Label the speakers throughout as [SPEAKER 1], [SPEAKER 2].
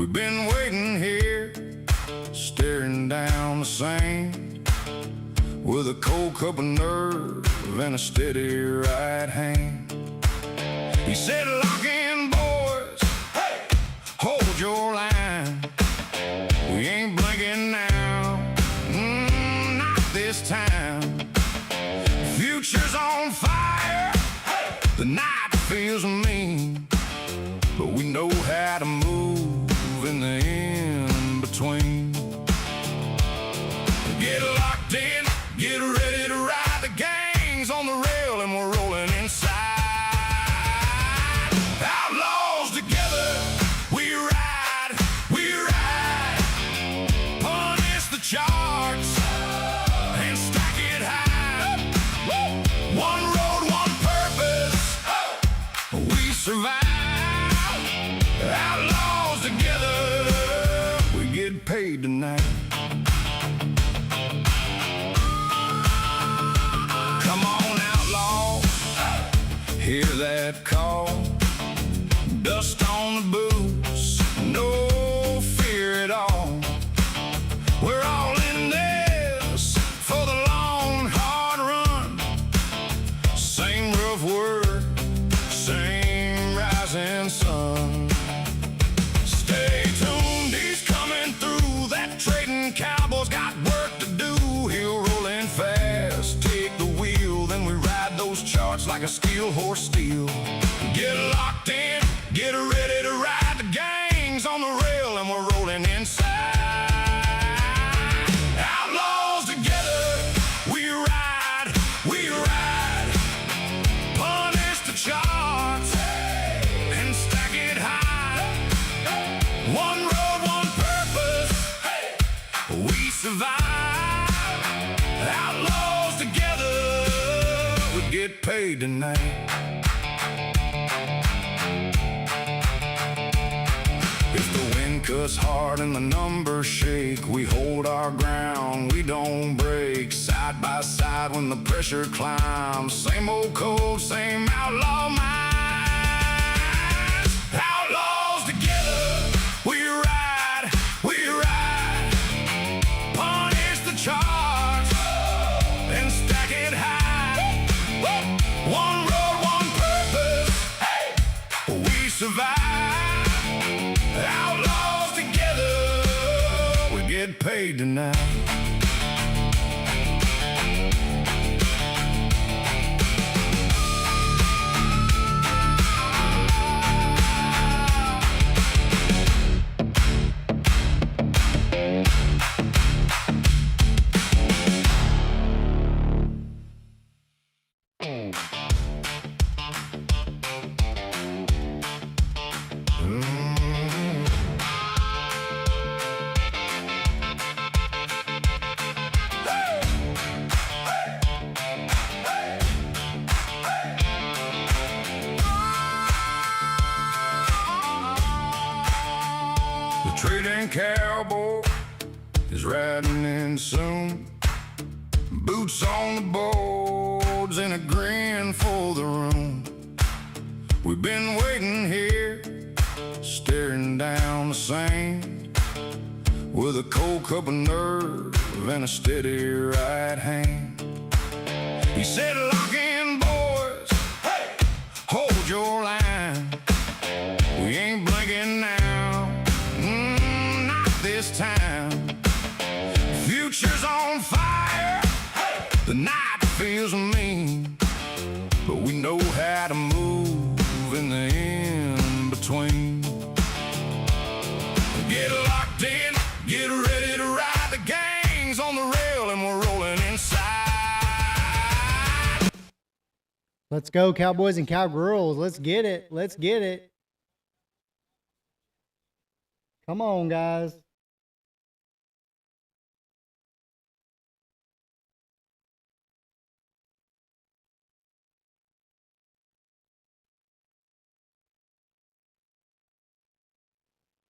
[SPEAKER 1] We've been waiting here, staring down the sand, with a cold cup of nerve and a steady right hand. He said, lock in, boys, hey, hold your line. We ain't blinking now, not this time. Future's on fire, hey, the night feels mean, but we know how to move in the in-between. Get locked in, get ready to ride. The gang's on the rail and we're rolling inside. Outlaws together, we ride, we ride. Punish the charts and stack it high. One road, one purpose, we survive. Outlaws together, we get paid tonight. Come on, outlaws, hear that call. Dust on the boots, no fear at all. We're all in this for the long, hard run. Same rough work, same rising sun. Stay tuned, he's coming through. That trading cowboy's got work to do. He'll roll in fast, take the wheel, then we ride those charts like a steel horse steel. Get locked in, get ready to ride. The gang's on the rail and we're rolling inside. Outlaws together, we ride, we ride. Punish the charts and stack it high. One road, one purpose, we survive. Outlaws together, we get paid tonight. If the wind cuts hard and the numbers shake, we hold our ground, we don't break. Side by side when the pressure climbs, same old code, same outlaw minds. Outlaws together, we ride, we ride. Punish the charts and stack it high. One road, one purpose, we survive. Outlaws together, we get paid tonight. The trading cowboy is riding in soon. Boots on the boards and a grin for the room. We've been waiting here, staring down the sand, with a cold cup of nerve and a steady right hand. He said, lock in, boys, hey, hold your line. We ain't blinking now, not this time. Future's on fire, hey, the night feels mean, but we know how to move in the in-between. Get locked in, get ready to ride. The gang's on the rail and we're rolling inside.
[SPEAKER 2] Let's go, cowboys and cowgirls. Let's get it. Let's get it. Come on, guys.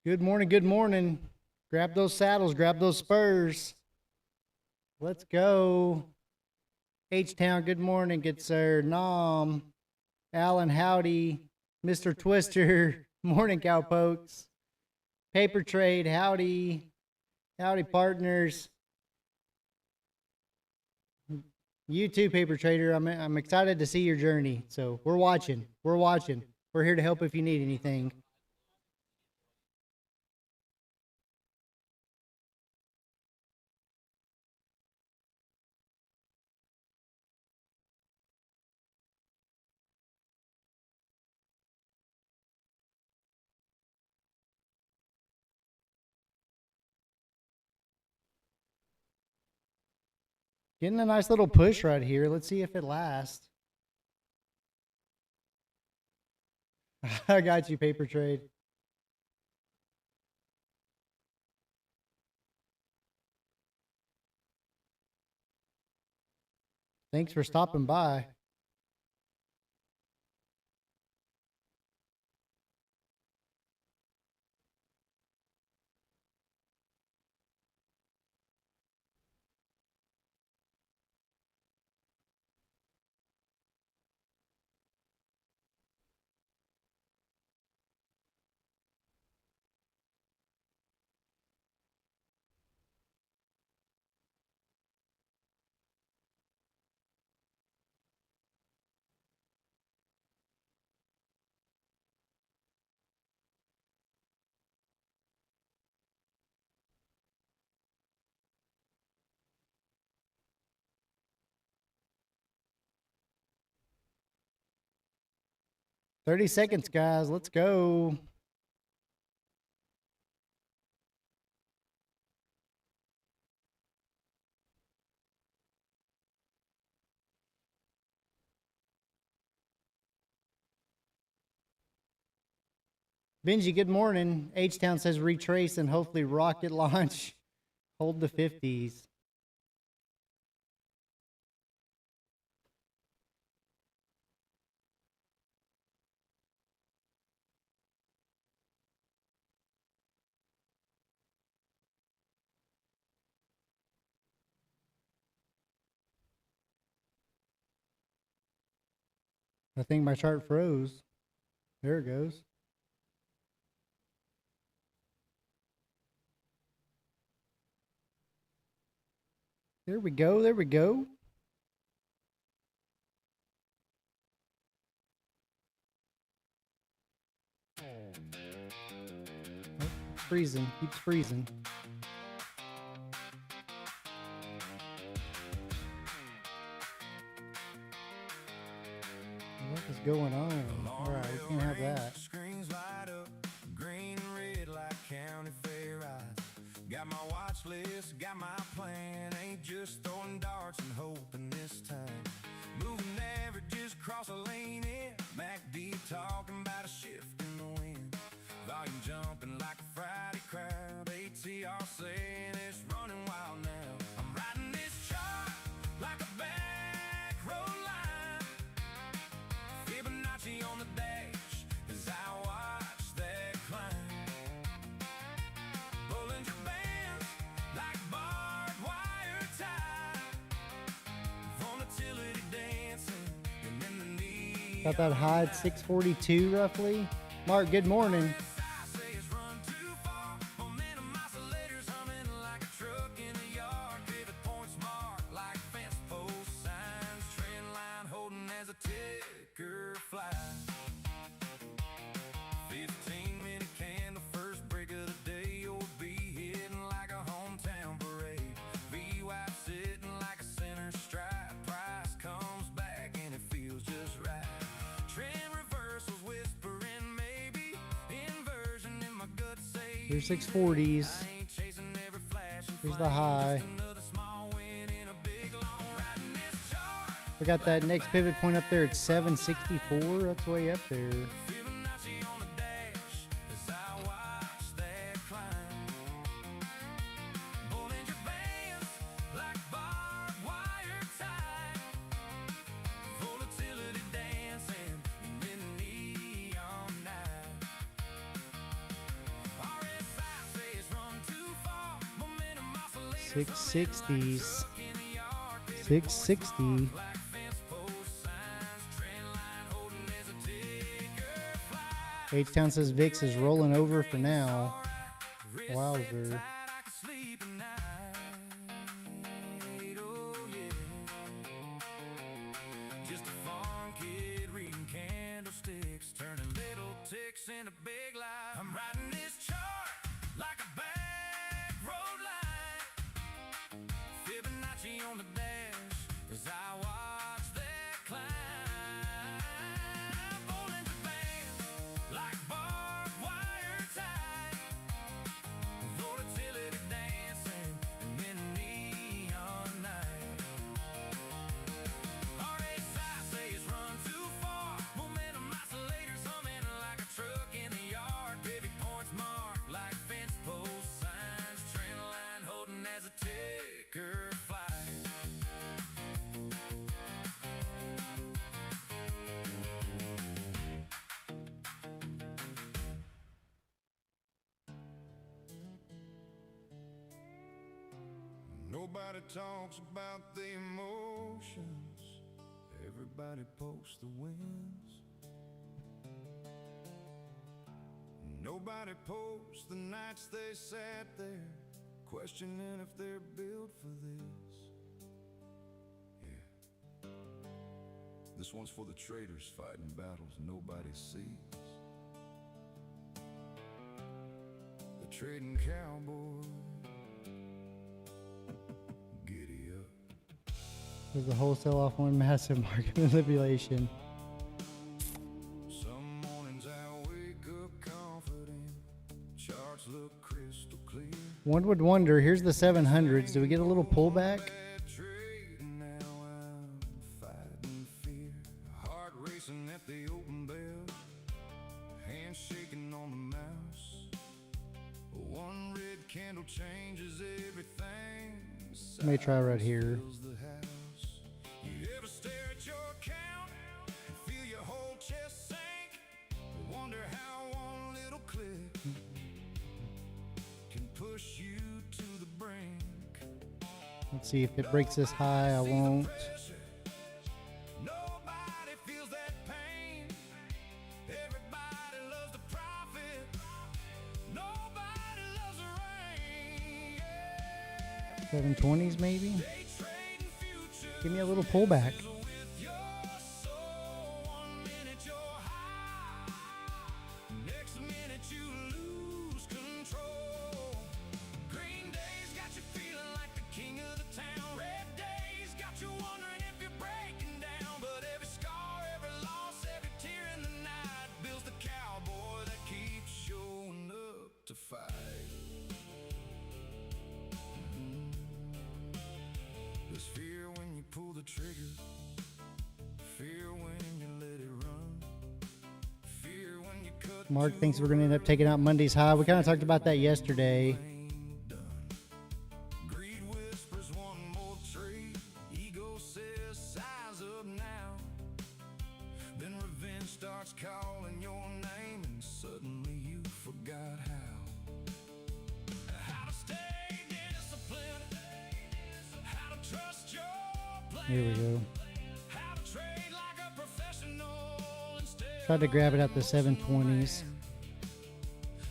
[SPEAKER 2] Good morning, good morning. Grab those saddles, grab those spurs. Let's go. H-Town, good morning, good sir. Nom, Alan, howdy. Mr. Twister, morning, cowpokes. Paper trade, howdy. Howdy, partners. You too, paper trader. I'm excited to see your journey. So we're watching. We're watching. We're here to help if you need anything. Getting a nice little push right here. Let's see if it lasts. I got you, paper trade. Thanks for stopping by. "30 seconds, guys. Let's go." Benji, good morning. H-Town says retrace and hopefully rocket launch. Hold the 50s. I think my chart froze. There it goes. There we go. There we go. Oh, freezing. Keeps freezing. What is going on? All right, we can't have that.
[SPEAKER 1] Screens light up, green and red like county fair eyes. Got my watch list, got my plan. Ain't just throwing darts and hoping this time. Moving averages across a lane in. MACD talking about a shift in the wind. Volume jumping like a Friday crowd. ATR saying it's running wild now. I'm riding this chart like a back road line. Fibonacci on the dash as I watch that climb. Bollinger Bands like barbed wire tie. Volatility dancing and then the knee.
[SPEAKER 2] Got that high at 642 roughly. Mark, good morning. Here's 640s. Here's the high. We got that next pivot point up there at 764. That's way up there. $660s. 660. H-Town says VIX is rolling over for now. Wowzer.
[SPEAKER 1] I can sleep at night. Oh yeah. Just a fun kid reading candlesticks, turning little ticks into big life. I'm riding this chart like a back road line. Fibonacci on the dash as I watch that climb. Bollinger Band like barbed wire tie. Volatility dancing in neon night. RSI says run too far. Momentum oscillators humming like a truck in the yard. Pivot points marked like fence post signs. Trend line holding as a ticker flies. Nobody talks about the emotions. Everybody posts the wins. Nobody posts the nights they sat there, questioning if they're built for this. Yeah. This one's for the traders fighting battles nobody sees. The trading cowboy. Giddy up.
[SPEAKER 2] There's the wholesale off one massive market manipulation.
[SPEAKER 1] Some mornings I wake up confident. Charts look crystal clear.
[SPEAKER 2] One would wonder, here's the 700s. Do we get a little pullback?
[SPEAKER 1] Now I'm fighting fear. Heart racing at the open bell. Hands shaking on the mouse. One red candle changes everything.
[SPEAKER 2] May try right here.
[SPEAKER 1] Fills the house. You ever stare at your account and feel your whole chest sink? Wonder how one little click can push you to the brink.
[SPEAKER 2] Let's see if it breaks this high. I won't.
[SPEAKER 1] Nobody feels that pain. Everybody loves the profit. Nobody loves the rain.
[SPEAKER 2] 720s maybe?
[SPEAKER 1] Day trading futures
[SPEAKER 2] Give me a little pullback.
[SPEAKER 1] with your soul. 1 minute you're high, next minute you lose control. Green days got you feeling like the king of the town. Red days got you wondering if you're breaking down. But every scar, every loss, every tear in the night builds the cowboy that keeps showing up to fight. There's fear when you pull the trigger, fear when you let it run, fear when you cut.
[SPEAKER 2] Mark thinks we're going to end up taking out Monday's high. We kind of talked about that yesterday.
[SPEAKER 1] Ain't done. Greed whispers one more trade. Ego says size up now. Then revenge starts calling your name, and suddenly you forgot how. How to stay disciplined. How to trust your plan.
[SPEAKER 2] Here we go.
[SPEAKER 1] How to trade like a professional instead.
[SPEAKER 2] Tried to grab it at the 720s.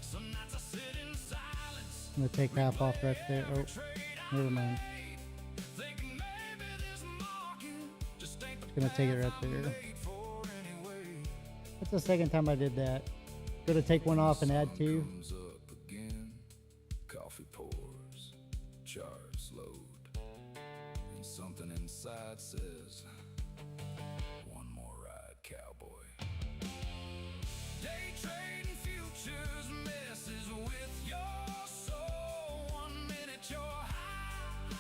[SPEAKER 1] Some nights I sit in silence.
[SPEAKER 2] I'm going to take half off right there. Oh, never mind.
[SPEAKER 1] Thinking maybe this market just ain't the
[SPEAKER 2] Going to take it right there.
[SPEAKER 1] made for anyway.
[SPEAKER 2] That's the second time I did that. Going to take one off and add two.
[SPEAKER 1] Comes up again. Coffee pours. Charts load. And something inside says, one more ride, cowboy. Day trading futures messes with your soul. 1 minute you're high,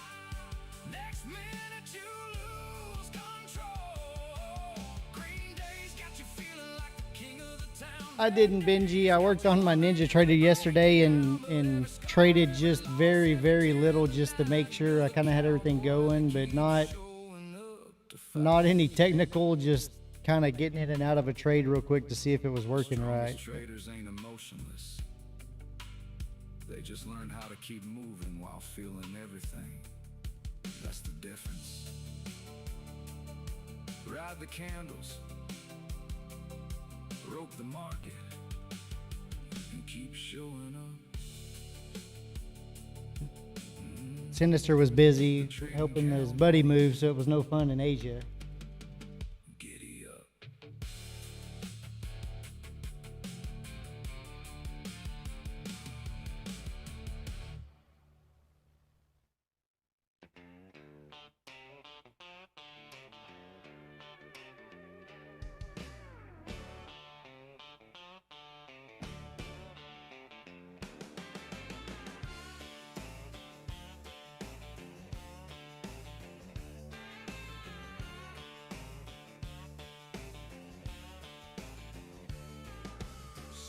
[SPEAKER 1] next minute you lose control. Green days got you feeling like the king of the town.
[SPEAKER 2] I didn't, Benji. I worked on my Ninja Trader yesterday and traded just very, very little just to make sure I kind of had everything going, but not any technical, just kind of getting in and out of a trade real quick to see if it was working right.
[SPEAKER 1] Traders ain't emotionless. They just learn how to keep moving while feeling everything. That's the difference. Ride the candles, rope the market, and keep showing up.
[SPEAKER 2] Sinister was busy helping his buddy move, so it was no fun in Asia.
[SPEAKER 1] Giddy up.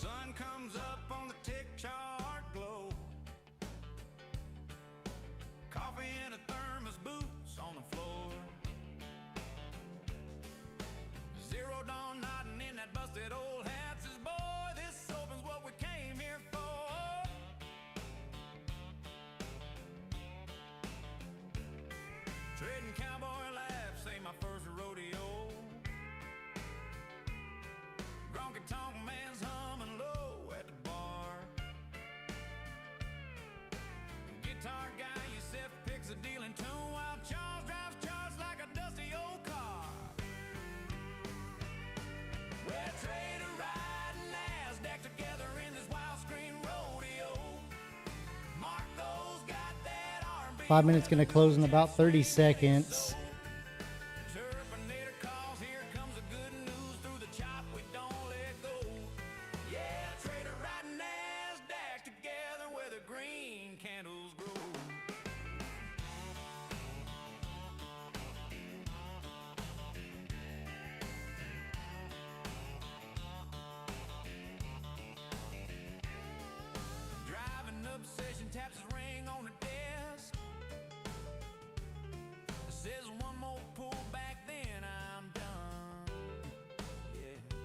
[SPEAKER 1] Sun comes up on the tick chart glow. Coffee in a thermos, boots on the floor. Zero dawn nodding in that busted old hat says, boy, this open's what we came here for. Trading cowboy laughs ain't my first rodeo. Gronky tonk man's humming low at the bar. Guitar guy Yusef picks a dealing tune while Charles drives charts like a dusty old car. We're trader riding NASDAQ together in this wild screen rodeo. Marco's got that R&B.
[SPEAKER 2] 5 minutes gonna close in about 30 seconds.
[SPEAKER 1] Terminator calls, here comes the good news through the chop, we don't let go. Yeah, trader riding NASDAQ together where the green candles grow. Driving obsession taps his ring on the desk. Says one more pull back, then I'm done. Yeah.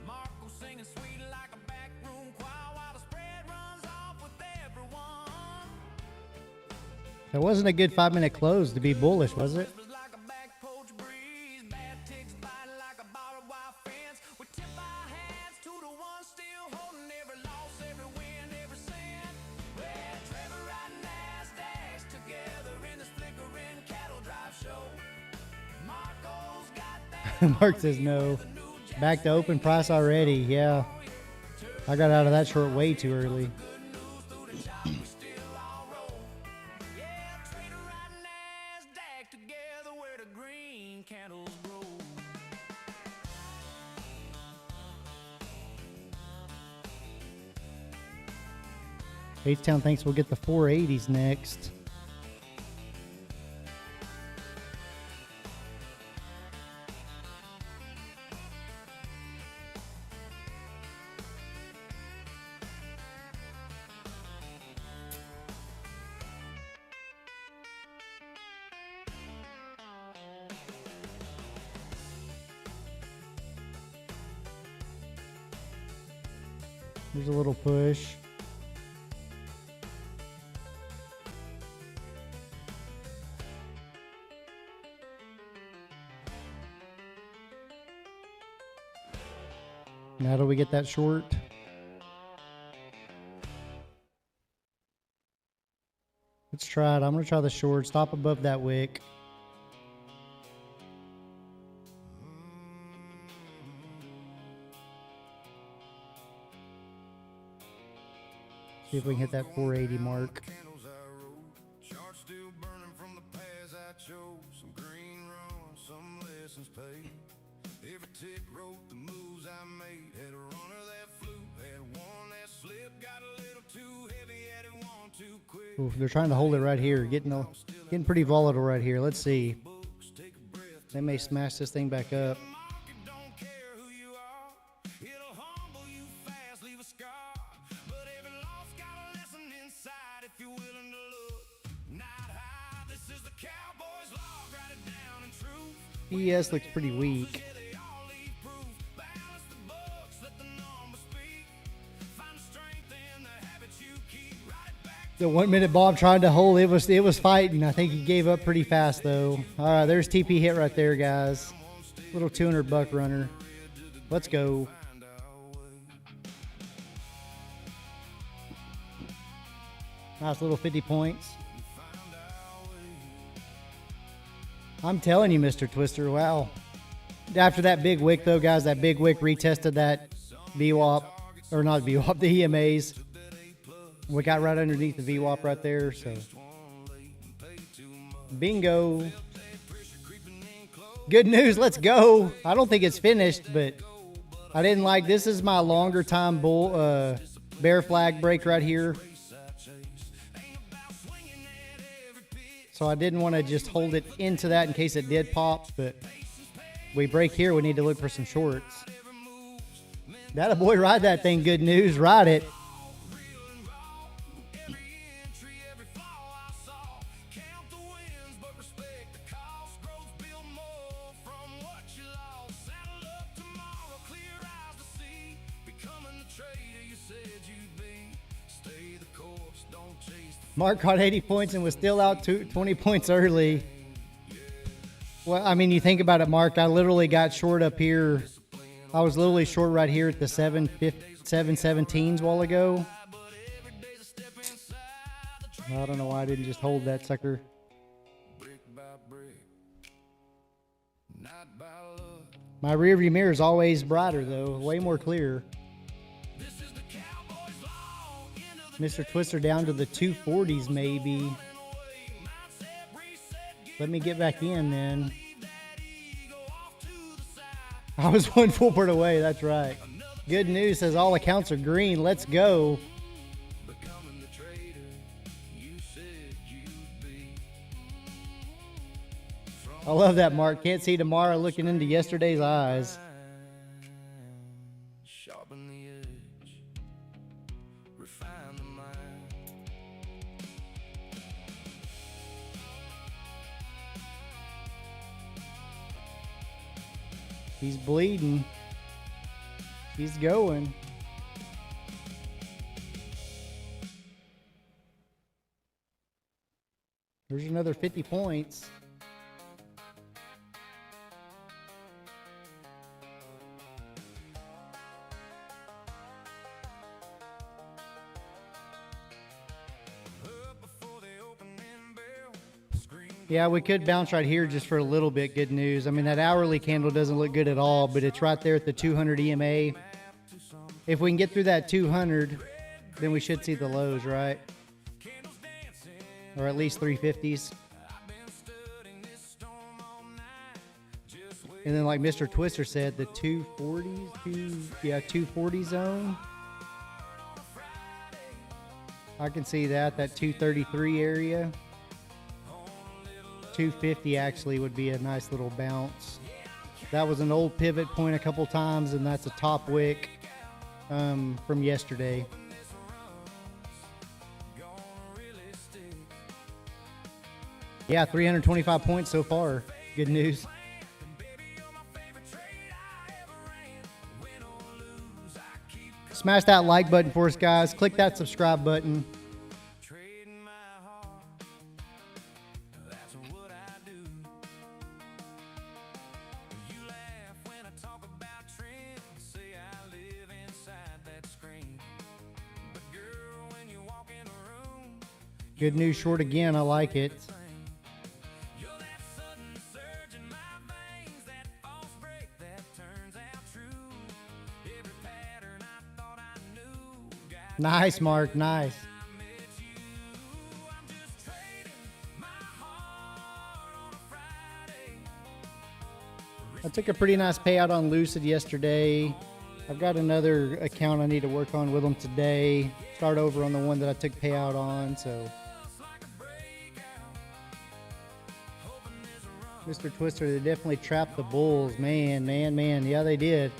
[SPEAKER 1] Marco singing sweet like a backroom choir while the spread runs off with everyone.
[SPEAKER 2] That wasn't a good 5-minute close to be bullish, was it?
[SPEAKER 1] Whispers like a back porch breeze, bad ticks biting like a barbed wire fence. We tip our hats to the ones still holding every loss, every win, every cent. Well, Trevor riding NASDAQs together in this flickering cattle drive show. Marco's got that.
[SPEAKER 2] Mark says no. Back to open price already. Yeah. I got out of that short way too early.
[SPEAKER 1] Good news through the chop, we still all roll. Yeah, trader riding NASDAQ together where the green candles grow.
[SPEAKER 2] H-Town thinks we'll get the 480s next. There's a little push. Now do we get that short? Let's try it. I'm going to try the short. Stop above that wick. See if we can hit that 480 mark.
[SPEAKER 1] Candles I wrote, charts still burning from the paths I chose. Some green runs, some lessons paid. Every tick wrote the moves I made. Had a runner that flew, had one that slipped. Got a little too heavy, had it one too quick.
[SPEAKER 2] Oof, they're trying to hold it right here. Getting pretty volatile right here. Let's see.
[SPEAKER 1] Books, take a breath.
[SPEAKER 2] They may smash this thing back up.
[SPEAKER 1] Market don't care who you are. It'll humble you fast, leave a scar. But every loss got a lesson inside if you're willing to look. Not high, this is the Cowboy's law. Write it down in truth.
[SPEAKER 2] ES looks pretty weak.
[SPEAKER 1] Yeah, they all leave proof. Balance the books, let the numbers speak. Find the strength in the habits you keep. Write it back.
[SPEAKER 2] The 1 minute Bob tried to hold. It was fighting. I think he gave up pretty fast though. All right, there's TP hit right there, guys. Little 200 buck runner. Let's go. Nice little 50 points. I'm telling you, Mr. Twister, wow. After that big wick, though, guys, that big wick retested that VWAP, or not VWAP, the EMAs. We got right underneath the VWAP right there, so. Bingo. Good news, let's go. I don't think it's finished, but I didn't like, this is my longer time bear flag break right here. So I didn't want to just hold it into that in case it did pop, but we break here, we need to look for some shorts. That a boy, ride that thing, good news, ride it. Mark caught 80 points and was still out 20 points early. Well, I mean, you think about it, Mark, I literally got short up here. I was literally short right here at the 717s a while ago. I don't know why I didn't just hold that sucker. My rear view mirror is always brighter, though, way more clear. Mr. Twister down to the 240s maybe. Let me get back in then. I was one full part away, that's right. Good news says all accounts are green. Let's go. I love that, Mark. Can't see tomorrow looking into yesterday's eyes. He's bleeding. He's going. There's another 50 points. Yeah, we could bounce right here just for a little bit. Good news. I mean, that hourly candle doesn't look good at all, but it's right there at the 200 EMA. If we can get through that 200, then we should see the lows, right? Or at least 350s. And then like Mr. Twister said, the 240s, 240 zone. I can see that 233 area. 250 actually would be a nice little bounce. That was an old pivot point a couple times, and that's a top wick from yesterday. Yeah, 325 points so far. Good news. Smash that like button for us, guys. Click that subscribe button. Good news short again. I like it. Nice, Mark. Nice. I took a pretty nice payout on Lucid yesterday. I've got another account I need to work on with them today. Start over on the one that I took payout on, so. Mr. Twister, they definitely trapped the bulls. Man. Yeah, they did.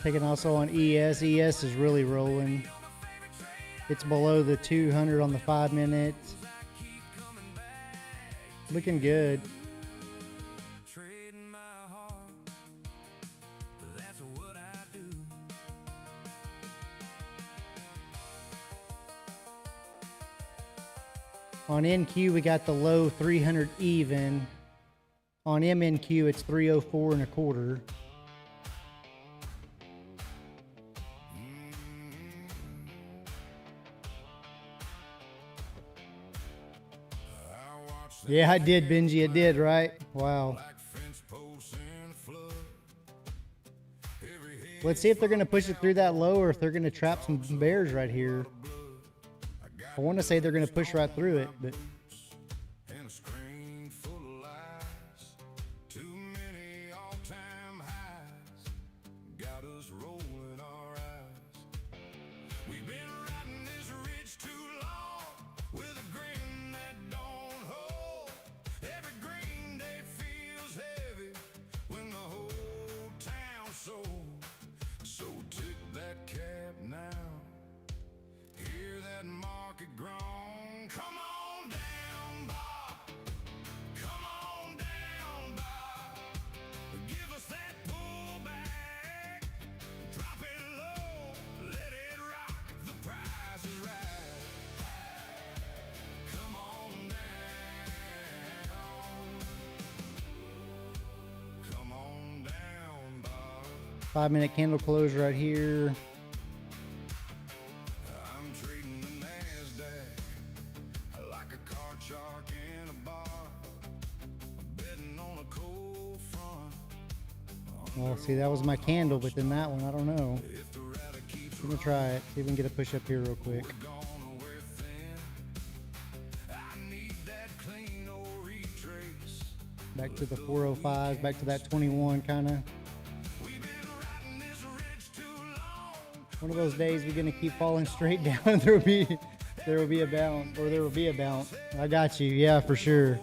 [SPEAKER 2] Taking also on ES. ES is really rolling. It's below the 200 on the 5 minute. Looking good. On NQ, we got the low 300 even. On MNQ, it's 304 1/4. Yeah, I did, Benji. It did, right? Wow. Let's see if they're going to push it through that low or if they're going to trap some bears right here. I want to say they're going to push right through it, but... Five-minute candle close right here.
[SPEAKER 1] I'm trading the NASDAQ like a card shark in a bar. Betting on a cold front.
[SPEAKER 2] Well, see, that was my candle, but then that one, I don't know. I'm gonna try it. See if we can get a push up here real quick. Back to the 405, back to that 21 kind of. One of those days we're gonna keep falling straight down. there will be a bounce, or there will be a bounce. I got you, yeah, for sure.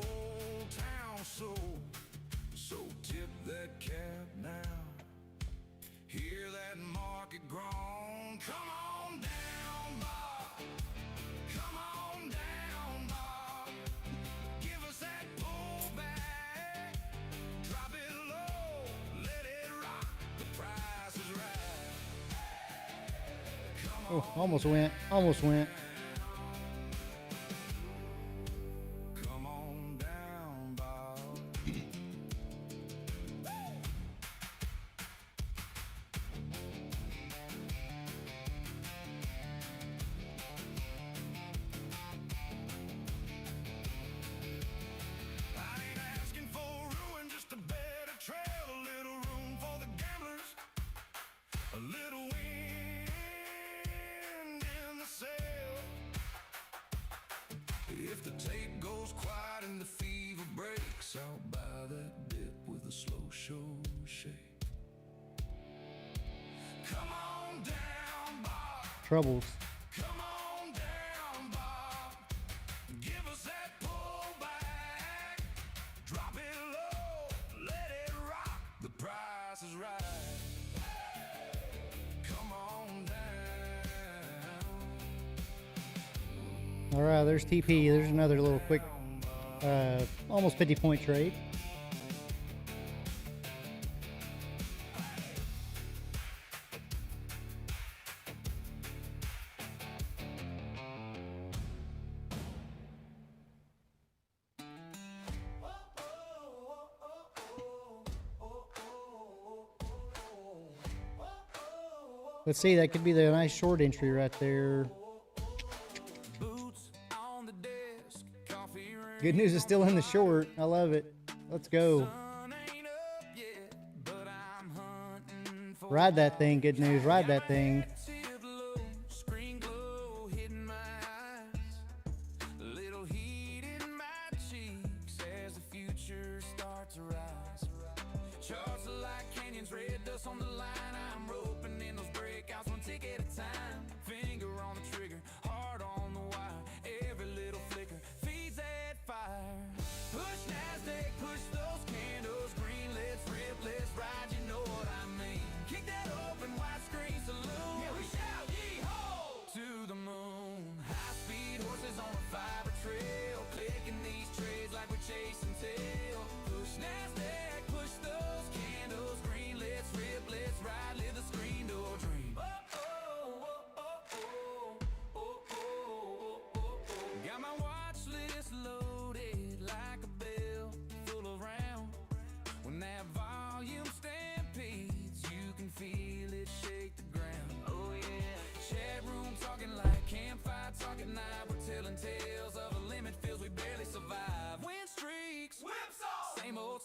[SPEAKER 2] Oh, almost went. Almost went.
[SPEAKER 1] Come on down, Bob. I ain't asking for ruin, just a better trail, a little room for the gamblers, a little wind in the sail. If the tape goes quiet and the fever breaks, I'll buy that dip with a slow show shake. Come on down, Bob.
[SPEAKER 2] Troubles.
[SPEAKER 1] Come on down, Bob. Give us that pullback. Drop it low, let it rock. The price is right. Come on down.
[SPEAKER 2] All right, there's TP. There's another little quick, almost 50-point trade. Let's see, that could be the nice short entry right there. Good news is still in the short. I love it. Let's go. Ride that thing. Good news. Ride that thing.
[SPEAKER 1] Push those candles green, let's rip, let's ride, you know what I mean. Kick that open wide.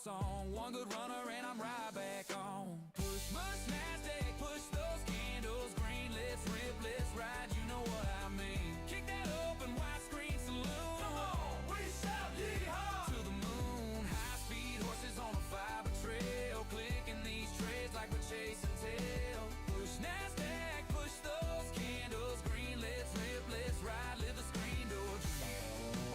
[SPEAKER 3] song. One good runner and I'm right back on. Push, push, NASDAQ, push those candles green. Let's rip, let's ride, you know what I mean. Kick that open widescreen saloon. Come on, we shout yeehaw to the moon. High speed horses on a fiber trail, clicking these trades like we're chasing tail. Push NASDAQ, push those candles green. Let's rip, let's ride, live the screen door dream.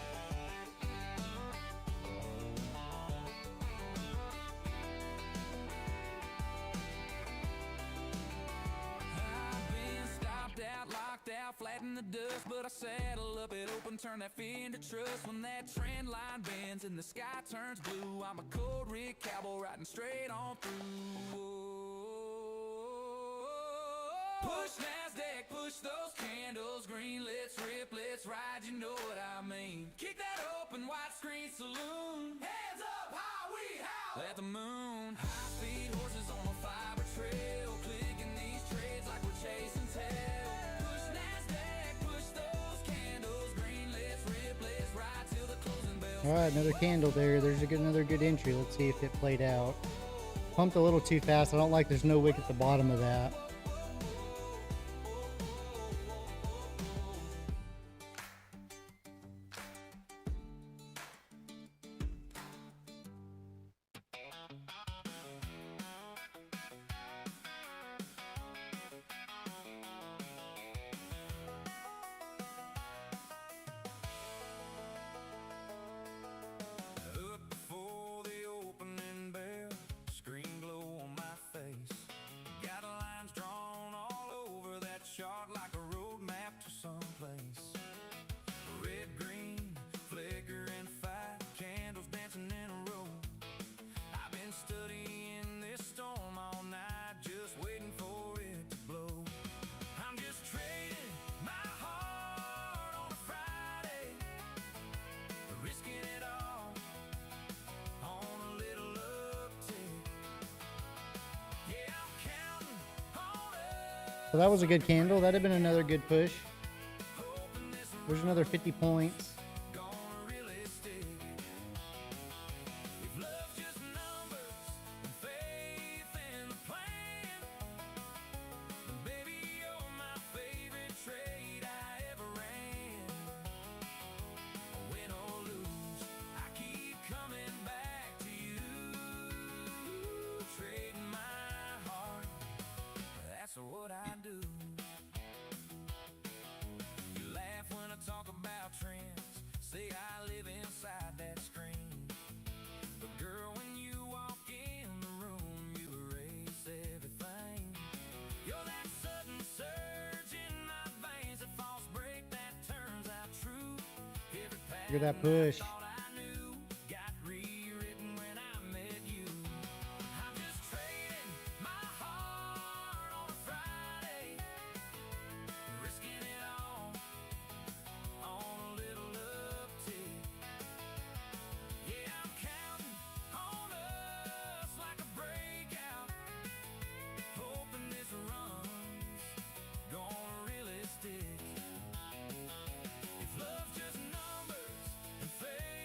[SPEAKER 3] I've been stopped out, locked out, flat in the dust, but I saddle up it open, turn that fear into trust. When that trend line bends and the sky turns blue, I'm a cold rig cowboy riding straight on through. Push NASDAQ, push those candles green. Let's rip, let's ride, you know what I mean. Kick that open widescreen saloon. Hands up high, we howl at the moon. High speed horses on a fiber trail, clicking these trades like we're chasing tail. Push NASDAQ, push those candles green. Let's rip, let's ride till the closing bell.
[SPEAKER 2] All right, another candle there. There's another good entry. Let's see if it played out. Pumped a little too fast. I don't like there's no wick at the bottom of that.
[SPEAKER 3] Up before the opening bell, screen glow on my face. Got lines drawn all over that chart like a road map to someplace. Red, green, flicker and fight, candles dancing in a row. I've been studying this storm all night, just waiting for it to blow. I'm just trading my heart on a Friday, risking it all on a little uptick. Yeah, I'm counting on us.
[SPEAKER 2] So that was a good candle. That'd have been another good push.
[SPEAKER 3] Hoping this
[SPEAKER 2] There's another 50 points.
[SPEAKER 3] gonna really stick. If love's just numbers and faith in the plan, then baby, you're my favorite trade I ever ran. Win or lose, I keep coming back to you. Trading my heart, that's what I do. You laugh when I talk about trends, say I live inside that screen. But girl, when you walk in the room, you erase everything. You're that sudden surge in my veins, a false break that turns out true. Every
[SPEAKER 2] Look at that
[SPEAKER 3] pattern I
[SPEAKER 2] push.
[SPEAKER 3] thought I knew got rewritten when I met you. I'm just trading my heart on a Friday, risking it all on a little uptick. Yeah, I'm counting on us like a breakout, hoping this run's gonna really stick. If love's just numbers and faith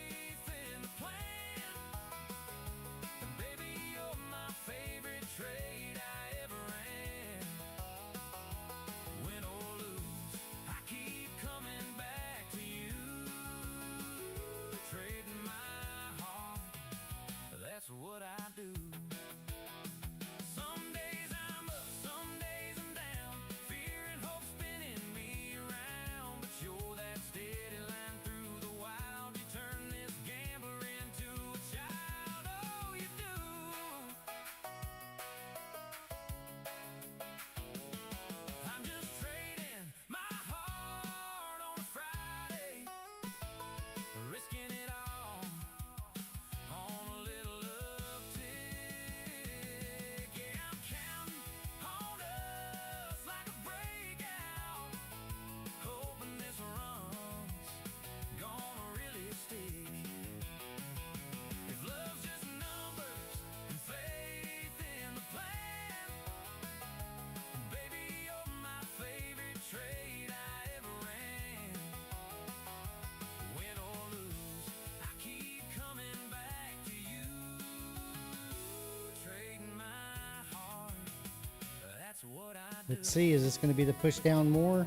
[SPEAKER 2] Let's see, is this going to be the push down more? Is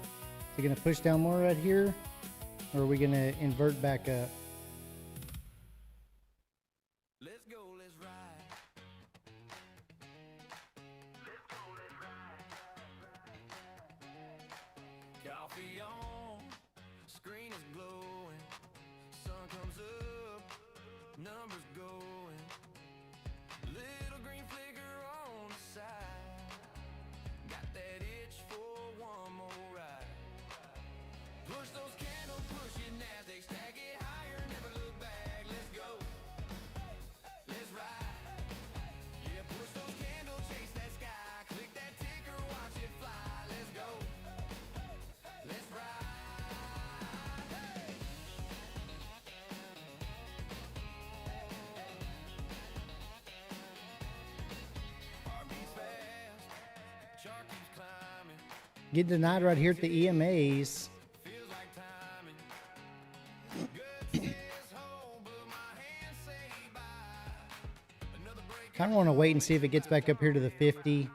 [SPEAKER 2] it going to push down more right here? Or are we going to invert back up?
[SPEAKER 3] Let's go, let's ride. Coffee on, screen is glowing. Sun comes up, numbers going. Little green flicker on the side. Got that itch for one more ride. Push those candles, push your NASDAQ, stack it higher, never look back. Let's go, let's ride. Yeah, push those candles, chase that sky. Click that ticker, watch it fly. Let's go, let's ride. Hey! Heartbeats fast, chart keeps climbing.
[SPEAKER 2] Get denied right here at the EMAs.
[SPEAKER 3] Feels like timing. Good says home, but my hands say bye. Another break.
[SPEAKER 2] Kind of want to wait and see if it gets back up here to the 50.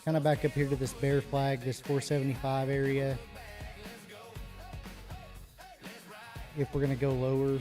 [SPEAKER 2] Kind of back up here to this bear flag, this 475 area. If we're going to go lower.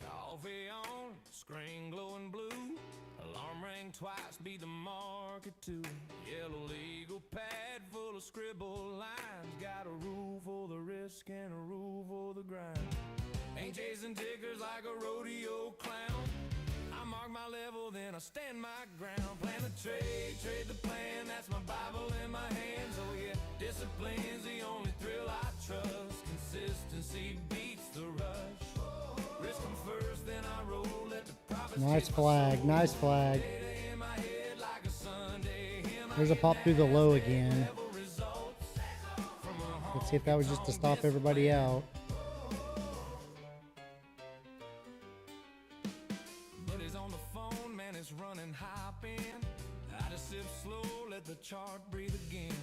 [SPEAKER 3] Coffee on, screen glowing blue. Alarm rang twice, beat the market too. Yellow legal pad full of scribble lines. Got a rule for the risk and a rule for the grind. Ain't chasing tickers like a rodeo clown. I mark my level, then I stand my ground. Plan the trade, trade the plan. That's my Bible in my hands. Oh yeah, discipline's the only thrill I trust. Consistency beats the rush. Risk 'em first, then I roll. Let the profits
[SPEAKER 2] Nice
[SPEAKER 3] chase my
[SPEAKER 2] flag,
[SPEAKER 3] soul.
[SPEAKER 2] nice flag.
[SPEAKER 3] Data in my head like a Sunday hymn. I
[SPEAKER 2] There's a
[SPEAKER 3] get
[SPEAKER 2] pop through the low again.
[SPEAKER 3] level results from a home.
[SPEAKER 2] Let's see if that was just to stop everybody out.
[SPEAKER 3] Buddy's on the phone, man, it's running hopping. I just sip slow, let the chart breathe again.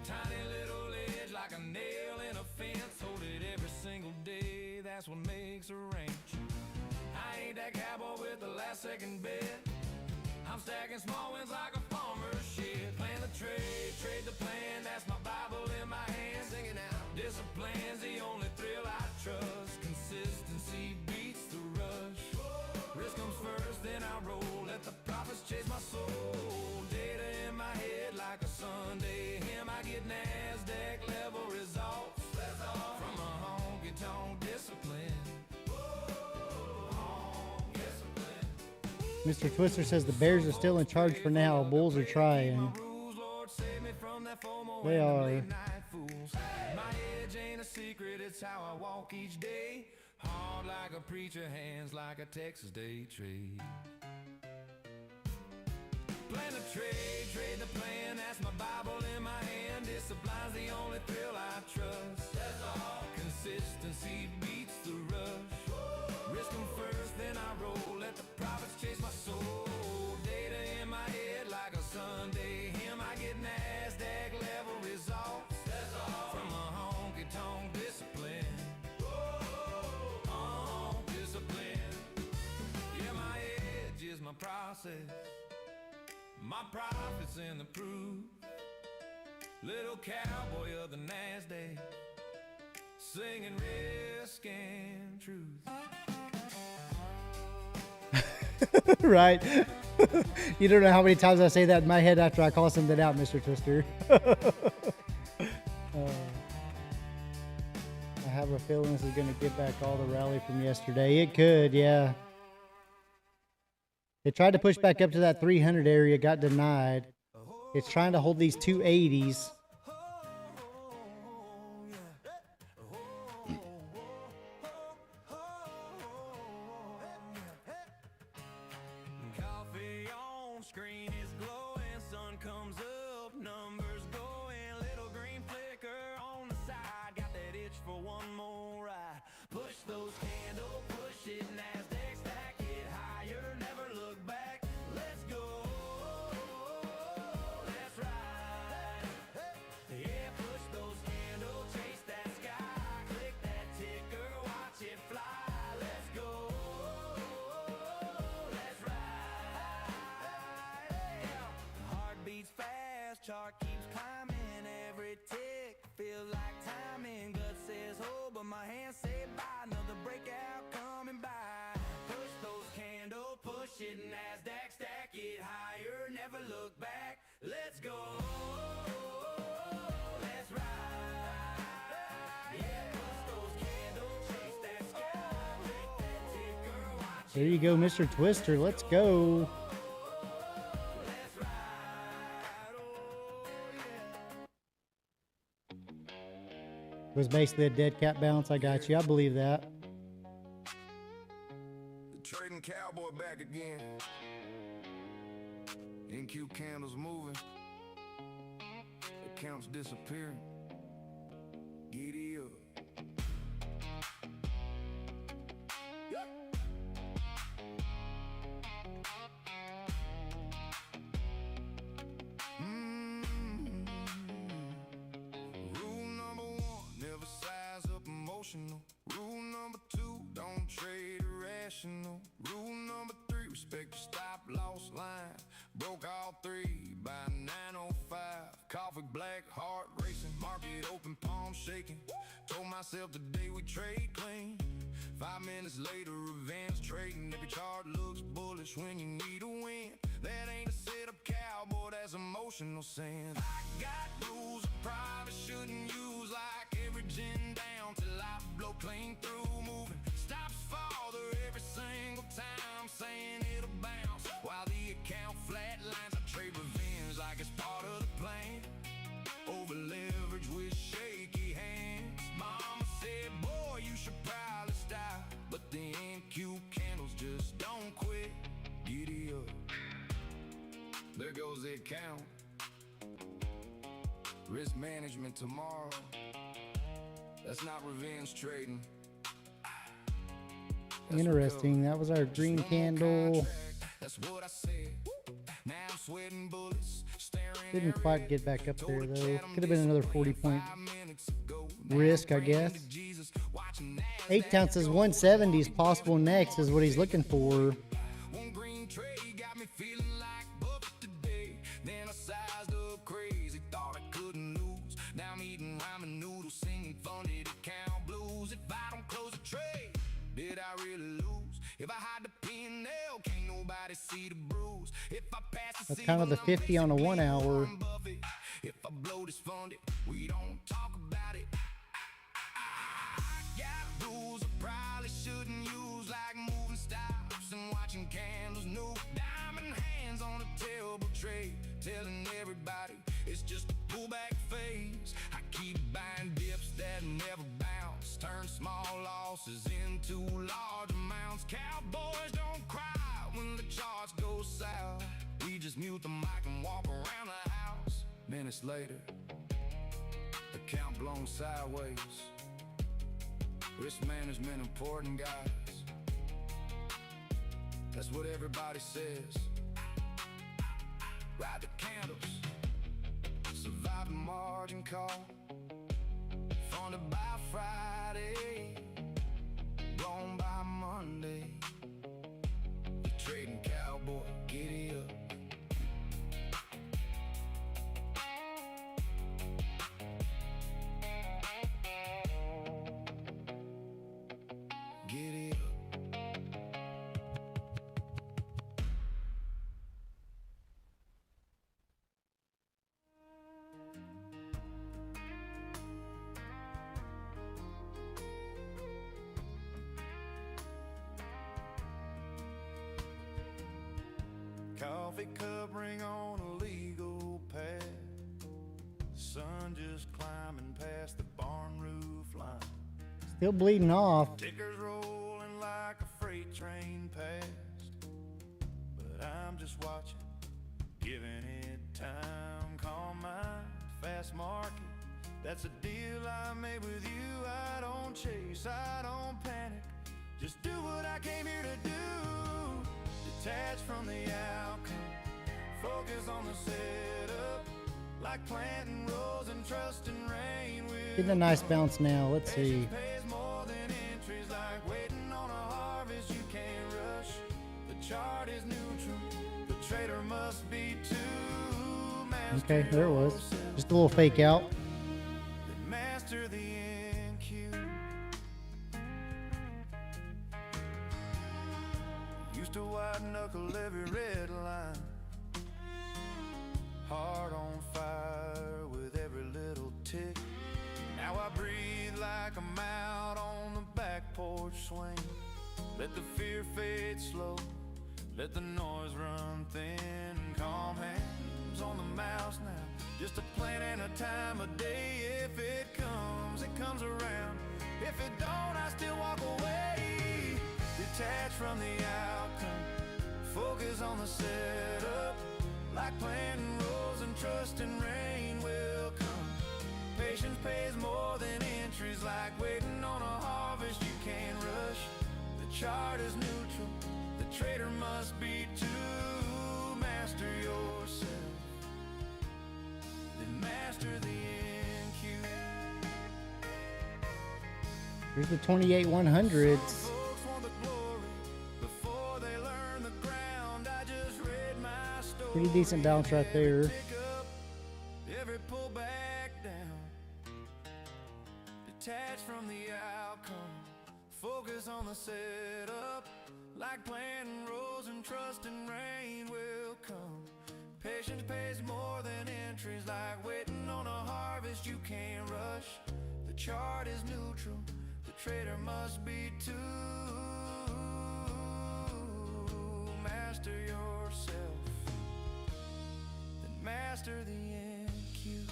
[SPEAKER 3] Tiny little edge like a nail in a fence. Hold it every single day, that's what makes a range. I ain't that cowboy with the last second bet. I'm stacking small wins like a farmer's shit. Plan the trade, trade the plan. That's my Bible in my hand. Sing it out. Discipline's the only thrill I trust. Consistency beats the rush. Risk comes first, then I roll. Let the profits chase my soul. Data in my head like a Sunday hymn. I get NASDAQ level results from a honky-tonk discipline.
[SPEAKER 2] Mr. Twister says the Bears are still in charge for now. Bulls are trying. They are.
[SPEAKER 3] My edge ain't a secret, it's how I walk each day. Hard like a preacher, hands like a Texas day trade. Plan the trade, trade the plan. That's my Bible in my hand. Discipline's the only thrill I trust. That's all. Consistency beats the rush. Risk 'em first, then I roll. Let the profits chase my soul. Data in my head like a Sunday hymn. I get NASDAQ level results. That's all. From a honky-tonk discipline. Discipline. Yeah, my edge is my process. My profits in the proof. Little cowboy of the NASDAQ. Singing risk and truth.
[SPEAKER 2] Right. You don't know how many times I say that in my head after I call something out, Mr. Twister. I have a feeling this is going to get back all the rally from yesterday. It could, yeah. It tried to push back up to that 300 area, got denied. It's trying to hold these 280s.
[SPEAKER 3] Coffee on, screen is glowing. one more ride. Push those candles, push it, NASDAQ, stack it higher, never look back. Let's go, let's ride. Yeah, push those candles, chase that sky, click that ticker, watch it fly. Let's go, let's ride. Yeah. Heart beats fast, chart keeps climbing, every tick feels like timing. Gut says hold, but my hands say bye. Another breakout coming by. Push those candles, push it, NASDAQ, stack it higher, never look back. Let's go, let's ride. Yeah, push those candles, chase that sky, click that ticker, watch
[SPEAKER 2] There you go, Mr. Twister. Let's go.
[SPEAKER 3] let's ride. Oh yeah.
[SPEAKER 2] It was basically a dead cat bounce. I got you. I believe that.
[SPEAKER 1] The trading cowboy back again. NQ candles moving. Accounts disappearing. Giddy up. Rule number one, never size up emotional. Rule number two, don't trade irrational. Rule number three, respect your stop loss line. Broke all three by 9:05. Coffee black, heart racing, market open, palm shaking. Told myself today we trade clean. 5 minutes later, revenge trading. Every chart looks bullish when you need a win. That ain't a setup cowboy, that's emotional sand. I got rules I probably shouldn't use, like averaging down till I blow clean through. Moving stops farther every single time, saying it'll bounce while the account flatlines. I trade revenge like it's part of the plan. Over leverage with shaky hands. Mama said, boy, you should probably stop, but the NQ candles just don't quit. Giddy up. There goes the account. Risk management tomorrow. That's not revenge trading. That's
[SPEAKER 2] Interesting.
[SPEAKER 1] recovery.
[SPEAKER 2] That was our green
[SPEAKER 1] Just one more
[SPEAKER 2] candle.
[SPEAKER 1] contract. That's what I said. Now I'm sweating bullets. Staring
[SPEAKER 2] Didn't
[SPEAKER 1] at
[SPEAKER 2] quite
[SPEAKER 1] red.
[SPEAKER 2] get back up there
[SPEAKER 1] Told the
[SPEAKER 2] though.
[SPEAKER 1] cat I'm
[SPEAKER 2] Could have been another 40-point
[SPEAKER 1] 5 minutes ago. Now
[SPEAKER 2] risk, I
[SPEAKER 1] I'm praying
[SPEAKER 2] guess.
[SPEAKER 1] to Jesus, watching NASDAQ
[SPEAKER 2] 8 ounces,
[SPEAKER 1] go
[SPEAKER 2] 170 is
[SPEAKER 1] up.
[SPEAKER 2] possible next, is what he's looking for.
[SPEAKER 1] One green trade got me feeling like Buffett today. Then I sized up crazy, thought I couldn't lose. Now I'm eating ramen noodles, singing funded account blues. If I don't close a trade, did I really lose? If I hide the P&L, can't nobody see the bruise. If I pass the
[SPEAKER 2] That's kind of the
[SPEAKER 1] signal, I'm
[SPEAKER 2] 50 on a 1
[SPEAKER 1] basically
[SPEAKER 2] hour.
[SPEAKER 1] Warren Buffett. If I blow this funded, we don't talk about it. I got rules I probably shouldn't use, like moving stops and watching candles. No diamond hands on a terrible trade, telling everybody it's just a pullback phase. I keep buying dips that never bounce, turn small losses into large amounts. Cowboys don't cry when the charts go south. We just mute the mic and walk around the house. Minutes later, account blown sideways. Risk management important, guys. That's what everybody says. Ride the candles. Survive the margin call. Funded by Friday. Blown by Monday. The trading cowboy, giddy up. Giddy up.
[SPEAKER 3] Coffee cup ring on a legal pad. Sun just climbing past the barn roof line.
[SPEAKER 2] Still bleeding off.
[SPEAKER 3] Tickers rolling like a freight train past. But I'm just watching, giving it time. Calm mind, fast market. That's a deal I made with you. I don't race, I don't panic. Just do what I came here to do. Detach from the outcome, focus on the setup. Like planting rows and trusting rain will.
[SPEAKER 2] Getting a nice bounce now. Let's see.
[SPEAKER 3] Pays more than entries, like waiting on a harvest you can't rush. The chart is neutral, the trader must be too.
[SPEAKER 2] Okay, there it was. Just a little fake out.
[SPEAKER 3] Master the NQ. Used to white knuckle every red line. Heart on fire with every little tick. Now I breathe like I'm out on the back porch swing. Let the fear fade slow, let the noise run thin. Calm hands on the mouse now, just a plan and a time of day. If it comes around. If it don't, I still walk away. Detach from the outcome, focus on the setup. Like planting rows and trusting rain will come. Patience pays more than entries, like waiting on a harvest you can't rush. The chart is neutral, the trader must be too. Master yourself, then master the NQ.
[SPEAKER 2] Here's the 28 100s.
[SPEAKER 3] Folks want the glory before they learn the ground. I just read my story.
[SPEAKER 2] Pretty decent bounce right there.
[SPEAKER 3] Pick up every pull back down. Detach from the outcome, focus on the setup. Like planting rows and trusting rain will come. Patience pays more than entries, like waiting on a harvest you can't rush. The chart is neutral, the trader must be too. Master yourself, then master the NQ.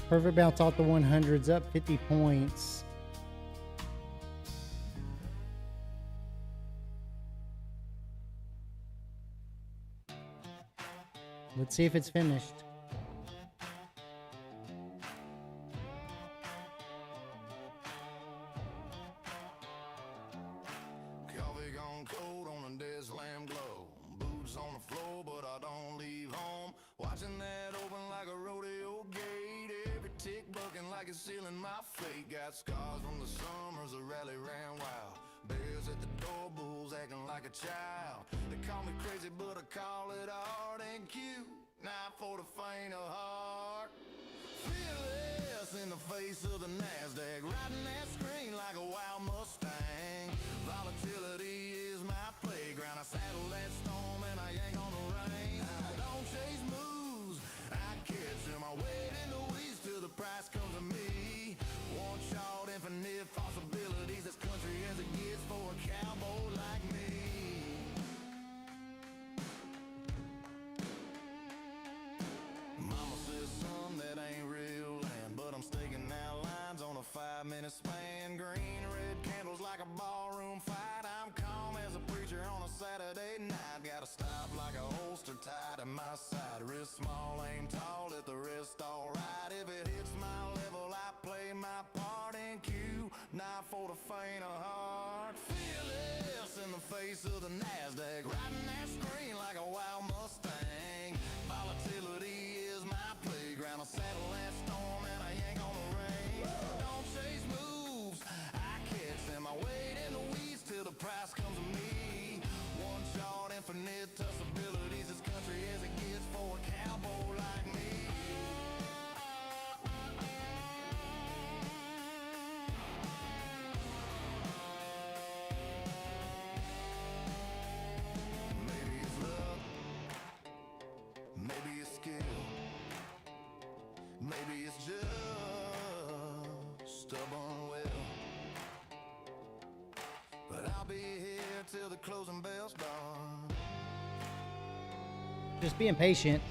[SPEAKER 2] Perfect bounce off the 100s, up 50 points. Let's see if it's finished.
[SPEAKER 1] Coffee gone cold on a dead slam glow. Boots on the floor, but I don't leave home. Watching that open like a rodeo gate. Every tick bucking like it's sealing my fate. Got scars from the summers, the rally ran wild. Bears at the door, bulls acting like a child. They call me crazy, but I call it art. And cute, not for the faint of heart. Fearless in the face of the NASDAQ, riding that screen like a wild Mustang. Volatility is my playground. I saddle that storm and I yank on the reins. I don't chase moves, I catch them. I wait in the weeds till the price comes to me. One shot, infinite possibilities. This country as it gets for a cowboy like me. Mama says, son, that ain't real land, but I'm staking out lines on a 5-minute span. Green, red candles like a ballroom fight. I'm calm as a preacher on a Saturday night. Gotta stop like a holster tied to my side. Wrist small, aim tall, let the wrist alright. If it hits my level, I play my part in Q. Not for the faint of heart. Fearless in the face of the NASDAQ, riding that screen like a wild Mustang. Volatility is my playground. I saddle that storm and I yank on the reins. Don't chase moves, I catch them. I wait in the weeds till the price comes to me. One shot, infinite possibilities. This country as it gets for a cowboy like me. Maybe it's luck, maybe it's skill, maybe it's just stubborn will. But I'll be here till the closing bell's done.
[SPEAKER 2] Just being patient.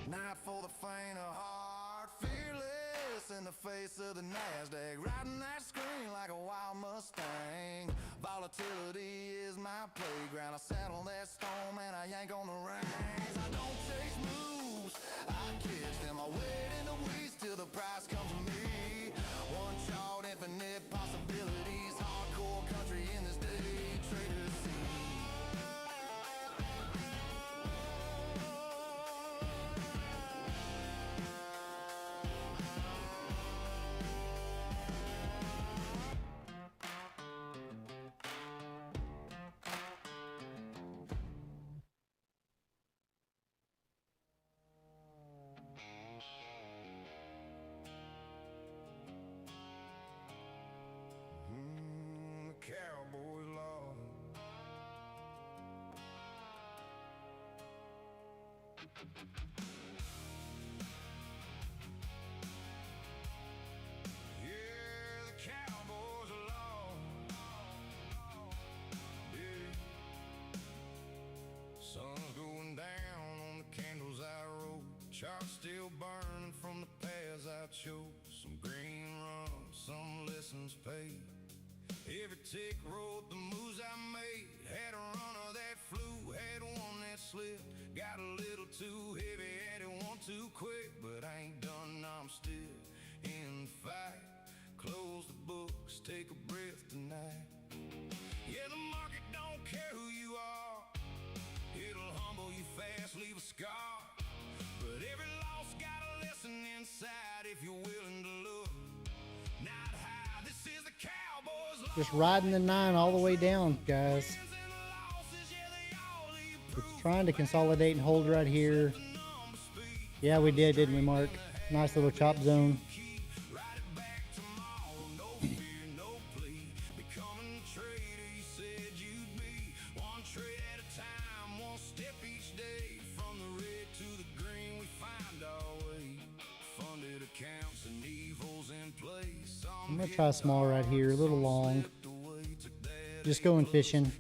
[SPEAKER 1] Not for the faint of heart. Fearless in the face of the NASDAQ, riding that screen like a wild Mustang. Volatility
[SPEAKER 3] my playground. I sat on that stone and I yank on the reins. I don't chase moves, I catch them. I wait in the weeds till the prize comes to me. One shot, infinite possibilities. Hardcore country in this day trader scene. Cowboy law. Yeah, the Cowboys law. Yeah. Sun's going down on the candles I roll. Chalk still burning from the paths I chose. Some green runs, some lessons paid. Every tick wrote the moves I made. Had a run of that flu, had one that slipped. Got a little too heavy, had it one too quick. But I ain't done, I'm still in the fight. Close the books, take a breath tonight. Yeah, the market don't care who you are. It'll humble you fast, leave a scar. But every loss got a lesson inside if you're willing to look. Not high, this is the Cowboys law.
[SPEAKER 2] Just riding the 9 all the way down, guys. It's trying to consolidate and hold right here. Yeah, we did, didn't we, Mark? Nice little chop zone. I'm gonna try small right here, a little long. Just going fishing.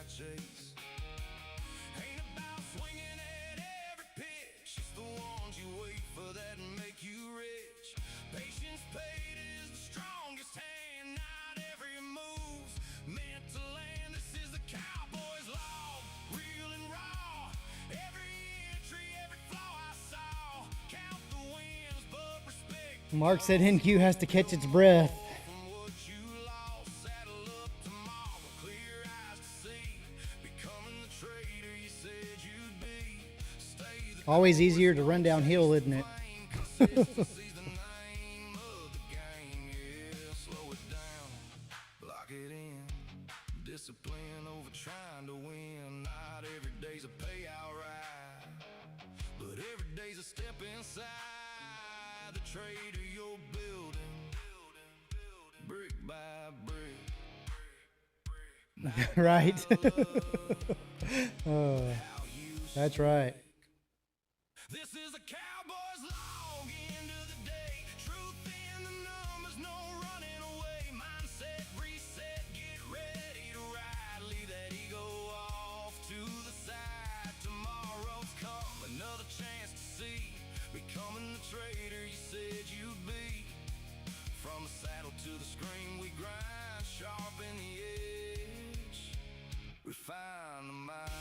[SPEAKER 3] Chase ain't about swinging at every pitch. It's the ones you wait for that make you rich. Patience paid is the strongest hand. Not every move's meant to land. This is the Cowboys law, real and raw. Every entry, every flaw I saw. Count the wins, but respect.
[SPEAKER 2] Mark said NQ has to catch its breath. Always easier to run downhill, isn't it?
[SPEAKER 3] Discipline over trying to win. Not every day's a payout ride, but every day's a step inside the trader you're building, brick by brick.
[SPEAKER 2] Right. Oh, that's right.
[SPEAKER 3] This is the Cowboys log, end of the day. Truth in the numbers, no running away. Mindset, reset, get ready to ride. Leave that ego off to the side. Tomorrow's come, another chance to see. Becoming the trader you said you'd be. From the saddle to the screen we grind. Sharpen the edge, refine the mind.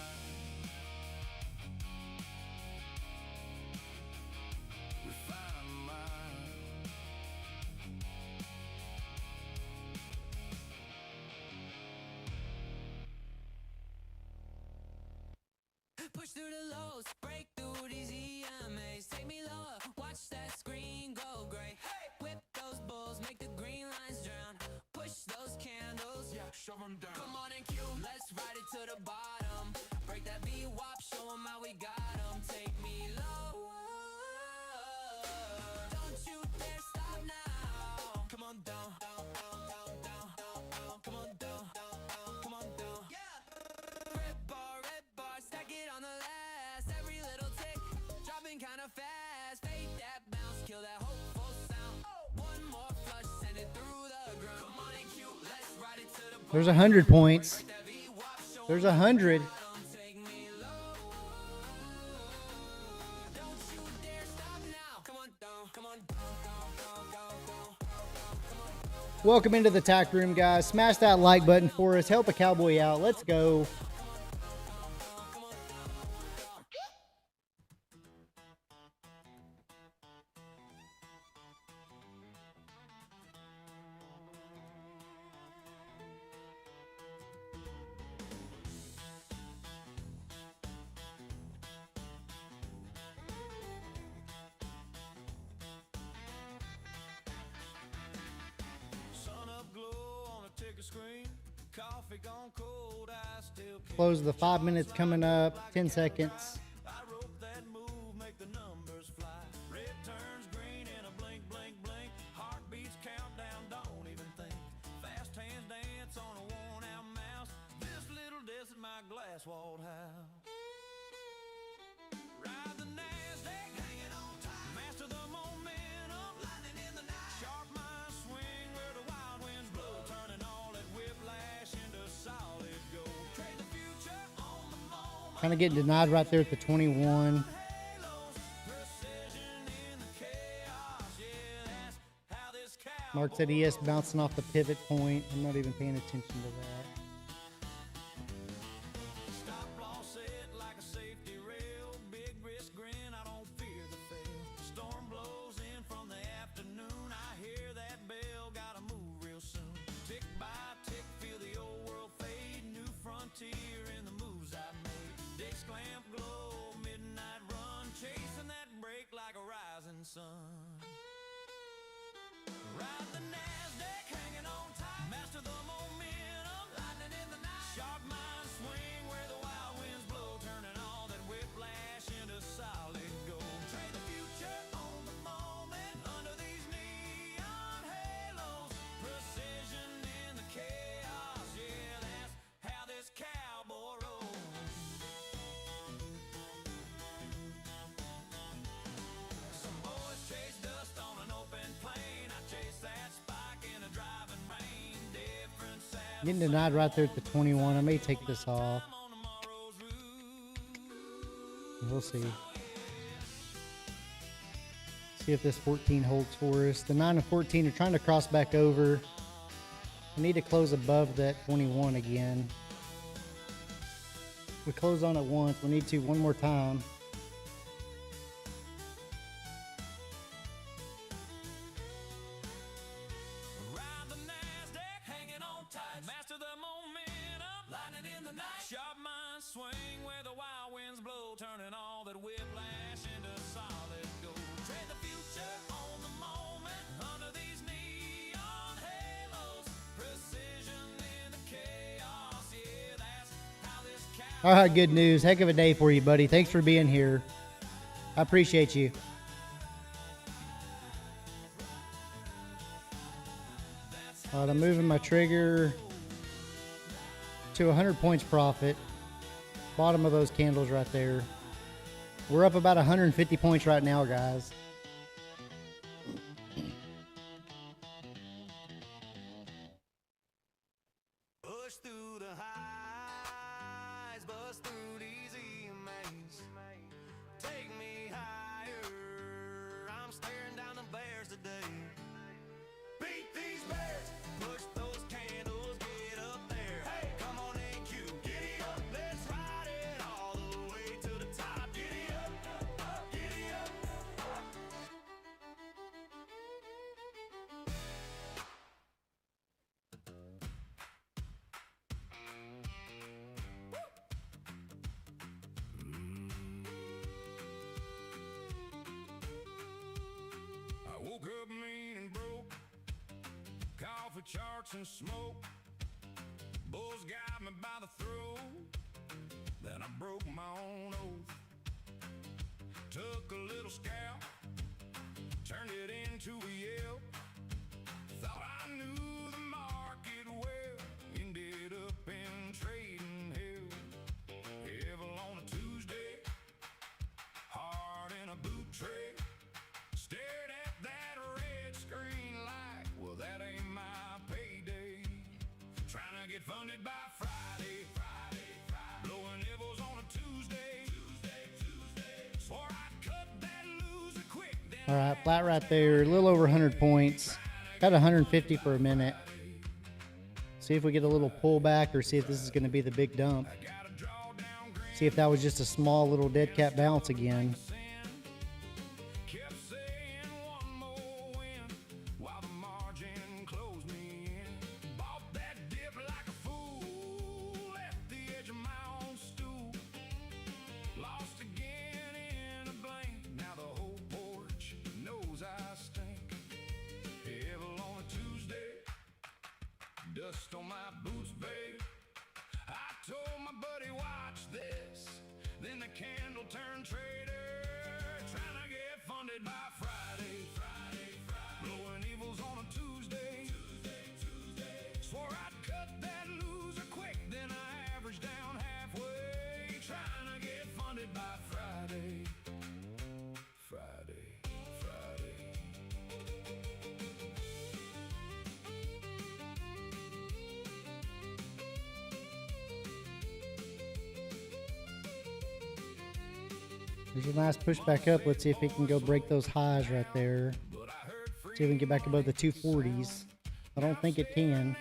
[SPEAKER 4] Push through the lows, break through these EMAs. Take me lower, watch that screen go gray. Hey! Whip those bulls, make the green lines drown. Push those candles, yeah, shove them down. Come on and cue, let's ride it to the bottom. Break that V-wop, show them how we got them. Take me lower, don't you dare stop now. Come on down, down, down, down, down, down. Come on down, down, down, come on down. Yeah! Red bar, stack it on the last. Every little tick, dropping kinda fast. Fade that bounce, kill that hopeful sound. One more flush, send it through the ground. Come on and cue, let's ride it to the
[SPEAKER 2] There's 100 points.
[SPEAKER 4] break that
[SPEAKER 2] There's 100.
[SPEAKER 4] Take me low. Don't you dare stop now. Come on down, come on down.
[SPEAKER 2] Welcome into the tack room, guys. Smash that like button for us. Help a cowboy out. Let's go.
[SPEAKER 3] Sun up glow on a ticker screen. Coffee gone cold, I still can't.
[SPEAKER 2] Close the 5 minutes coming up. 10 seconds.
[SPEAKER 3] I wrote that move, make the numbers fly. Red turns green in a blink, blink, blink. Heartbeats countdown, don't even think. Fast hands dance on a worn out mouse. This little desk at my glass walled house. Ride the NASDAQ, hanging on tight. Master the momentum, lightning in the night. Sharp mind swing where the wild winds blow. Turning all that whiplash into solid gold. Trade the future on the moment.
[SPEAKER 2] Kind of getting denied right there at the 21. Mark said he is bouncing off the pivot point. I'm not even paying attention to that.
[SPEAKER 3] Stop loss it like a safety rail. Big risk grin, I don't fear the fail. Storm blows in from the afternoon. I hear that bell, gotta move real soon. Tick by tick, feel the old world fade. New frontier in the moves I made. Dicks clamp glow, midnight run. Chasing that break like a rising sun. Ride the NASDAQ, hanging on tight. Master the momentum, lightning in the night. Sharp mind swing where the wild winds blow. Turning all that whiplash into solid gold. Trade the future on the moment. Under these neon halos. Precision in the chaos. Yeah, that's how this cowboy rolls. Some boys chase dust on an open plain. I chase that spike in a driving rain. Different saddles
[SPEAKER 2] Getting denied right there at the 21. I may take this off.
[SPEAKER 3] on tomorrow's route.
[SPEAKER 2] We'll see. See if this 14 holds for us. The 9 and 14 are trying to cross back over. We need to close above that 21 again. We close on it once. We need to one more time.
[SPEAKER 3] Ride the NASDAQ, hanging on tight. Master the momentum, lightning in the night. Sharp mind swing where the wild winds blow. Turning all that whiplash into solid gold. Trade the future on the moment. Under these neon halos. Precision in the chaos. Yeah, that's how this cow.
[SPEAKER 2] All right, good news. Heck of a day for you, buddy. Thanks for being here. I appreciate you. All right, I'm moving my trigger to 100 points profit. Bottom of those candles right there. We're up about 150 points right now, guys.
[SPEAKER 3] Push through the highs, bust through these emails. Take me higher. I'm staring down the bears today. Beat these bears. Push those candles, get up there. Hey, come on in, Q. Giddy up. Let's ride it all the way to the top. Giddy up, giddy up. I woke up mean and broke. Coffee charts and smoke. Bulls got me by the throat. Then I broke my own oath. Took a little scalp, turned it into a yelp. Thought I knew the market well. Ended up in trading hell. Evil on a Tuesday, hard in a boot tray. Stared at that red screen like, well, that ain't my payday. Trying to get funded by Friday.
[SPEAKER 2] All right, flat right there, a little over 100 points. Got 150 for a minute. See if we get a little pullback or see if this is going to be the big dump. See if that was just a small little dead cat bounce again.
[SPEAKER 1] Kept saying one more win while the margin closed me in. Bought that dip like a fool, left the edge of my own stool. Lost again in a blank. Now the whole porch knows I stink. Evil on a Tuesday, dust on my boots, babe. I told my buddy, watch this. Then the candle turned traitor, trying to get funded by Friday. Blowing evils on a Tuesday. Swore I'd cut that loser quick, then I averaged down halfway, trying to get funded by Friday.
[SPEAKER 2] There's a nice push back up. Let's see if he can go break those highs right there. See if we can get back above the 240s. I don't think it can.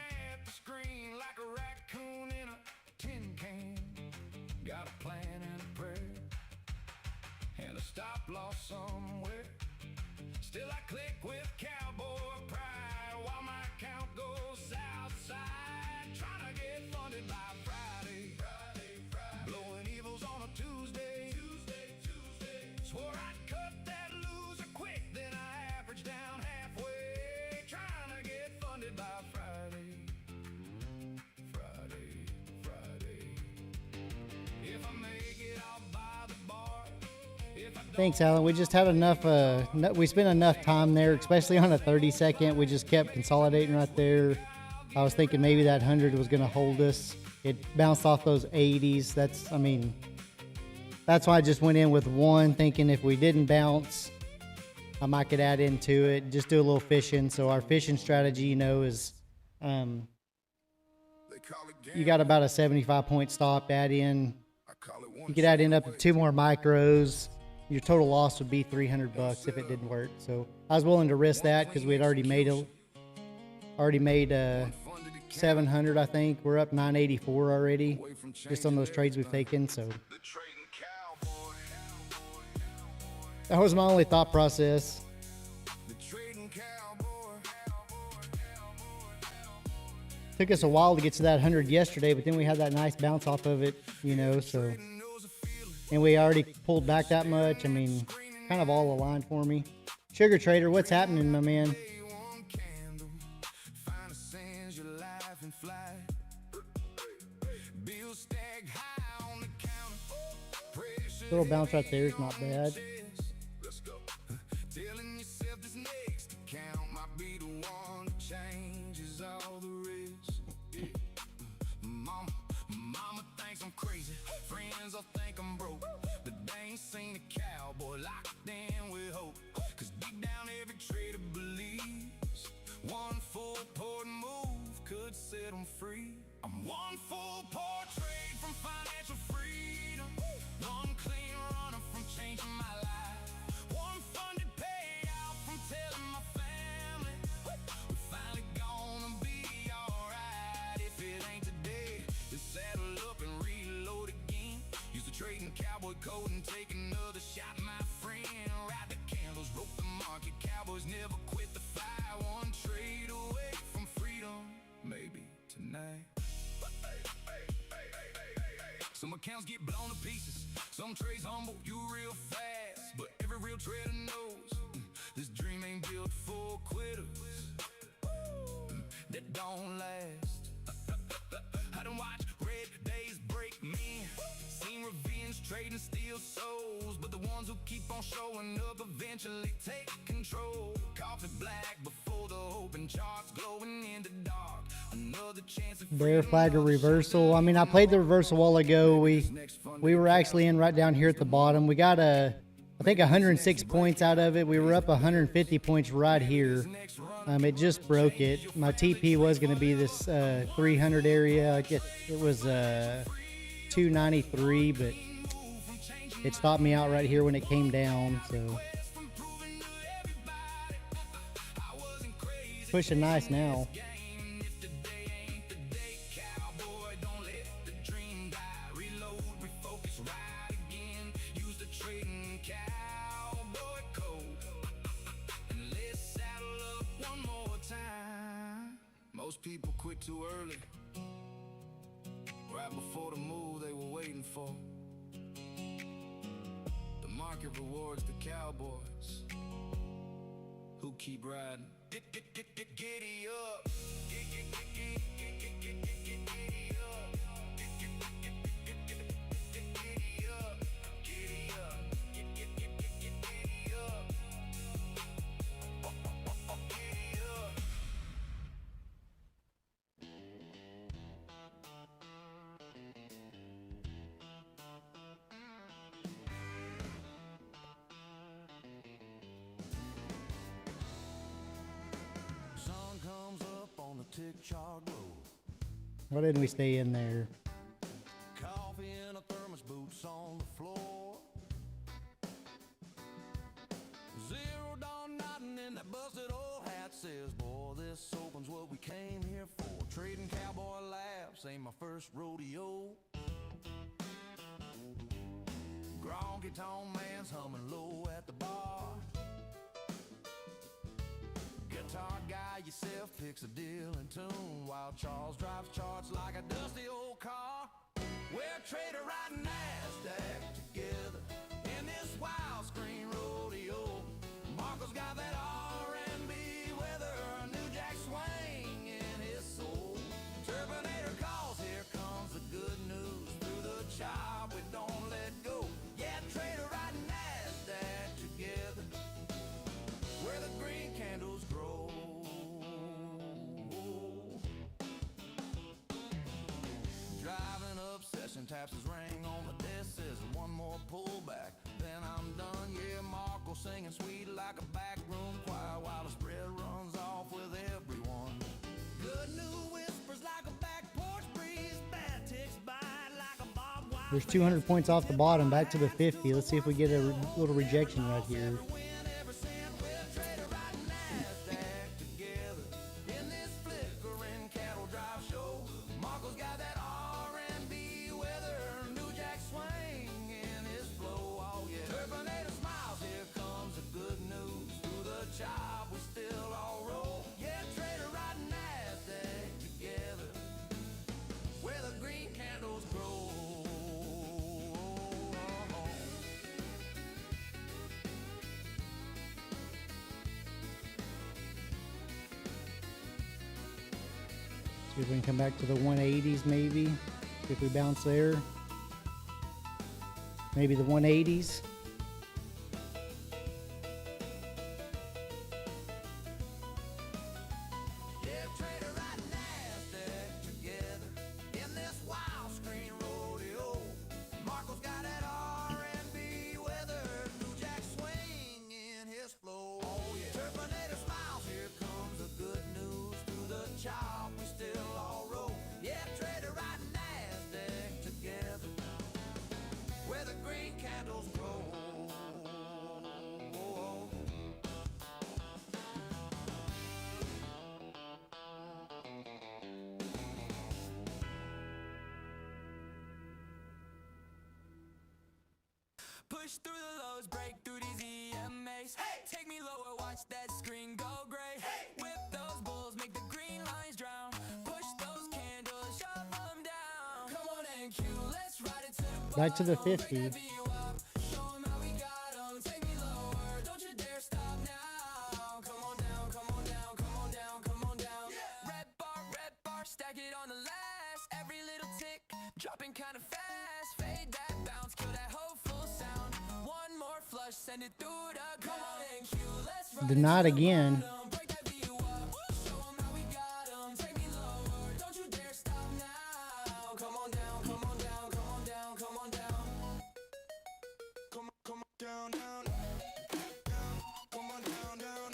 [SPEAKER 1] Screen like a raccoon in a tin can. Got a plan and a prayer and a stop loss somewhere. Still I click with cowboy pride while my account goes south side. Trying to get funded by Friday. Blowing evils on a Tuesday. Swore I'd cut that loser quick, then I averaged down halfway, trying to get funded by Friday. If I make it, I'll buy the bar. If I
[SPEAKER 2] Thanks, Alan. We just had enough, we spent enough time there, especially on a 30-second. We just kept consolidating right there. I was thinking maybe that 100 was going to hold us. It bounced off those 80s. That's why I just went in with one, thinking if we didn't bounce, I might could add into it, just do a little fishing. So our fishing strategy, you know, is you got about a 75-point stop. Add in, you could add in up to 2 more micros. Your total loss would be $300 if it didn't work. So I was willing to risk that because we had already made 700. I think we're up 984 already, just on those trades we've taken. So that was my only thought process. Took us a while to get to that 100 yesterday, but then we had that nice bounce off of it, you know, so. And we already pulled back that much. I mean, kind of all aligned for me. Sugar Trader, what's happening, my man? Little bounce right there is not bad.
[SPEAKER 1] Mama thinks I'm crazy, friends all think I'm broke, but they ain't seen a cowboy locked in with hope. Cause deep down every trader believes one full port move could set them free. I'm one full port trade from financial freedom, one clean runner from changing my life, one funded payout from telling my family we're finally gonna be alright. If it ain't today, just saddle up and reload again. Used to trade in cowboy coat and take another shot, my friend. Ride the candles, rope the market. Cowboys never quit the fight. One trade away from freedom, maybe tonight. Some accounts get blown to pieces, some trades humble you real fast, but every real trader knows this dream ain't built for quitters that don't last. I done watched red days break me, seen revenge trading steal souls, but the ones who keep on showing up eventually take control. Coffee black before the open charts, glowing in the dark. Another chance.
[SPEAKER 2] Bear flag or reversal. I mean, I played the reversal a while ago. We were actually in right down here at the bottom. We got I think 106 points out of it. We were up 150 points right here. It just broke it. My TP was going to be this 300 area. I guess it was 293, but it stopped me out right here when it came down. So pushing nice now.
[SPEAKER 3] If today ain't the day, cowboy, don't let the dream die. Reload, refocus, ride again. Use the trading cowboy code. And let's saddle up one more time. Most people quit too early, right before the move they were waiting for. The market rewards the cowboys who keep riding. Giddy up. Giddy up. Giddy up. Giddy up. Giddy up. Sun comes up on the tick-chog road.
[SPEAKER 2] Why didn't we stay in there?
[SPEAKER 3] Coffee in a thermos, boots on the floor. Zero dawn nodding in that busted old hat says, boy, this open's what we came here for. Trading cowboy laughs ain't my first rodeo. Gronky tone man's humming low at the bar. Guitar guy yourself picks a deal in tune while Charles drives charts like a dusty old car. We're a trader riding NASDAQ together in this wild screen rodeo. Marco's got that R&B weather, a new jack swing in his soul. Turbinator calls, here comes the good news. Through the chop, we don't let go. Yeah, trader riding NASDAQ together, where the green candles grow. Driving up, session taps his ring on the desk, says one more pullback, then I'm done. Yeah, Marco singing sweet like a backroom choir while the spread runs off with everyone. Good news whispers like a back porch breeze, bad ticks bite like a barbed wire.
[SPEAKER 2] There's 200 points off the bottom, back to the 50. Let's see if we get a little rejection right here. See if we can come back to the 180s maybe. See if we bounce there. Maybe the 180s.
[SPEAKER 4] Push through the lows, break through these EMAs. Hey! Take me lower, watch that screen go gray. Hey! Whip those bulls, make the green lines drown. Push those candles, shove them down. Come on and Q, let's ride it to the bottom.
[SPEAKER 2] Back to the 50.
[SPEAKER 4] Show 'em how we got 'em. Take me lower, don't you dare stop now. Come on down, come on down, come on down, come on down. Yeah. Red bar, stack it on the last. Every little tick, dropping kind of fast. Fade that bounce, kill that hopeful sound. One more flush, send it through the ground. Come on and Q, let's ride
[SPEAKER 2] Denied
[SPEAKER 4] it to the
[SPEAKER 2] again.
[SPEAKER 4] bottom. Break that view up, show 'em how we got 'em. Take me lower, don't you dare stop now. Come on down, come on down, come on down, come on down. Come on down, down, down. Come on down, down.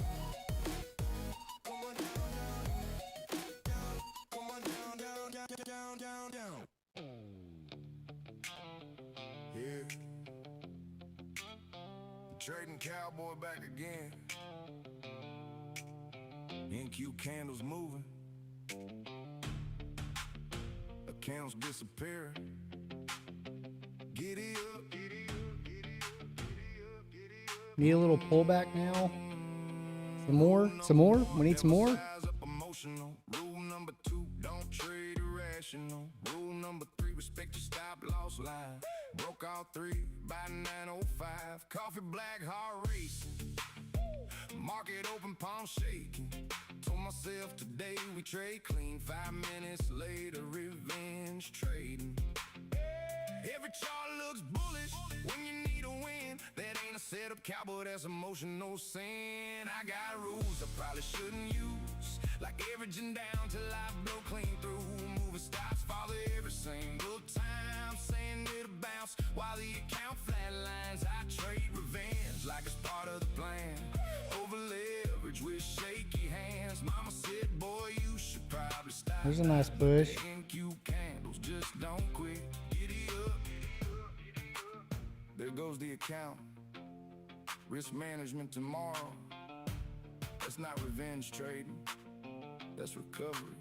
[SPEAKER 4] Come on down, down, down. Come on down, down, down, down, down.
[SPEAKER 1] Yeah. Trading cowboy back again.
[SPEAKER 3] NQ candles moving, accounts disappearing. Giddy up, giddy up, giddy up, giddy up, giddy up.
[SPEAKER 2] Need a little pullback now. Some more? Some more? We need some more?
[SPEAKER 3] Size up emotional. Rule number 2, don't trade irrational. Rule number 3, respect your stop loss line. Broke all 3 by 9:05. Coffee black, heart racing. Market open, palm shaking. Told myself today we trade clean. 5 minutes later, revenge trading. Every chart looks bullish when you need a win. That ain't a setup, cowboy, that's emotional sin. I got rules I probably shouldn't use, like averaging down till I blow clean through. Moving stops, follow every single time, saying it'll bounce while the account flatlines. I trade revenge like it's part of the plan. Over leverage with shaky hands. Mama said, boy, you should probably stop.
[SPEAKER 2] There's a nice push.
[SPEAKER 3] NQ candles, just don't quit. Giddy up. There goes the account. Risk management tomorrow. That's not revenge trading, that's recovery.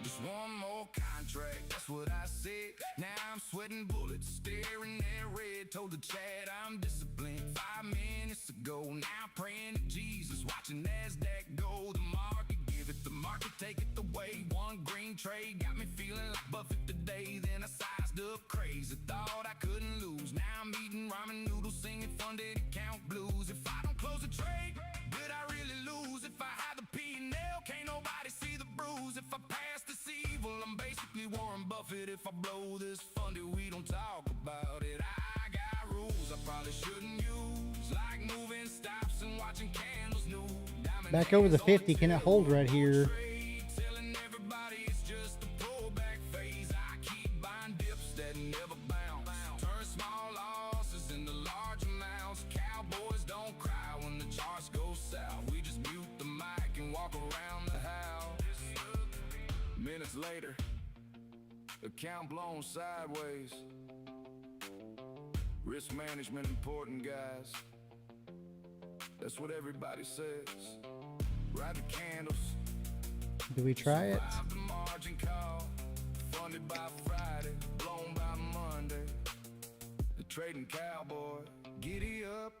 [SPEAKER 3] Just one more contract, that's what I said. Now I'm sweating bullets, staring at red. Told the Chad I'm disciplined 5 minutes ago. Now praying to Jesus, watching NASDAQ go. The market give it, the market take it away. One green trade got me feeling like Buffett today. Then I sized up crazy, thought I couldn't lose. Now I'm eating ramen noodles, singing funded account blues. If I don't close a trade, did I really lose? If I had the P&L, can't nobody see the bruise. If I pass this evil, I'm basically Warren Buffett. If I blow this funded, we don't talk about it. I got rules I probably shouldn't use, like moving stops and watching candles new.
[SPEAKER 2] Back over the 50. Can it hold right here?
[SPEAKER 3] Telling everybody it's just a pullback phase. I keep buying dips that never bounce. Turn small losses into large amounts. Cowboys don't cry when the charts go south. We just mute the mic and walk around the house. Minutes later, account blown sideways. Risk management important, guys. That's what everybody says. Ride the candles.
[SPEAKER 2] Do we try it?
[SPEAKER 3] Survive the margin call. Funded by Friday, blown by Monday. The trading cowboy, giddy up.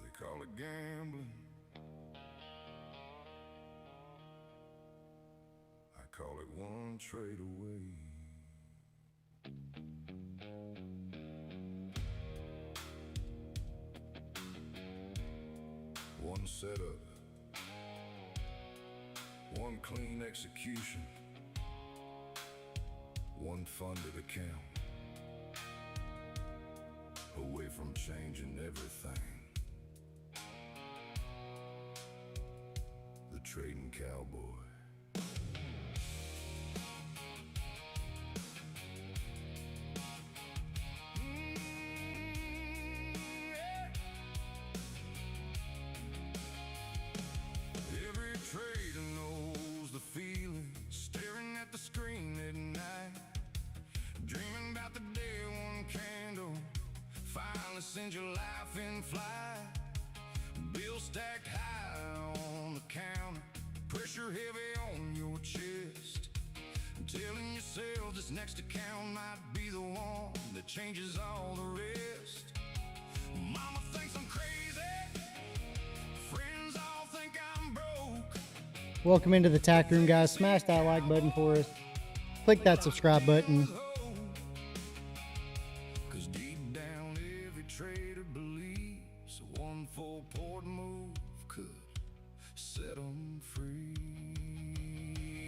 [SPEAKER 3] They call it gambling. I call it one trade away. One setup, one clean execution, one funded account, away from changing everything. The trading cowboy. Trader knows the feeling, staring at the screen at night, dreaming about the day one candle finally sends your life in flight. Bill stacked high on the counter, pressure heavy on your chest, telling yourself this next account might be the one that changes all the rest. Mama thinks I'm crazy, friends all think I'm broke.
[SPEAKER 2] Welcome into the tack room, guys. Smash that like button for us. Click that subscribe button.
[SPEAKER 3] Cause deep down every trader believes one full port move could set them free.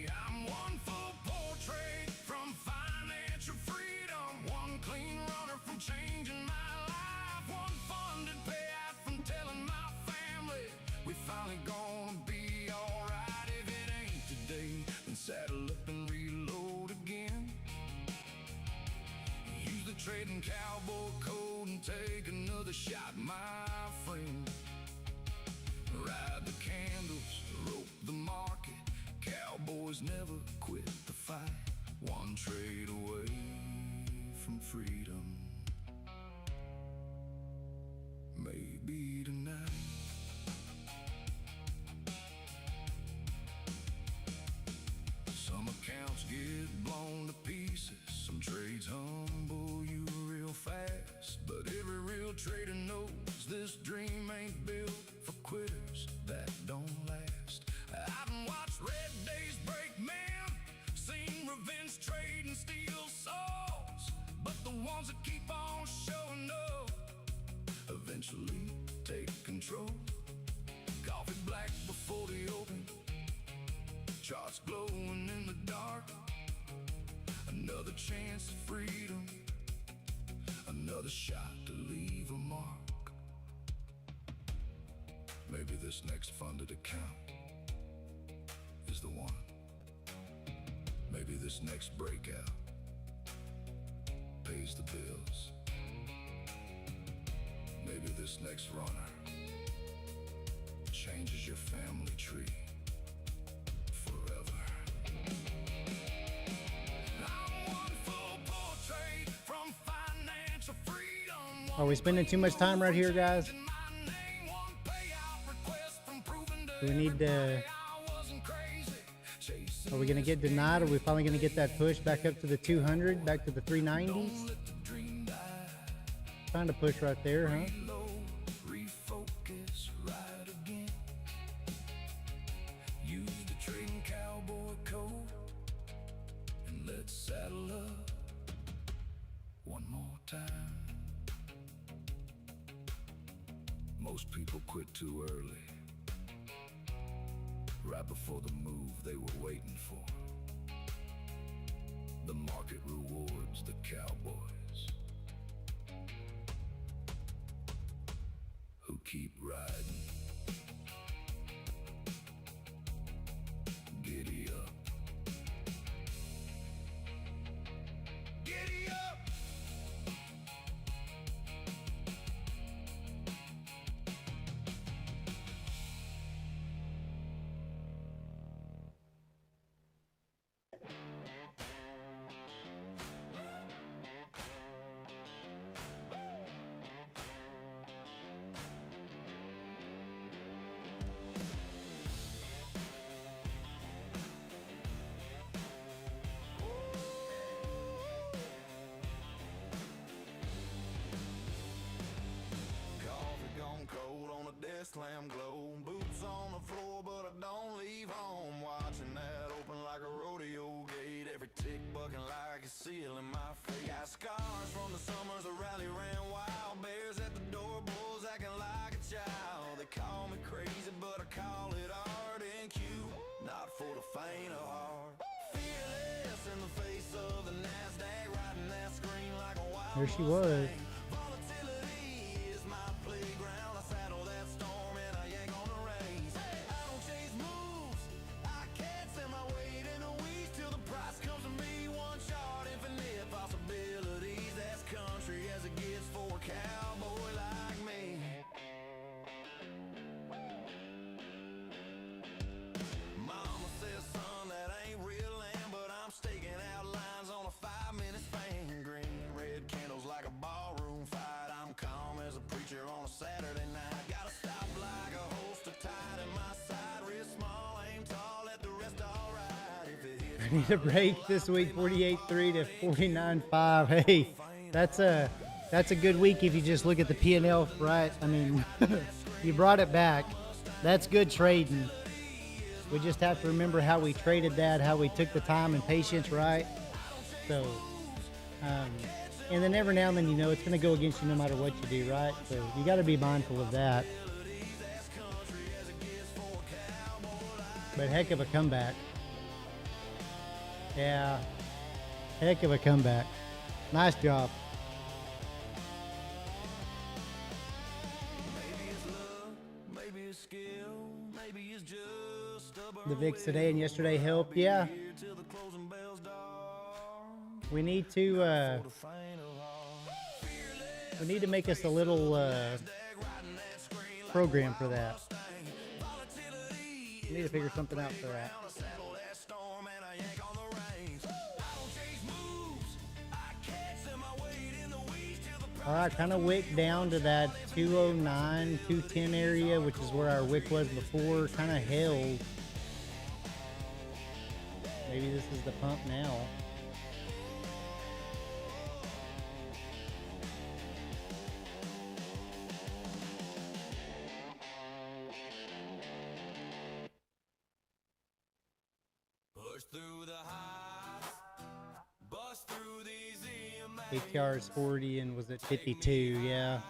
[SPEAKER 3] I'm one full port trade from financial freedom, one clean runner from changing my life, one funded payout from telling my family we finally gonna be alright. If it ain't today, then saddle up and reload again. Use the trading cowboy code and take another shot, my friend. Ride the candles, rope the market. Cowboys never quit the fight. One trade away from freedom. Maybe tonight.
[SPEAKER 1] Some accounts get blown to pieces, some trades humble you real fast. But every real trader knows this dream ain't built for quitters that don't last. I've watched red days break men, seen revenge trade and steal souls. But the ones that keep on showing up eventually take control. Coffee black before the open, charts glowing in the dark. Another chance at freedom, another shot to leave a mark. Maybe this next funded account is the one. Maybe this next breakout pays the bills. Maybe this next runner changes your family tree forever. I'm one full portrait from financial freedom.
[SPEAKER 2] Are we spending too much time right here, guys? Do we need to... Are we going to get denied? Are we finally going to get that push back up to the 200, back to the 390s? Trying to push right there, huh?
[SPEAKER 1] Refocus right again. Use the trading cowboy code and let's saddle up one more time. Most people quit too early, right before the move they were waiting for. The market rewards the cowboys who keep riding. Giddy up. Giddy up. Slam glow, boots on the floor, but I don't leave home. Watching that open like a rodeo gate, every tick bucking like a seal in my face. Got scars from the summers the rally ran wild, bears at the door, bulls acting like a child. They call me crazy, but I call it art and cute, not for the faint of heart. Fearless in the face of the NASDAQ, riding that screen like a wild
[SPEAKER 2] There she was.
[SPEAKER 1] Volatility is my playground. I saddle that storm and I yank on the reins. I don't chase moves, I can't set my weight in the weeds till the price comes to me. One shot, infinite possibilities. That's country as it gets for a cowboy like me. Mama says, son, that ain't real land, but I'm staking out lines on a 5-minute span. Green, red candles like a ballroom fight. I'm calm as a preacher on a Saturday night. Gotta stop like a holster tied in my side. Wrist small, aim tall, let the rest all right. If it hits
[SPEAKER 2] I need a break this week, 48.3 to 49.5. Hey, that's a good week if you just look at the P&L, right? I mean, you brought it back. That's good trading. We just have to remember how we traded that, how we took the time and patience, right? So, and then every now and then, you know, it's going to go against you no matter what you do, right? So you got to be mindful of that. But heck of a comeback. Yeah, heck of a comeback. Nice job. The VIX today and yesterday helped. Yeah. We need to make us a little program for that. We need to figure something out for that. All right, kind of wick down to that 209, 210 area, which is where our wick was before. Kind of held. Maybe this is the pump now.
[SPEAKER 3] Push through the highs, bust through these EMAs.
[SPEAKER 2] ATR is 40 and was at 52. Yeah.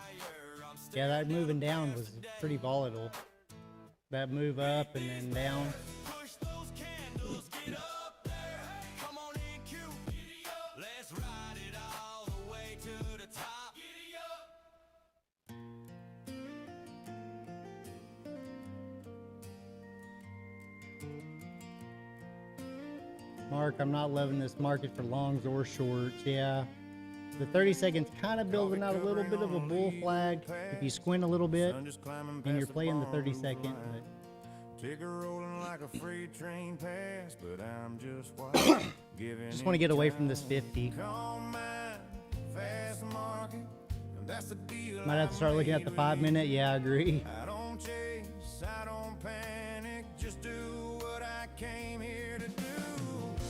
[SPEAKER 2] Yeah, that moving down was pretty volatile. That move up and then down.
[SPEAKER 3] Push those candles, get up there. Come on in, Q. Let's ride it all the way to the top. Giddy up.
[SPEAKER 2] Mark, I'm not loving this market for longs or shorts. Yeah. The 30 seconds kind of building out a little bit of a bull flag if you squint a little bit and you're playing the 30 second. But
[SPEAKER 1] Ticker rolling like a freight train past, but I'm just what giving.
[SPEAKER 2] just want to get away from this 50.
[SPEAKER 1] Calm mind, fast market, and that's the deal.
[SPEAKER 2] Might have to start looking at the 5 minute. Yeah, I agree.
[SPEAKER 1] I don't chase, I don't panic, just do what I came here to do.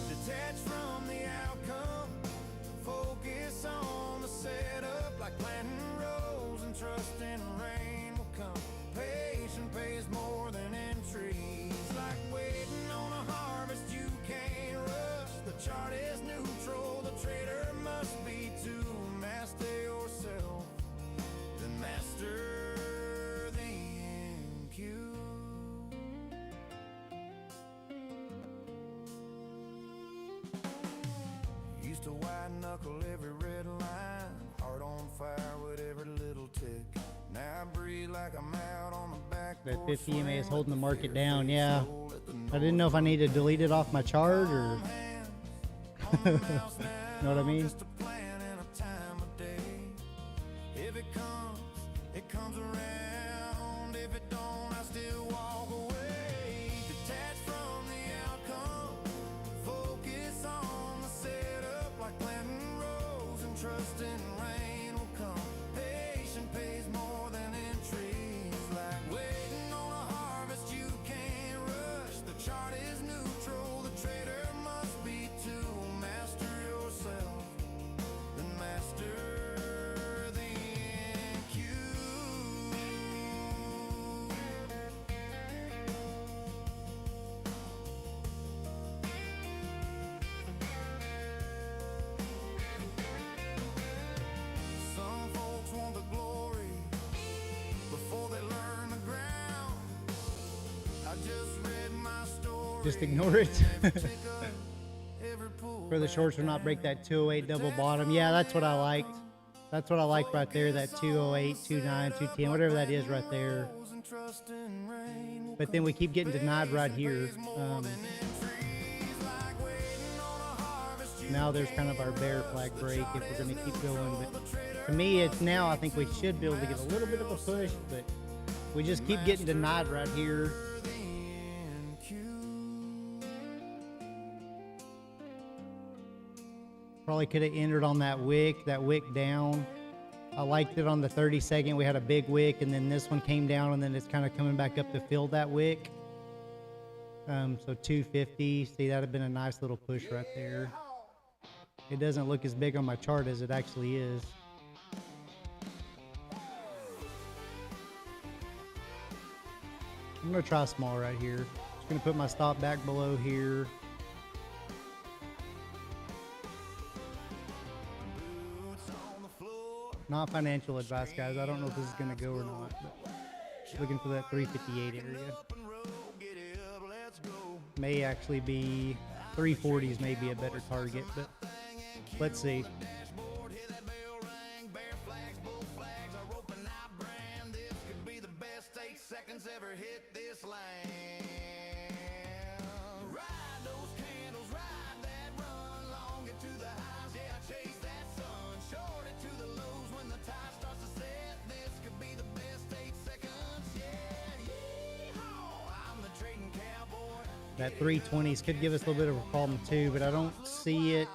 [SPEAKER 1] Detach from the outcome, focus on the setup, like planting rows and trusting rain will come. Patience pays more than entries, like waiting on a harvest you can't rush. The chart is neutral, the trader must be to master yourself, then master the NQ. Used to white knuckle every red line, heart on fire with every little tick. Now I breathe like I'm out on the back.
[SPEAKER 2] That 50 EMA is holding the market down. Yeah. I didn't know if I need to delete it off my chart or. Know what I mean?
[SPEAKER 1] Just a plan and a time of day. If it comes around. If it don't, I still walk away. Detach from the outcome, focus on the setup, like planting rows and trusting rain will come. Patience pays more than entries, like waiting on a harvest you can't rush. The chart is neutral, the trader must be to master yourself, then master the NQ. Some folks want the glory before they learn the ground. I just read my story.
[SPEAKER 2] Just ignore it.
[SPEAKER 1] Pick up every pull
[SPEAKER 2] For the shorts will not break that 208 double bottom. Yeah, that's what I liked. That's what I like right there, that 208, 29, 210, whatever that is right there.
[SPEAKER 1] and trust in rain will
[SPEAKER 2] But then we keep getting denied right here. Now there's kind of our bear flag break if we're going to keep going. But to me, it's now I think we should be able to get a little bit of a push, but we just keep getting denied right here. Probably could have entered on that wick down. I liked it on the 30 second. We had a big wick, and then this one came down, and then it's kind of coming back up to fill that wick. So 250. See, that'd have been a nice little push right there. It doesn't look as big on my chart as it actually is. I'm gonna try small right here. Just gonna put my stop back below here. Not financial advice, guys. I don't know if this is gonna go or not, but looking for that 358 area. May actually be 340s, may be a better target, but let's see. That 320s could give us a little bit of a problem too, but I don't see it.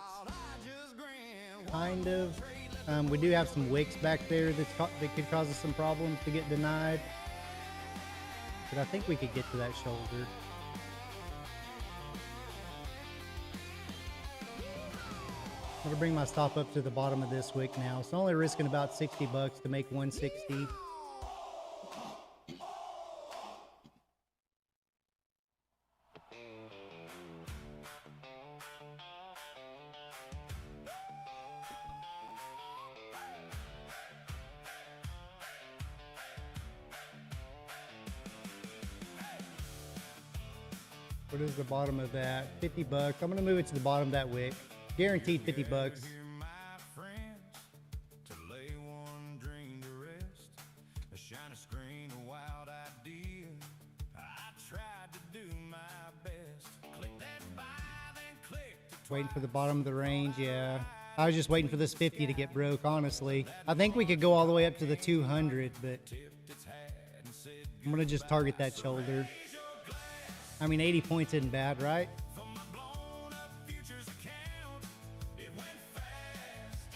[SPEAKER 2] Kind of. We do have some wicks back there that could cause us some problems to get denied. But I think we could get to that shoulder. I'm gonna bring my stop up to the bottom of this wick now. So only risking about 60 bucks to make 160. What is the bottom of that? 50 bucks. I'm gonna move it to the bottom of that wick. Guaranteed 50 bucks.
[SPEAKER 3] Here, my friends, to lay one dream to rest. A shiny screen, a wild idea. I tried to do my best. Click that buy, then click to
[SPEAKER 2] Waiting for the bottom of the range, yeah. I was just waiting for this 50 to get broke, honestly. I think we could go all the way up to the 200, but
[SPEAKER 3] tip its hat and said,
[SPEAKER 2] I'm gonna just target that shoulder. I mean, 80 points isn't bad, right?
[SPEAKER 3] for my blown up futures account, it went fast.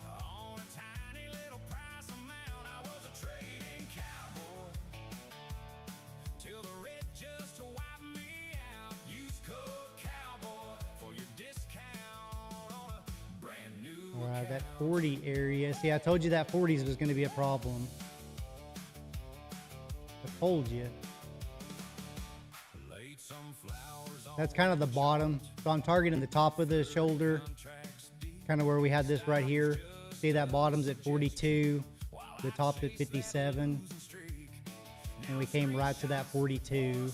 [SPEAKER 3] On a tiny little price amount, I was a trading cowboy. Till the red just wiped me out. Use code cowboy for your discount on a brand new
[SPEAKER 2] All right, that 40 area. See, I told you that 40s was gonna be a problem. I told you.
[SPEAKER 3] laid some flowers on
[SPEAKER 2] That's kind of the bottom. So I'm targeting the top of the shoulder,
[SPEAKER 3] tracks deep.
[SPEAKER 2] kind of where we had this right here. See, that bottom's at 42, the top's at 57, and we came right to that 42.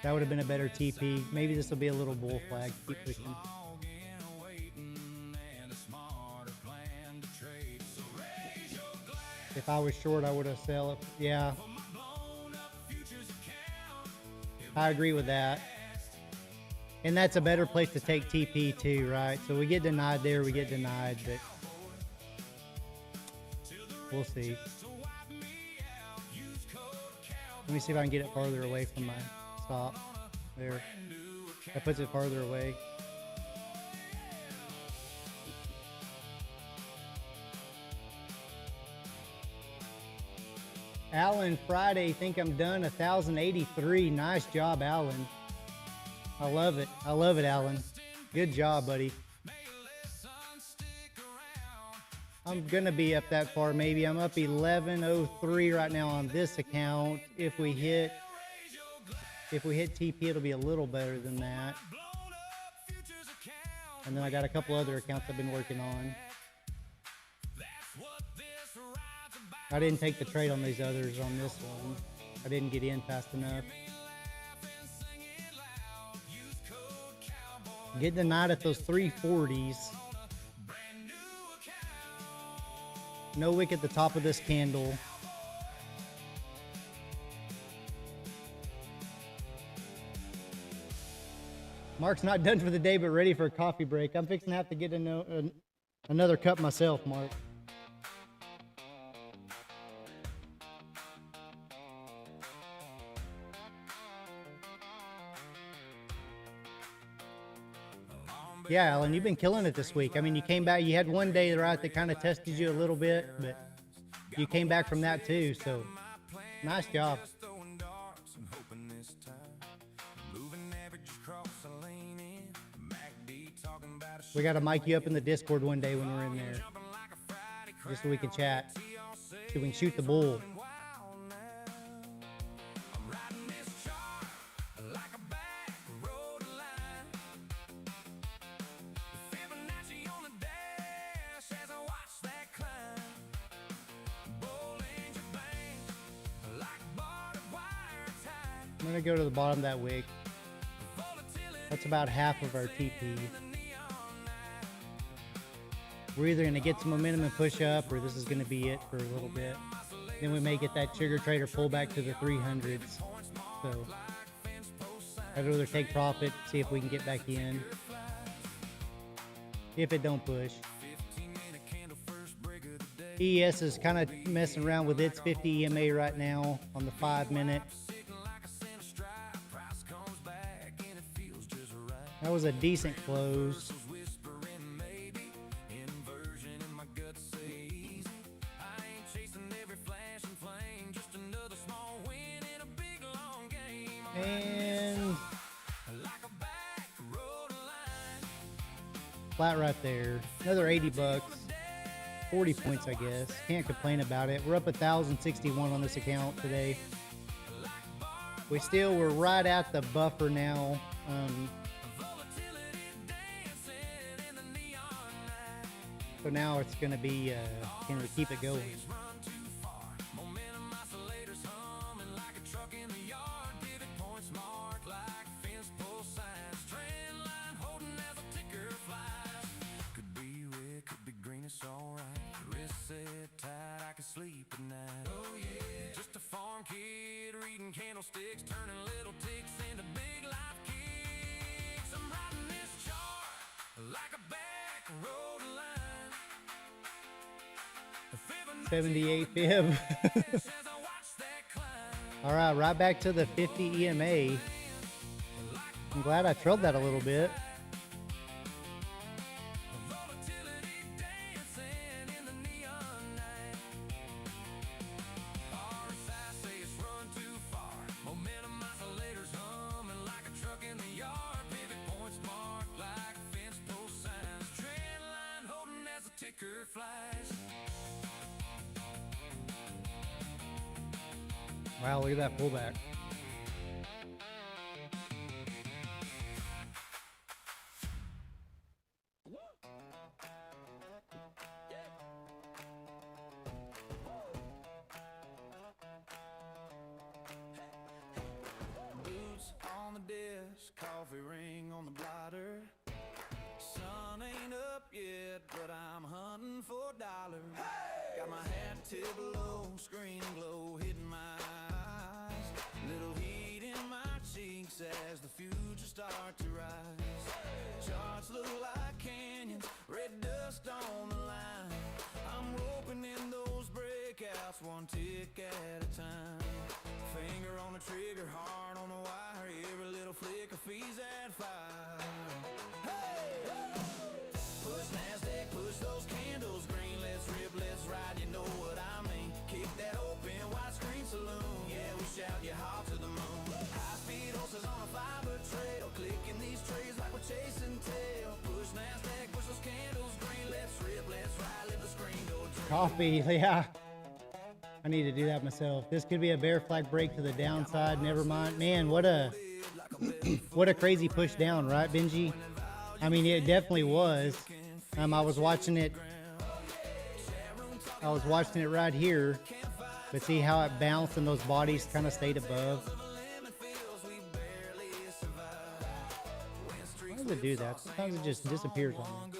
[SPEAKER 2] That would have been a better TP. Maybe this will be a little bull flag. Keep pushing.
[SPEAKER 3] Long in waiting and a smarter plan to trade. So raise your glass
[SPEAKER 2] If I was short, I would have sell it. Yeah,
[SPEAKER 3] for my blown up futures account.
[SPEAKER 2] I agree with that. And that's a better place to take TP too, right? So we get denied there, we get denied, but we'll see. Let me see if I can get it farther away from my stop. There. That puts it farther away. Alan, Friday, think I'm done. 1,083. Nice job, Alan. I love it. I love it, Alan. Good job, buddy. I'm gonna be up that far, maybe. I'm up 1103 right now on this account. If we hit TP, it'll be a little better than that. And then I got a couple other accounts I've been working on. I didn't take the trade on these others on this one. I didn't get in fast enough. Getting denied at those 340s. No wick at the top of this candle. Mark's not done for the day, but ready for a coffee break. I'm fixing to have to get another cup myself, Mark. Yeah, Alan, you've been killing it this week. I mean, you came back, you had one day, right, that kind of tested you a little bit, but you came back from that too, so nice job.
[SPEAKER 3] Throwing darts and hoping this time. Moving averages across the lane in. MacD talking about a
[SPEAKER 2] We got to mic you up in the Discord one day when we're in there,
[SPEAKER 3] jumping like a Friday crowd.
[SPEAKER 2] just so we can chat,
[SPEAKER 3] Y'all say
[SPEAKER 2] so we can shoot the bull.
[SPEAKER 3] wild now. I'm riding this chart like a back road line. Fibonacci on the dash as I watch that climb. Bollinger Bank like barbed wire tied.
[SPEAKER 2] I'm going to go to the bottom of that wick. That's about half of our TP. We're either going to get some momentum and push up, or this is going to be it for a little bit. Then we may get that sugar trader pull back to the 300s. So I'd rather take profit, see if we can get back in. If it don't push. ES is kind of messing around with its 50 EMA right now on the 5 minute. That was a decent close. And flat right there. Another 80 bucks. 40 points, I guess. Can't complain about it. We're up 1,061 on this account today. We're right at the buffer now. So now it's going to be, can we keep it going?
[SPEAKER 3] Sleep at night. Oh yeah, just a farm kid reading candlesticks, turning little ticks into big life kicks. I'm riding this chart like a back road line.
[SPEAKER 2] 78 fib. All right, right back to the 50 EMA. I'm glad I trailed that a little bit. Wow, look at that pullback.
[SPEAKER 3] Boots on the desk, coffee ring on the blotter. Sun ain't up yet, but I'm hunting for dollars. Hey! Got my hat tipped low, screen glow hitting my eyes. Little heat in my cheeks as the future starts to rise. Charts look like canyons, red dust on the line. I'm roping in those breakouts, one tick at a time. Finger on the trigger, heart on the wire. Every little flicker feeds that fire. Push NASDAQ, push those candles green. Let's rip, let's ride, you know what I mean. Kick that open, widescreen saloon. Yeah, we shout you hard to the moon. High-speed horses on a fiber trail, clicking these trays like we're chasing tail. Push NASDAQ, push those candles green. Let's rip, let's ride, let the screen go.
[SPEAKER 2] Coffee, yeah. I need to do that myself. This could be a bear flag break to the downside. Never mind. Man, what a what a crazy push down, right, Benji? I mean, it definitely was. I was watching it right here, but see how it bounced and those bodies kind of stayed above. Why does it do that? Sometimes it just disappears on me.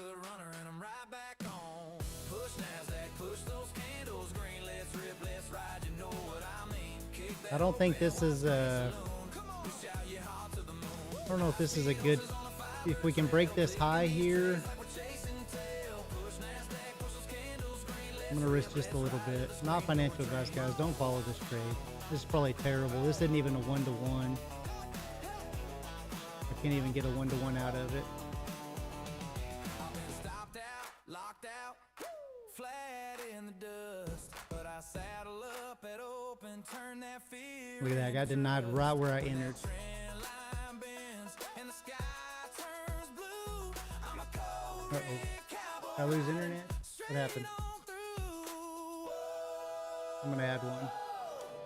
[SPEAKER 2] I don't think this is I don't know if this is a good, if we can break this high here. I'm gonna risk just a little bit. Not financial advice, guys. Don't follow this trade. This is probably terrible. This isn't even a 1-to-1. I can't even get a 1-to-1 out of it.
[SPEAKER 3] Stopped out, locked out, flat in the dust. But I saddle up at open, turn that fear.
[SPEAKER 2] Look at that. I got denied right where I entered. Uh-oh. Did I lose internet? What happened? I'm gonna add one.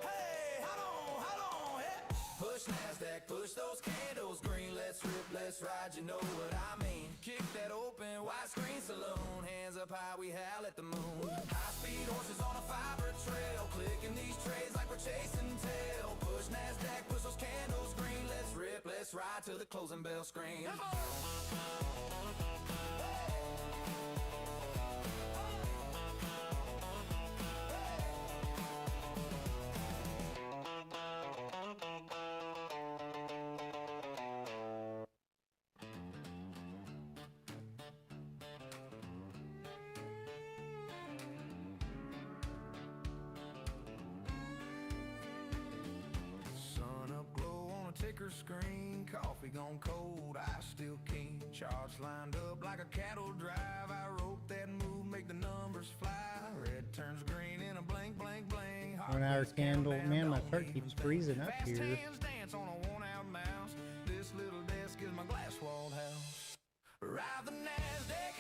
[SPEAKER 3] Hey, hold on, hey. Push NASDAQ, push those candles green. Let's rip, let's ride, you know what I mean. Kick that open, widescreen saloon. Hands up high, we howl at the moon. High-speed horses on a fiber trail, clicking these trays like we're chasing tail. Push NASDAQ, push those candles green. Let's rip, let's ride till the closing bell screams. Ticker screen, coffee gone cold, I still keen. Charts lined up like a cattle drive. I wrote that move, make the numbers fly. Red turns green in a blank, blank, blank.
[SPEAKER 2] 1 hour candle. Man, my chart keeps freezing up here.
[SPEAKER 3] Dance on a worn-out mouse. This little desk is my glass-walled house. Ride the NASDAQ.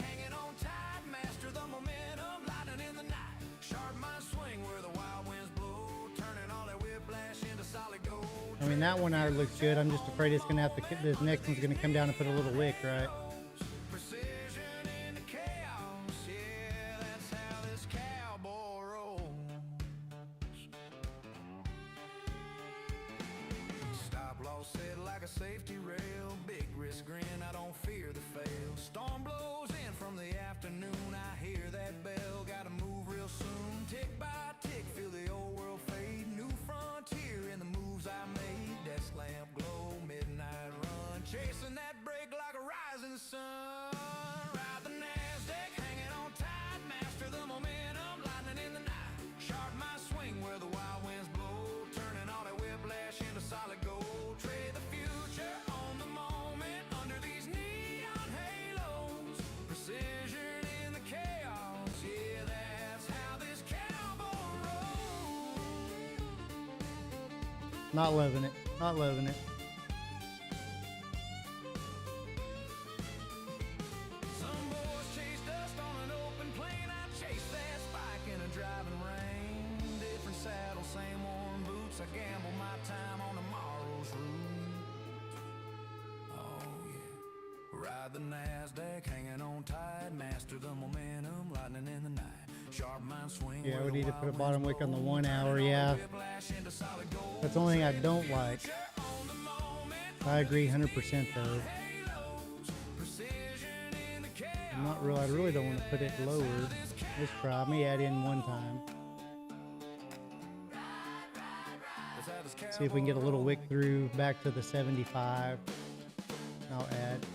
[SPEAKER 2] And that one already looks good. I'm just afraid it's gonna have to. This next one's gonna come down and put a little wick, right?
[SPEAKER 3] Precision in the chaos, yeah, that's how this cowboy rolls. Stop loss set like a safety rail, big risk grin, I don't fear the fail. Storm blows in from the afternoon, I hear that bell, gotta move real soon. Tick by tick, feel the old world fade, new frontier in the moves I made. Desk lamp glow, midnight run, chasing that break like a rising sun. Ride the NASDAQ, hanging on tight, master the momentum, lightning in the night. Sharp my swing where the wild winds blow, turning all that whiplash into solid gold. Trade the future on the moment under these neon halos. Precision in the chaos, yeah, that's how this cowboy rolls.
[SPEAKER 2] Not loving it. Not loving it.
[SPEAKER 3] Some boys chase dust on an open plain, I chase that spike in a driving rain. Different saddle, same worn boots, I gamble my time on tomorrow's route. Oh yeah, ride the NASDAQ, hanging on tight, master the momentum, lightning in the night. Sharp mind swing.
[SPEAKER 2] Yeah,
[SPEAKER 3] where
[SPEAKER 2] we
[SPEAKER 3] the
[SPEAKER 2] need to
[SPEAKER 3] wild
[SPEAKER 2] put a
[SPEAKER 3] winds
[SPEAKER 2] bottom wick on the
[SPEAKER 3] blow,
[SPEAKER 2] 1 hour.
[SPEAKER 3] turning all
[SPEAKER 2] Yeah,
[SPEAKER 3] the whiplash into solid gold.
[SPEAKER 2] that's the only thing I don't like.
[SPEAKER 3] On the moment,
[SPEAKER 2] I agree 100% though.
[SPEAKER 3] halos, precision in the chaos.
[SPEAKER 2] I really don't want to put it lower. Let's try. I may add in one time. See if we can get a little wick through back to the 75. I'll add.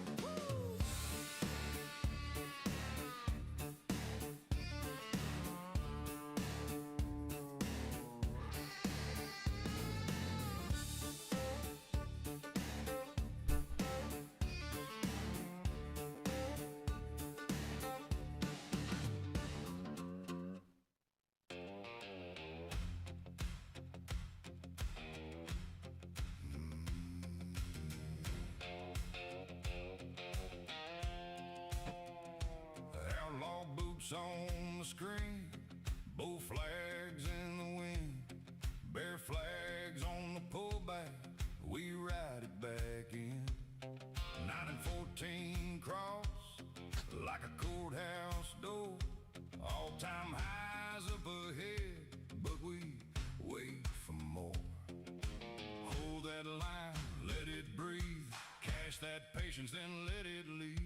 [SPEAKER 1] Outlaw boots on the screen, bull flags in the wind, bear flags on the pullback, we ride it back in. 9 and 14 cross like a courthouse door, all-time highs up ahead, but we wait for more. Hold that line, let it breathe, cash that patience, then let it leave.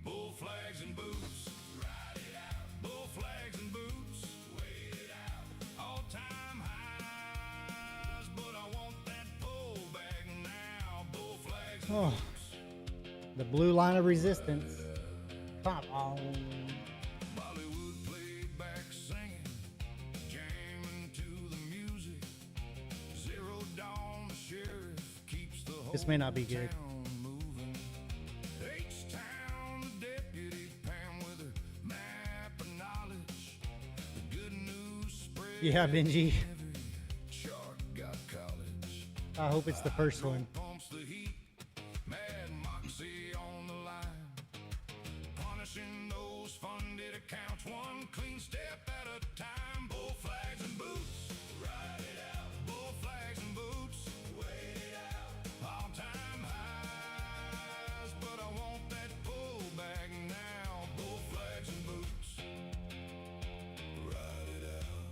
[SPEAKER 1] Bull flags and boots, ride it out. Bull flags and boots, wait it out. All time highs, but I want that pullback now. Bull flags and
[SPEAKER 2] Oh, the blue line of resistance. Come on.
[SPEAKER 1] Bollywood played back singing, jamming to the music. Zero dawn, the sheriff keeps the whole
[SPEAKER 2] This may not be good.
[SPEAKER 1] town moving. H-town, the deputy Pam with her map of knowledge. The good news spread.
[SPEAKER 2] Yeah, Benji.
[SPEAKER 1] Every shark got college.
[SPEAKER 2] I hope it's the first one.
[SPEAKER 1] Pumps the heat, mad moxie on the line. Punishing those funded accounts, one clean step at a time. Bull flags and boots, ride it out. Bull flags and boots, wait it out. All time highs, but I want that pullback now. Bull flags and boots, ride it out.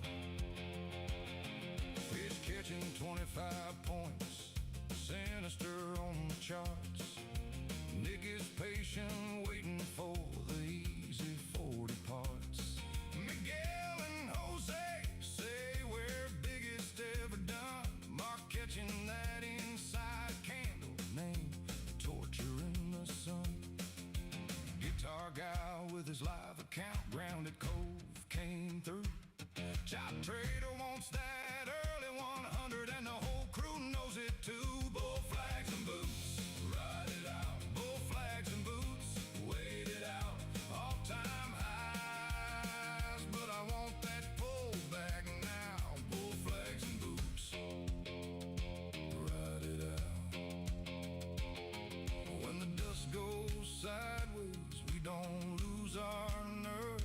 [SPEAKER 1] Fish catching 25 points, sinister on the charts. Nick is patient, waiting for the easy 40 parts. Miguel and Jose say we're biggest ever done. Mark catching that inside candle, name torture in the sun. Guitar guy with his live account, grounded cove came through. Chop trader wants that early 100 and the whole crew knows it too. Bull flags and boots, ride it out. Bull flags and boots, wait it out. All time highs, but I want that pullback now. Bull flags and boots, ride it out. When the dust goes sideways, we don't lose our nerve.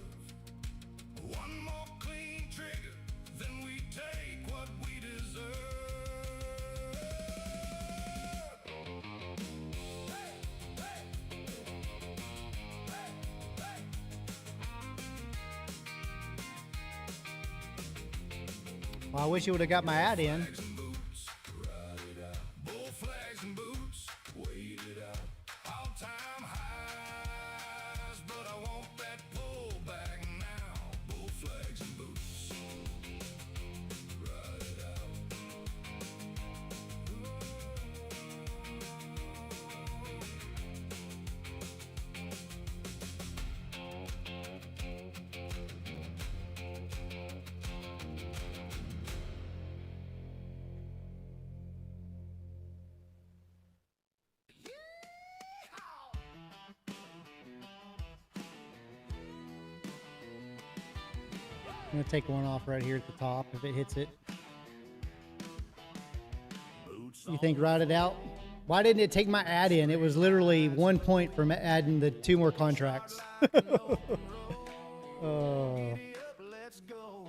[SPEAKER 2] Well, I wish you would have got my ad in.
[SPEAKER 1] Bull flags and boots, wait it out. All time highs, but I want that pullback now. Bull flags and boots, ride it out.
[SPEAKER 2] I'm gonna take one off right here at the top if it hits it. You think ride it out? Why didn't it take my ad in? It was literally 1 point from adding the 2 more contracts. Oh.
[SPEAKER 3] Let's go.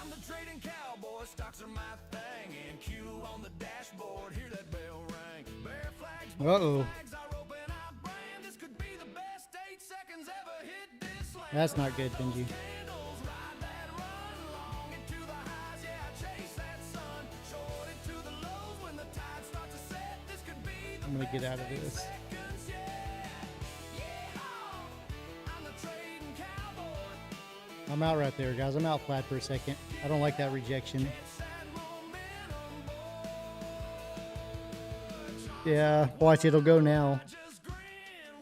[SPEAKER 3] I'm the trading cowboy, stocks are my thing, and Q on the dashboard, hear that bell ring. Bear flags,
[SPEAKER 2] Uh-oh.
[SPEAKER 3] flags are open, I brand. This could be the best 8 seconds ever hit this land.
[SPEAKER 2] That's not good, Benji.
[SPEAKER 3] Candles, ride that run, long into the highs, yeah, chase that sun. Short into the lows when the tide starts to set. This could be the
[SPEAKER 2] I'm gonna get out of this.
[SPEAKER 3] seconds, yeah. Yeehaw! I'm the trading cowboy.
[SPEAKER 2] I'm out right there, guys. I'm out flat for a second. I don't like that rejection. Yeah, watch, it'll go now.
[SPEAKER 3] Just grin,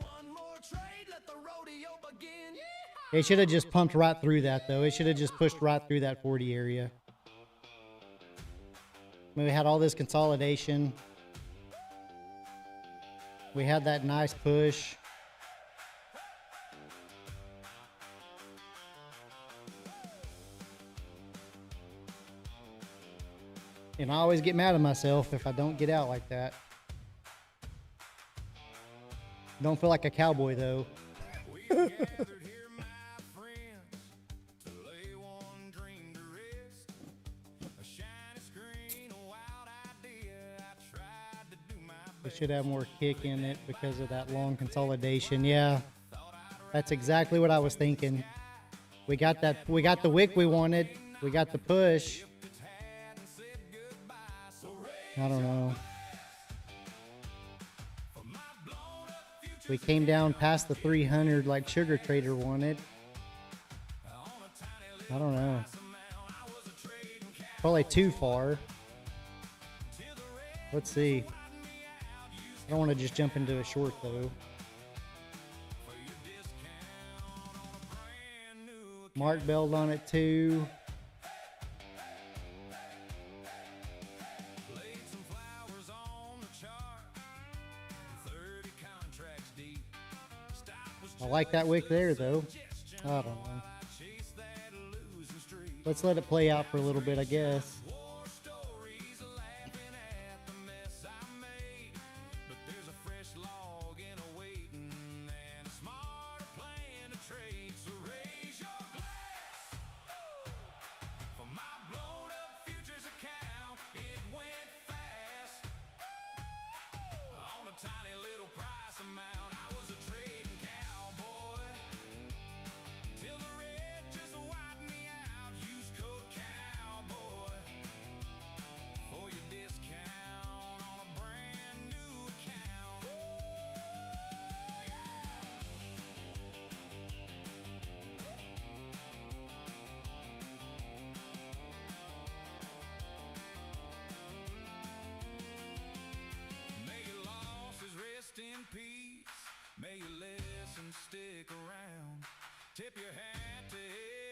[SPEAKER 3] one more trade, let the rodeo begin. Yeehaw!
[SPEAKER 2] It should have just pumped right through that, though. It should have just pushed right through that 40 area. I mean, we had all this consolidation. We had that nice push. And I always get mad at myself if I don't get out like that. Don't feel like a cowboy, though.
[SPEAKER 1] We gathered here, my friends, to lay one dream to rest. A shiny screen, a wild idea. I tried to do my
[SPEAKER 2] It
[SPEAKER 1] best.
[SPEAKER 2] should have more kick in it because of that long consolidation. Yeah, that's exactly what I was thinking. We got that. We got the wick we wanted. We got the push. I don't know. We came down past the 300 like Sugar Trader wanted. I don't know. Probably too far. Let's see. I don't want to just jump into a short though. Mark Belled on it too.
[SPEAKER 1] Laid some flowers on the chart. 30 contracts deep. Stop was
[SPEAKER 2] I like that wick there though. I don't know.
[SPEAKER 1] chase that losing streak.
[SPEAKER 2] Let's let it play out for a little bit, I guess.
[SPEAKER 1] War stories laughing at the mess I made. But there's a fresh log in a waiting and a smarter plan to trade. So raise your glass for my blown up futures account. It went fast on a tiny little price amount. I was a trading cowboy till the red just wiped me out. Use code cowboy for your discount on a brand new account. May your losses rest in peace. May your lessons stick around. Tip your hat to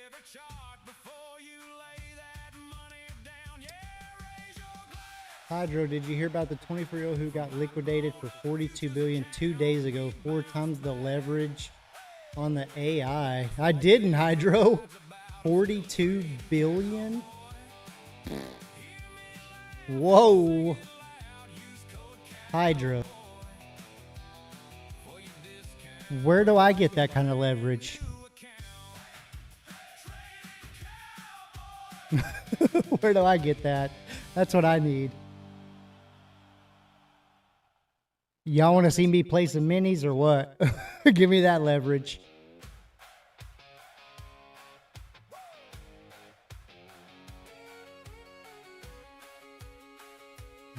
[SPEAKER 1] every chart before you lay that money down. Yeah, raise your glass.
[SPEAKER 2] Hydro, did you hear about the 24-year-old who got liquidated for $42 billion 2 days ago? 4 times the leverage on the AI. I didn't, Hydro. 42 billion? Whoa. Hydro. Where do I get that kind of leverage? Where do I get that? That's what I need. Y'all want to see me play some minis or what? Give me that leverage.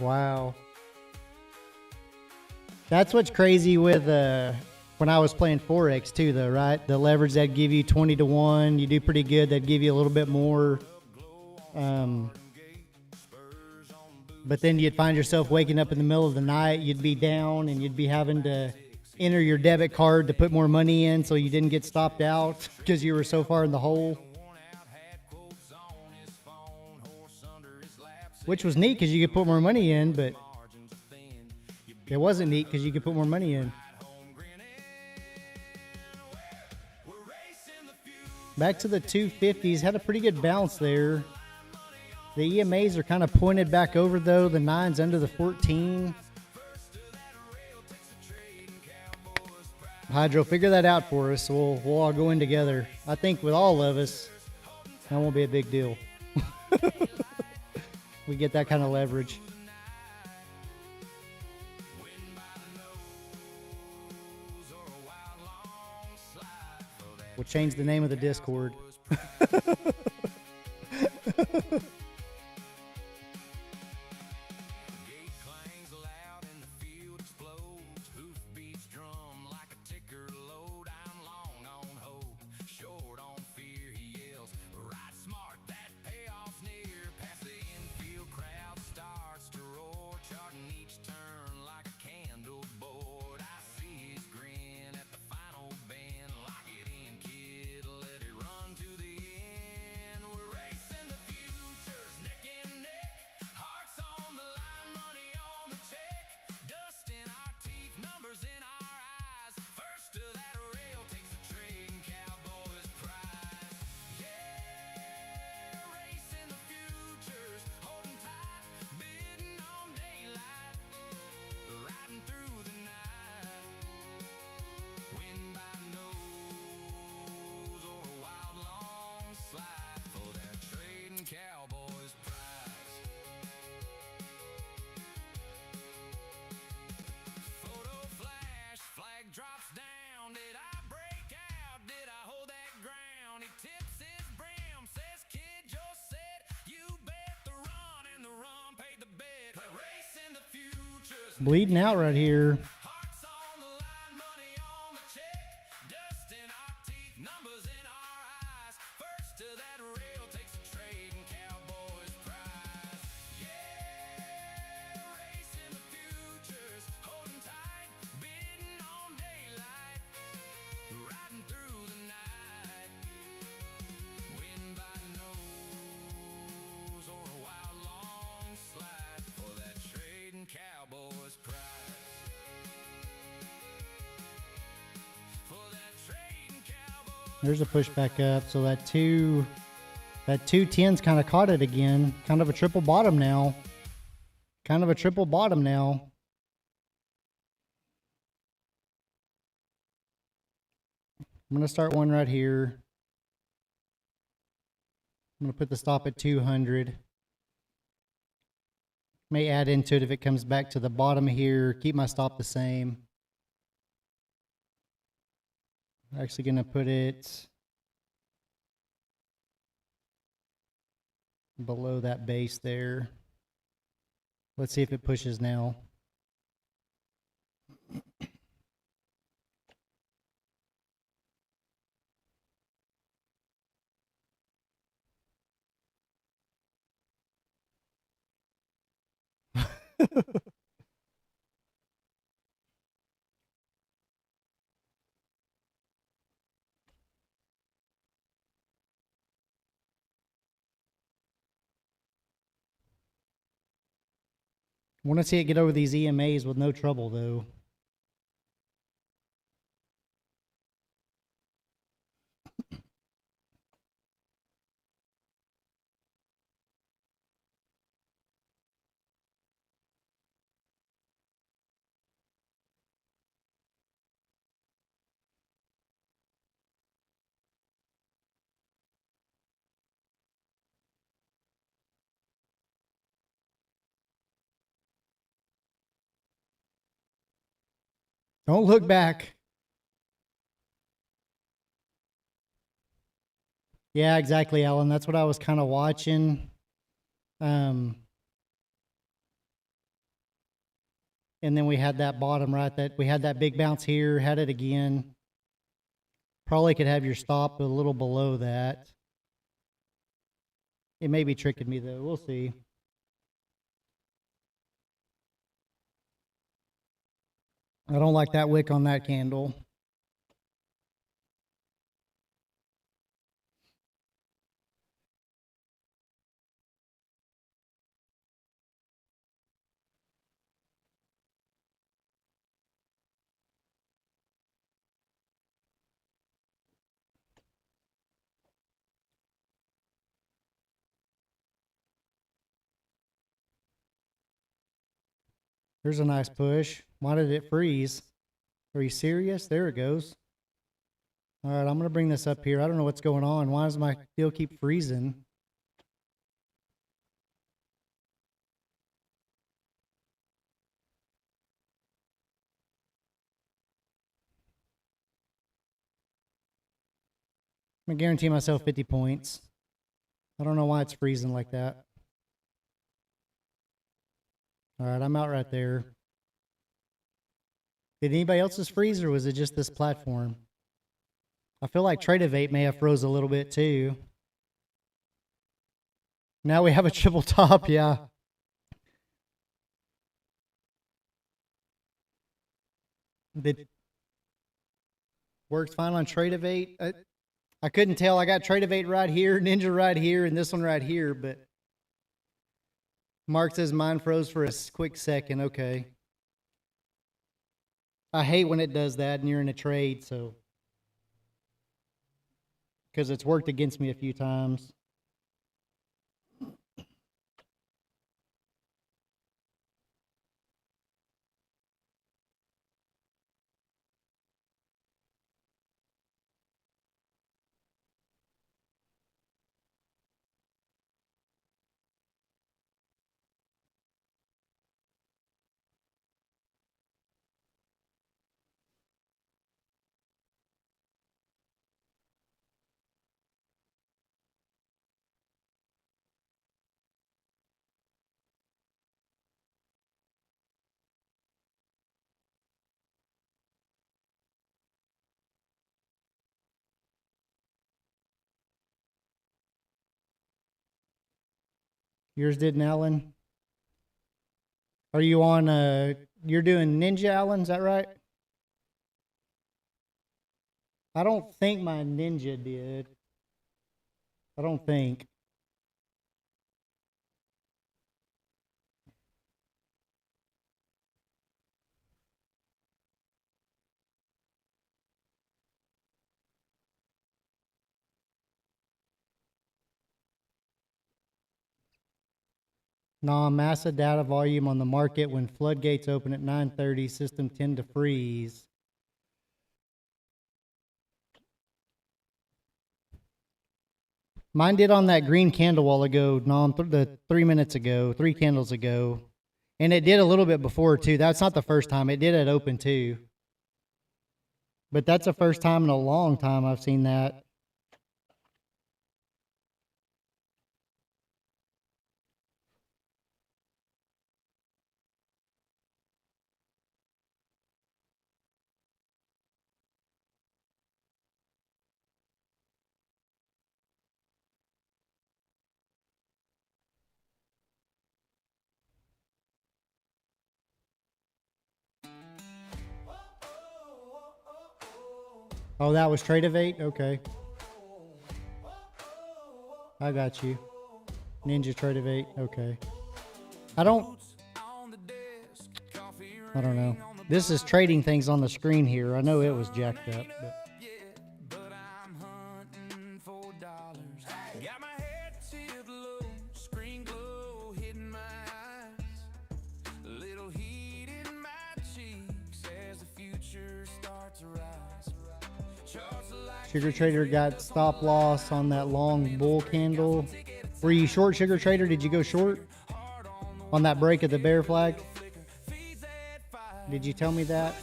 [SPEAKER 2] Wow. That's what's crazy with when I was playing Forex too, though, right? The leverage that give you 20 to 1, you do pretty good. That'd give you a little bit more. But then you'd find yourself waking up in the middle of the night. You'd be down and you'd be having to enter your debit card to put more money in so you didn't get stopped out because you were so far in the hole. Which was neat because you could put more money in, but it wasn't neat because you could put more money in. Back to the 250s, had a pretty good bounce there. The EMAs are kind of pointed back over though. The 9's under the 14. Hydro, figure that out for us. We'll all go in together. I think with all of us, that won't be a big deal. We get that kind of leverage. We'll change the name of the Discord.
[SPEAKER 3] Cowboy's prize. Photo flash, flag drops down. Did I break out? Did I hold that ground? He tips his brim, says, "Kid, you're set. You bet the run, and the run paid the bet. Race in the futures.
[SPEAKER 2] Bleeding out right here.
[SPEAKER 3] Hearts on the line, money on the check. Dust in our teeth, numbers in our eyes. First to that rail takes a trade and Cowboys prize. Yeah, racing the futures, holding tight, bidding on daylight, riding through the night. Win by nose or a wild long slide for that trade and Cowboys prize.
[SPEAKER 2] There's a push back up. So that 210's kind of caught it again. Kind of a triple bottom now. Kind of a triple bottom now. I'm going to start one right here. I'm going to put the stop at 200. May add into it if it comes back to the bottom here. Keep my stop the same. I'm actually going to put it below that base there. Let's see if it pushes now. I want to see it get over these EMAs with no trouble, though. Don't look back. Yeah, exactly, Alan. That's what I was kind of watching. And then we had that bottom right, that we had that big bounce here, had it again. Probably could have your stop a little below that. It may be tricking me though, we'll see. I don't like that wick on that candle. There's a nice push. Why did it freeze? Are you serious? There it goes. All right, I'm going to bring this up here. I don't know what's going on. Why does my deal keep freezing? I'm going to guarantee myself 50 points. I don't know why it's freezing like that. All right, I'm out right there. Did anybody else's freeze, or was it just this platform? I feel like Trade-Evate may have froze a little bit too. Now we have a triple top, yeah. It works fine on Trade-Evate. I couldn't tell. I got Trade-Evate right here, Ninja right here, and this one right here, but Mark says mine froze for a quick second. Okay. I hate when it does that and you're in a trade, so. Because it's worked against me a few times. Yours didn't, Alan? Are you on, you're doing Ninja, Alan, is that right? I don't think my Ninja did. I don't think. Non-massa data volume on the market when floodgates open at 9:30, system tend to freeze. Mine did on that green candle while ago, the 3 minutes ago, 3 candles ago. And it did a little bit before too. That's not the first time. It did at open too. But that's the first time in a long time I've seen that. Oh, that was Trade-Evate? Okay. I got you. Ninja Trade-Evate. Okay. I don't know. This is trading things on the screen here. I know it was jacked up. But. Sugar Trader got stop loss on that long bull candle. Were you short, Sugar Trader? Did you go short on that break of the bear flag? Did you tell me that?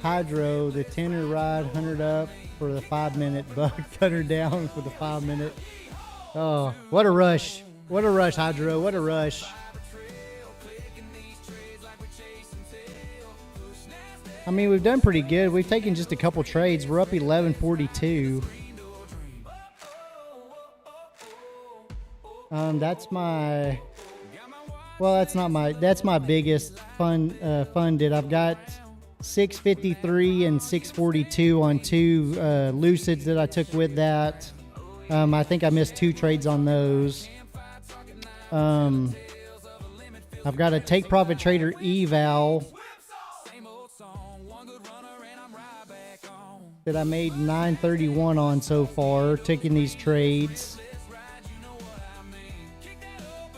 [SPEAKER 2] Hydro, the 10er ride, 100 up for the 5-minute buck, cutter down for the 5-minute. Oh, what a rush. What a rush, Hydro. What a rush. I mean, we've done pretty good. We've taken just a couple trades. We're up 1142. That's my. Well, that's my biggest funded. I've got 653 and 642 on two Lucids that I took with that. I think I missed 2 trades on those. I've got a Take Profit Trader eval that I made 931 on so far, taking these trades.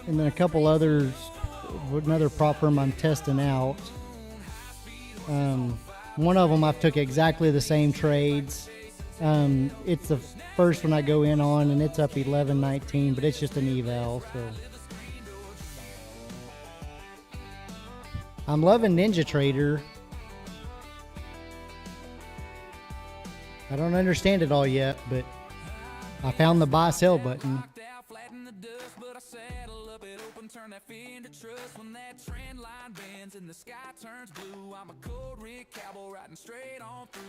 [SPEAKER 2] And then a couple others, another prop firm I'm testing out. One of them I've took exactly the same trades. It's the first one I go in on, and it's up 11.19, but it's just an eval. So I'm loving Ninja Trader. I don't understand it all yet, but I found the buy sell button.
[SPEAKER 3] Turn that fear into trust when that trend line bends and the sky turns blue. I'm a cold rig cowboy riding straight on through.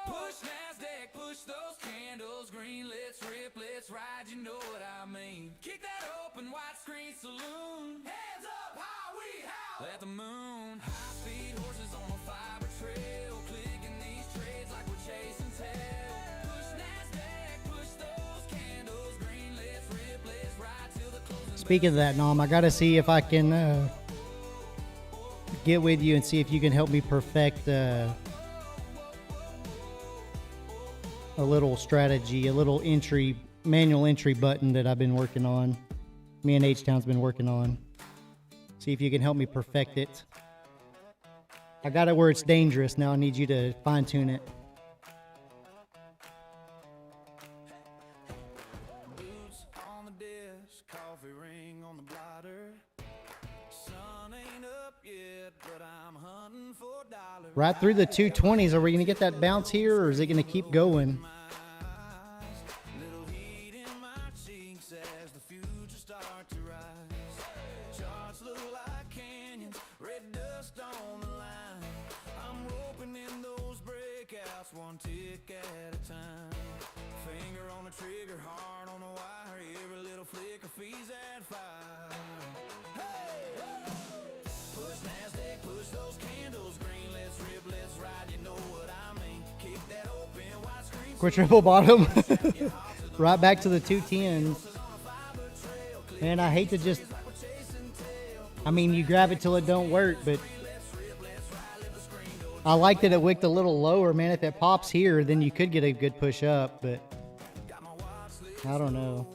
[SPEAKER 3] Push NASDAQ, push those candles green. Let's rip, let's ride, you know what I mean. Kick that open widescreen saloon. Hands up high, we howl at the moon. High speed horses on a fiber trail, clicking these trades like we're chasing tail.
[SPEAKER 2] Speaking of that, Nom, I got to see if I can get with you and see if you can help me perfect a little strategy, a little manual entry button that I've been working on. Me and H-Town's been working on. See if you can help me perfect it. I got it where it's dangerous. Now I need you to fine tune it. Right through the 220s. Are we going to get that bounce here, or is it going to keep going?
[SPEAKER 3] One tick at a time. Finger on the trigger, heart on the wire. Every little flicker feeds that fire. Hey! Push NASDAQ, push those candles green. Let's rip, let's ride. You know what I mean. Kick that open widescreen.
[SPEAKER 2] Quadruple bottom. Right back to the 210s. Man, I hate to just. I mean, you grab it till it don't work, but. I like that it wicked a little lower, man. If it pops here, then you could get a good push up, but I don't know.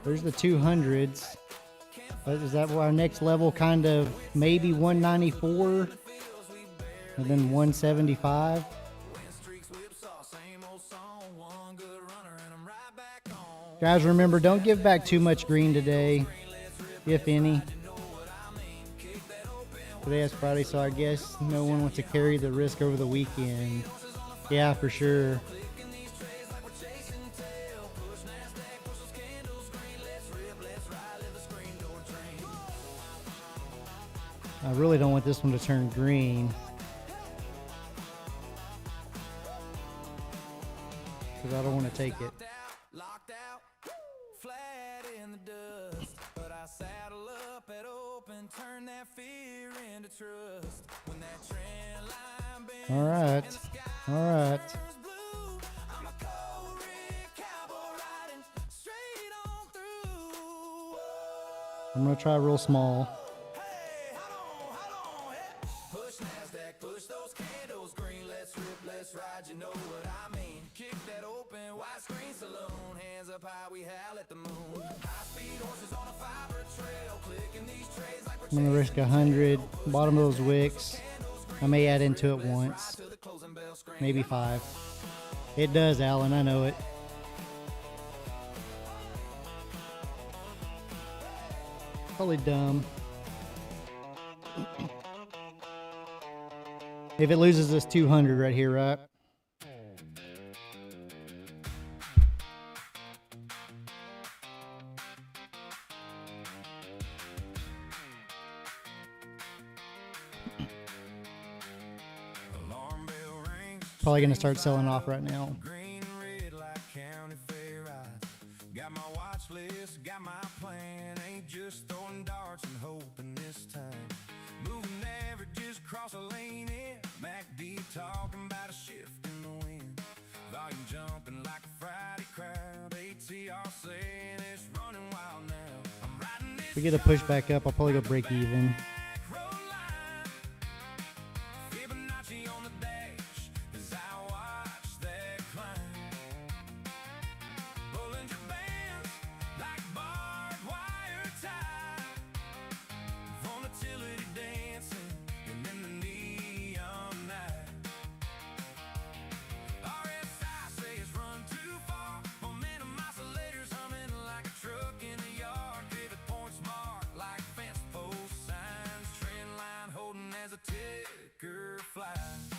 [SPEAKER 2] There's the 200s. Is that our next level? Kind of maybe 194 and then 175. Guys, remember, don't give back too much green today, if any. Today is Friday, so I guess no one wants to carry the risk over the weekend. Yeah, for sure. I really don't want this one to turn green, because I don't want to take it. All right. All right. I'm going to try real small.
[SPEAKER 3] Push NASDAQ, push those candles green. Let's rip, let's ride. You know what I mean. Kick that open widescreen saloon. Hands up high, we howl at the moon. High speed horses on a fiber trail, clicking these trades like
[SPEAKER 2] I'm going to risk 100. Bottom of those wicks. I may add into it once. Maybe 5. It does, Alan. I know it. Probably dumb. If it loses this 200 right here, right? Probably gonna start selling off right now.
[SPEAKER 3] Green and red like county fair rides. Got my watch list, got my plan. Ain't just throwing darts and hoping this time. Moving averages, cross a lane in. MacD talking about a shift in the wind. Volume jumping like a Friday crowd. ATR saying it's running wild now. I'm riding this
[SPEAKER 2] If we get a push back up, I'll probably go break even.
[SPEAKER 3] road line. Fibonacci on the dash as I watch that climb. Bollinger Bands like barbed wire tie. Volatility dancing and in the neon night. RSI says run too far. Momentum oscillators humming like a truck in a yard. Pivot points marked like fence post signs. Trend line holding as a ticker flies.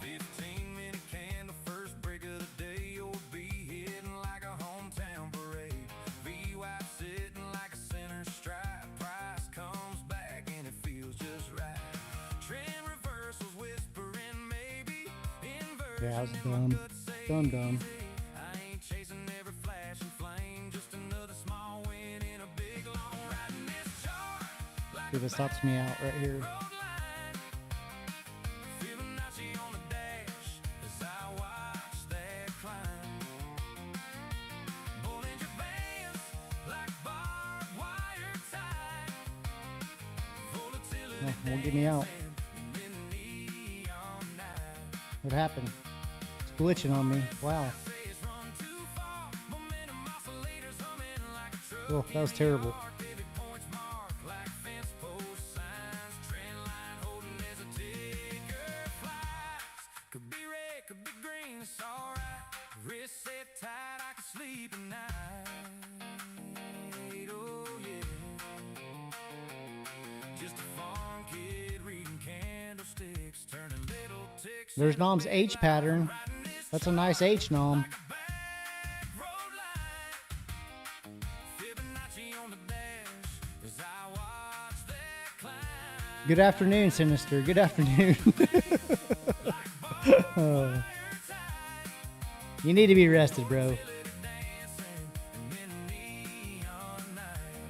[SPEAKER 3] 15-minute candle, first break of the day. You'll be hitting like a hometown parade. VWAP sitting like a center stripe. Price comes back and it feels just right. Trend reversals whispering maybe. Inversion
[SPEAKER 2] Yeah, I was
[SPEAKER 3] in my
[SPEAKER 2] dumb.
[SPEAKER 3] gut say
[SPEAKER 2] Dumb.
[SPEAKER 3] easy. I ain't chasing every flash and flame. Just another small win in a big long riding this chart. Like
[SPEAKER 2] See if it stops me out right here.
[SPEAKER 3] road line. Fibonacci on the dash as I watch that climb. Bollinger Bands like barbed wire tie. Volatility
[SPEAKER 2] No, won't get me out.
[SPEAKER 3] in the neon night.
[SPEAKER 2] What happened? It's glitching on me. Wow.
[SPEAKER 3] Says run too far. Momentum oscillators humming like a truck.
[SPEAKER 2] Oh, that was terrible.
[SPEAKER 3] Pivot points marked like fence post signs. Trend line holding as a ticker flies. Could be red, could be green, it's alright. Wrist set tight, I can sleep at night. Oh yeah. Just a farm kid reading candlesticks, turning little ticks.
[SPEAKER 2] There's Nom's H pattern. That's a nice H, Nom.
[SPEAKER 3] Back road line. Fibonacci on the dash as I watch that climb.
[SPEAKER 2] Good afternoon, Sinister. Good afternoon. Oh. You need to be rested, bro.
[SPEAKER 3] Dancing and in the neon night.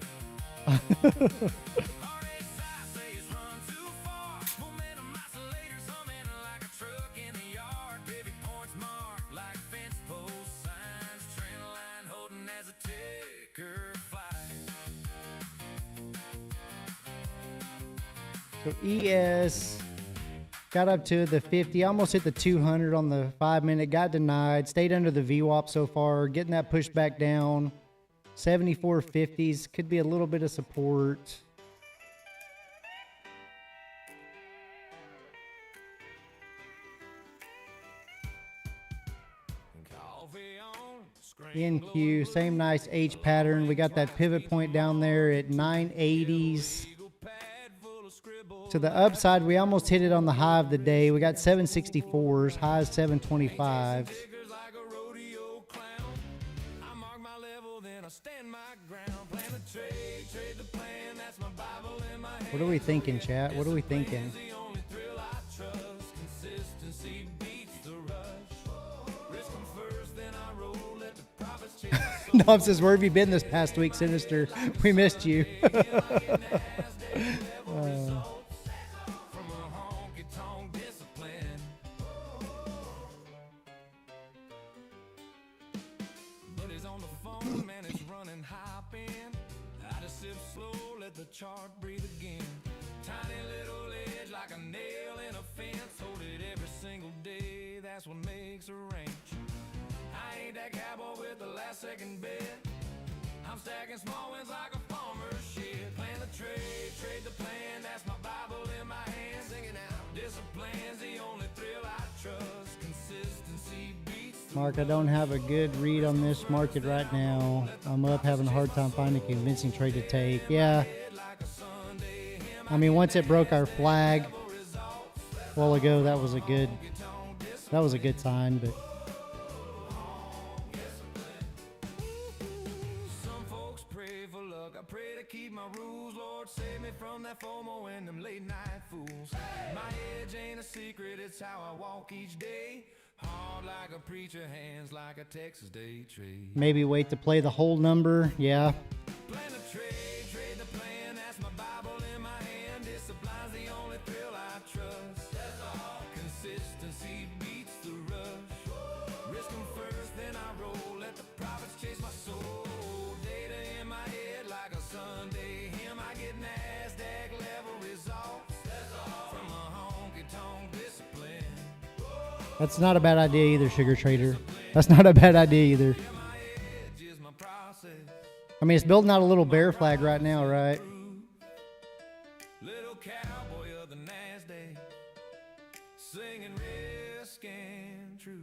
[SPEAKER 3] RSI says run too far. Momentum oscillators humming like a truck in the yard. Pivot points marked like fence post signs. Trend line holding as a ticker flies.
[SPEAKER 2] So ES got up to the 50, almost hit the 200 on the 5-minute, got denied, stayed under the VWAP so far, getting that push back down. 74.50s, could be a little bit of support.
[SPEAKER 3] Coffee on, screen
[SPEAKER 2] NQ, same nice H pattern. We got that pivot point down there at 980s.
[SPEAKER 3] eagle pad full of scribbles.
[SPEAKER 2] To the upside, we almost hit it on the high of the day. We got 764s, high is 725.
[SPEAKER 3] Figures like a rodeo clown. I mark my level, then I stand my ground. Plan the trade the plan. That's my Bible in my hand.
[SPEAKER 2] What are we thinking, chat? What are we thinking?
[SPEAKER 3] The only thrill I trust. Consistency beats the rush. Risk 'em first, then I roll. Let the profits chase my soul.
[SPEAKER 2] Nom says, where have you been this past week, Sinister? We missed you.
[SPEAKER 3] From a honky-tonk discipline. Buddy's on the phone, man, it's running hopping. I just sip slow, let the chart breathe again. Tiny little edge like a nail in a fence. Hold it every single day, that's what makes a range. I ain't that cowboy with the last second bet. I'm stacking small wins like a farmer's shit. Plan the trade the plan. That's my Bible in my hand. Singing out. Discipline's the only thrill I trust. Consistency beats the
[SPEAKER 2] Mark, I don't have a good read on this market right now. I'm up having a hard time finding a convincing trade to take. Yeah. I mean, once it broke our flag a while ago, that was a good sign, but
[SPEAKER 3] Some folks pray for luck. I pray to keep my rules. Lord, save me from that FOMO and them late night fools. My head Knowledge ain't a secret, it's how I walk each day. Hard like a preacher, hands like a Texas day trade.
[SPEAKER 2] Maybe wait to play the whole number. Yeah.
[SPEAKER 3] Plan a trade, trade the plan. That's my Bible in my hand. Discipline's the only thrill I trust. That's all. Consistency beats the rush. Risk 'em first, then I roll. Let the profits chase my soul. Data in my head like a Sunday hymn. I get NASDAQ level results. That's all. From a honky-tonk discipline.
[SPEAKER 2] That's not a bad idea either, Sugar Trader. That's not a bad idea either.
[SPEAKER 3] My edge is my process.
[SPEAKER 2] I mean, it's building out a little bear flag right now, right?
[SPEAKER 3] Little cowboy of the NASDAQ, singing risk and truth.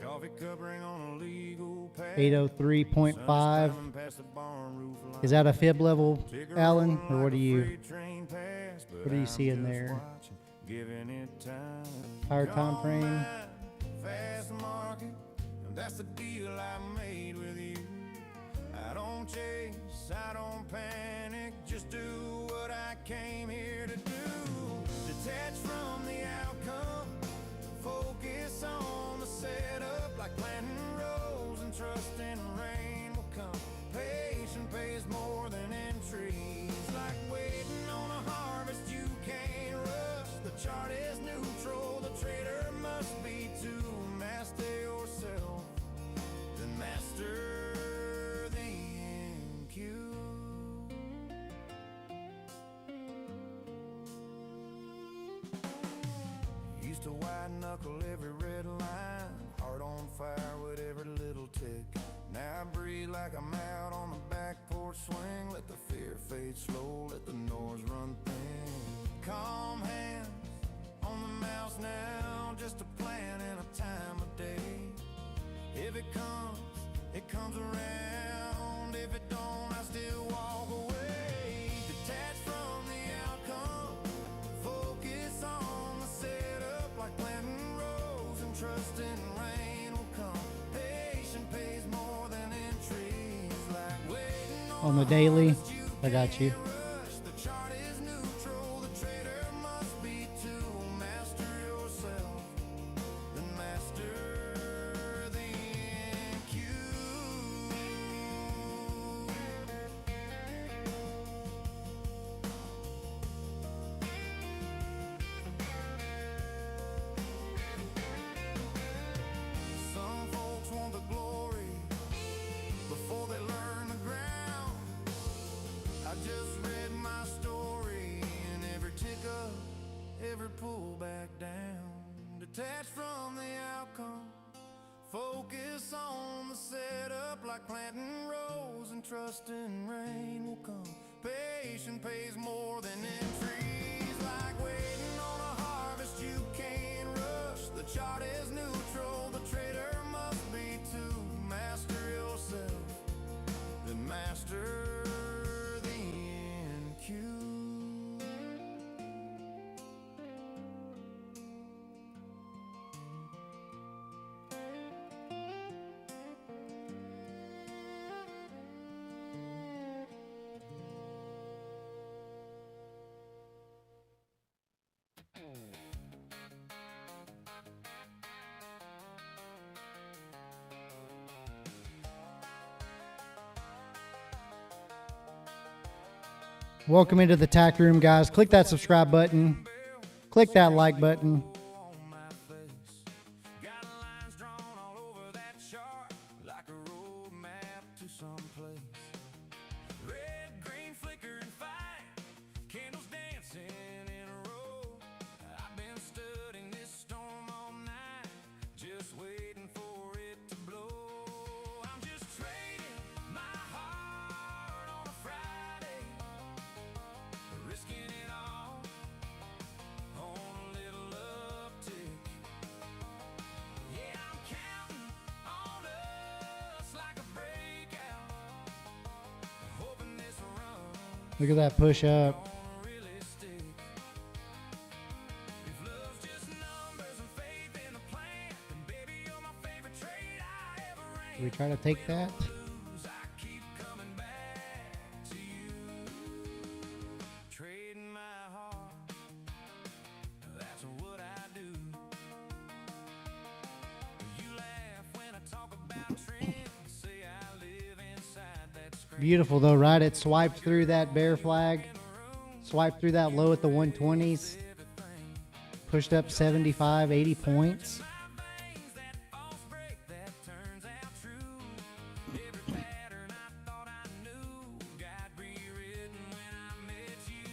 [SPEAKER 3] Coffee cup ring on a legal pad.
[SPEAKER 2] 803.5. Is that a fib level, Alan? Or what do you see in there? Higher time frame.
[SPEAKER 3] Fast market, and that's the deal I made with you. I don't chase, I don't panic, just do what I came here to do. Detach from the outcome, focus on the setup, like planting rows and trusting rain will come. Patience pays more than entries, like waiting on a harvest you can't rush. The chart is neutral, the trader must be to master yourself, then master the NQ. Used to white knuckle every red line, heart on fire with every little tick. Now I breathe like I'm out on the back porch swing. Let the fear fade slow, let the noise run thin. Calm hands on the mouse now, just a plan and a time of day. If it comes around. If it don't, I still walk away. Detached from the outcome, focus on the setup, like planting rows and trusting rain will come. Patient pays more than entries, like waiting
[SPEAKER 2] On the daily. I got you.
[SPEAKER 3] rush. The chart is neutral, the trader must be to master yourself, then master the NQ. Some folks want the glory before they learn the ground. I just read my story, and every tick up, every pull back down. Detached from the outcome, focus on the setup, like planting rows and trusting rain will come. Patient pays more than entries, like waiting on a harvest you can't rush. The chart is neutral, the trader must be to master yourself, then master the NQ.
[SPEAKER 2] Welcome into the tack room, guys. Click that subscribe button. Click that like button.
[SPEAKER 3] On my face, got lines drawn all over that chart, like a road map to someplace. Red, green, flicker, and fight, candles dancing in a row. I've been studying this storm all night, just waiting for it to blow. I'm just trading my heart on a Friday, risking it
[SPEAKER 2] Look at that push up.
[SPEAKER 3] really stick. If love's just numbers and faith in the plan, then baby, you're my favorite trade I ever ran.
[SPEAKER 2] Do we try to take that?
[SPEAKER 3] Lose, I keep coming back to you. Trading my heart, that's what I do. You laugh when I talk about trends, say I live inside that screen.
[SPEAKER 2] Beautiful though, right? It swiped through that bear flag, swiped through that low at the 120s, pushed up 75, 80 points.
[SPEAKER 3] Things that false break, that turns out true. Every pattern I thought I knew got rewritten when I met you.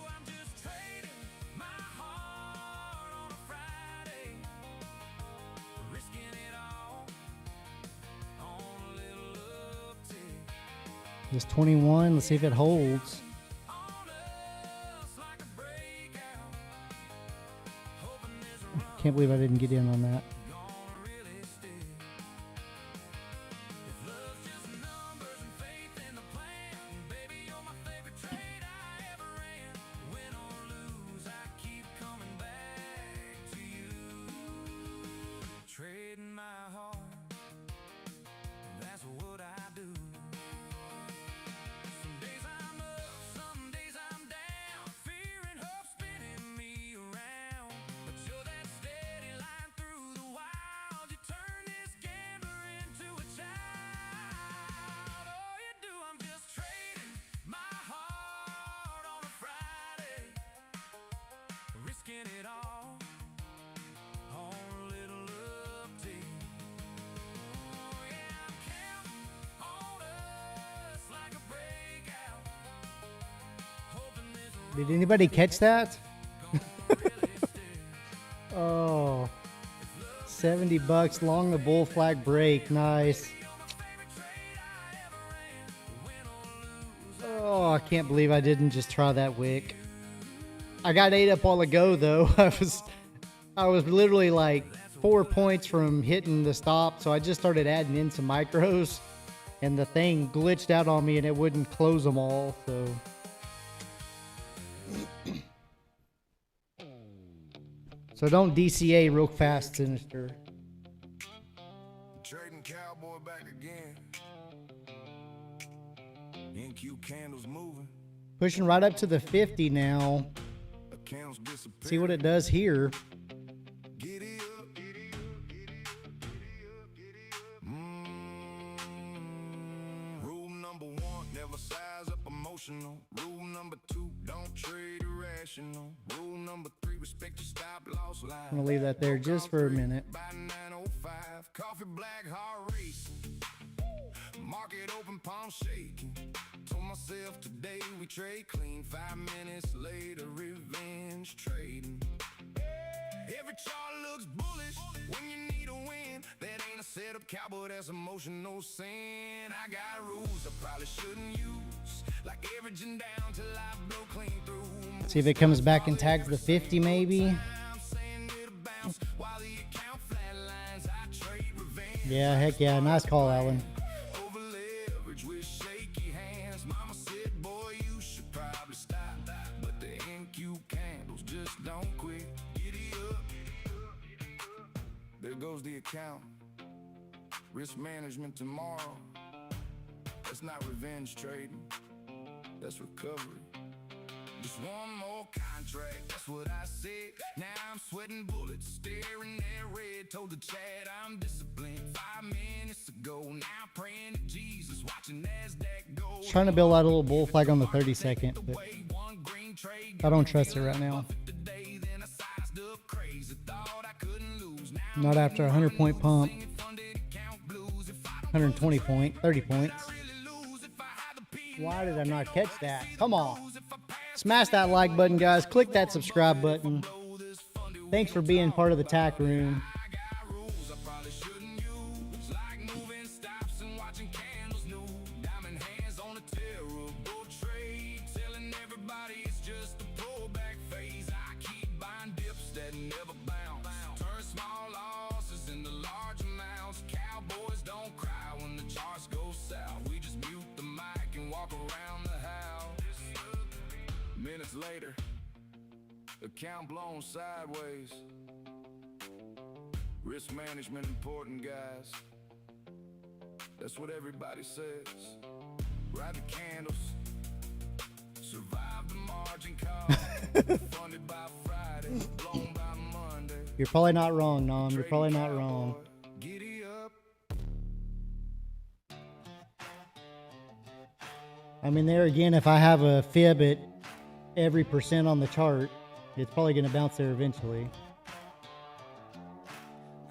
[SPEAKER 3] I'm just trading my heart on a Friday, risking it all on a little uptick.
[SPEAKER 2] This 21, let's see if it holds.
[SPEAKER 3] On us like a breakout, hoping this run
[SPEAKER 2] Can't believe I didn't get in on that.
[SPEAKER 3] gonna really stick. If love's just numbers and faith in the plan, baby, you're my favorite trade I ever ran. Win or lose, I keep coming back to you. Trading my heart, that's what I do. Some days I'm up, some days I'm down, fear and hope spinning me around. But you're that steady line through the wild. You turn this gambler into a child. Oh, you do. I'm just trading my heart on a Friday, risking it all on a little uptick. Oh, yeah, I'm counting on us like a breakout, hoping this
[SPEAKER 2] Did anybody catch that?
[SPEAKER 3] really stick.
[SPEAKER 2] Oh, 70 bucks long the bull flag break. Nice. Oh, I can't believe I didn't just try that wick. I got 8 up all ago though. I was literally like 4 points from hitting the stop, so I just started adding in some micros, and the thing glitched out on me and it wouldn't close them all. So so don't DCA real fast, Sinister.
[SPEAKER 1] Trading Cowboy back again. NQ candles moving.
[SPEAKER 2] Pushing right up to the 50 now.
[SPEAKER 1] Accounts disappear.
[SPEAKER 2] See what it does here.
[SPEAKER 1] Giddy up, giddy up, giddy up, giddy up, giddy up. Rule number 1, never size up emotional. Rule number 2, don't trade irrational. Rule number 3, respect your stop loss line.
[SPEAKER 2] I'm gonna leave that there just for a minute.
[SPEAKER 1] By 9:05, coffee black, heart racing. Market open, palm shaking. Told myself today we trade clean. 5 minutes later, revenge trading. Every chart looks bullish when you need a win. That ain't a setup, cowboy, that's emotional sin. I got rules I probably shouldn't use, like averaging down till I blow clean through.
[SPEAKER 2] See if it comes back and tags the 50 maybe.
[SPEAKER 1] I'm saying it'll bounce while the account flatlines. I trade revenge.
[SPEAKER 2] Yeah, heck yeah. Nice call, Alan.
[SPEAKER 1] Over leverage with shaky hands. Mama said, boy, you should probably stop. But the NQ candles just don't quit. Giddy up. There goes the account. Risk management tomorrow. That's not revenge trading. That's recovery. Just one more contract, that's what I said. Now I'm sweating bullets, staring at red. Told the Chad I'm disciplined 5 minutes ago. Now praying to Jesus, watching NASDAQ go.
[SPEAKER 2] Trying to build out a little bull flag on the 32nd, but
[SPEAKER 1] One green trade,
[SPEAKER 2] I don't trust it right now.
[SPEAKER 1] today, then I sized up crazy. Thought I couldn't lose. Now
[SPEAKER 2] Not after a 100-point pump.
[SPEAKER 1] funded account blues. If I
[SPEAKER 2] 120 point, 30 points.
[SPEAKER 1] really lose, if I had the P,
[SPEAKER 2] Why did I not catch that? Come on. Smash that like button, guys. Click that subscribe button. Thanks for being part of the tack room.
[SPEAKER 1] I got rules I probably shouldn't use, like moving stops and watching candles new. Diamond hands on a terrible trade, telling everybody it's just a pullback phase. I keep buying dips that never bounce, turn small losses into large amounts. Cowboys don't cry when the charts go south. We just mute the mic and walk around the house. Minutes later, account blown sideways. Risk management important, guys. That's what everybody says. Ride the candles. Survive the margin call. Funded by Friday, blown by Monday.
[SPEAKER 2] You're probably not wrong, Nom. You're probably not wrong.
[SPEAKER 1] Giddy up.
[SPEAKER 2] I mean, there again, if I have a fib at every percent on the chart, it's probably going to bounce there eventually.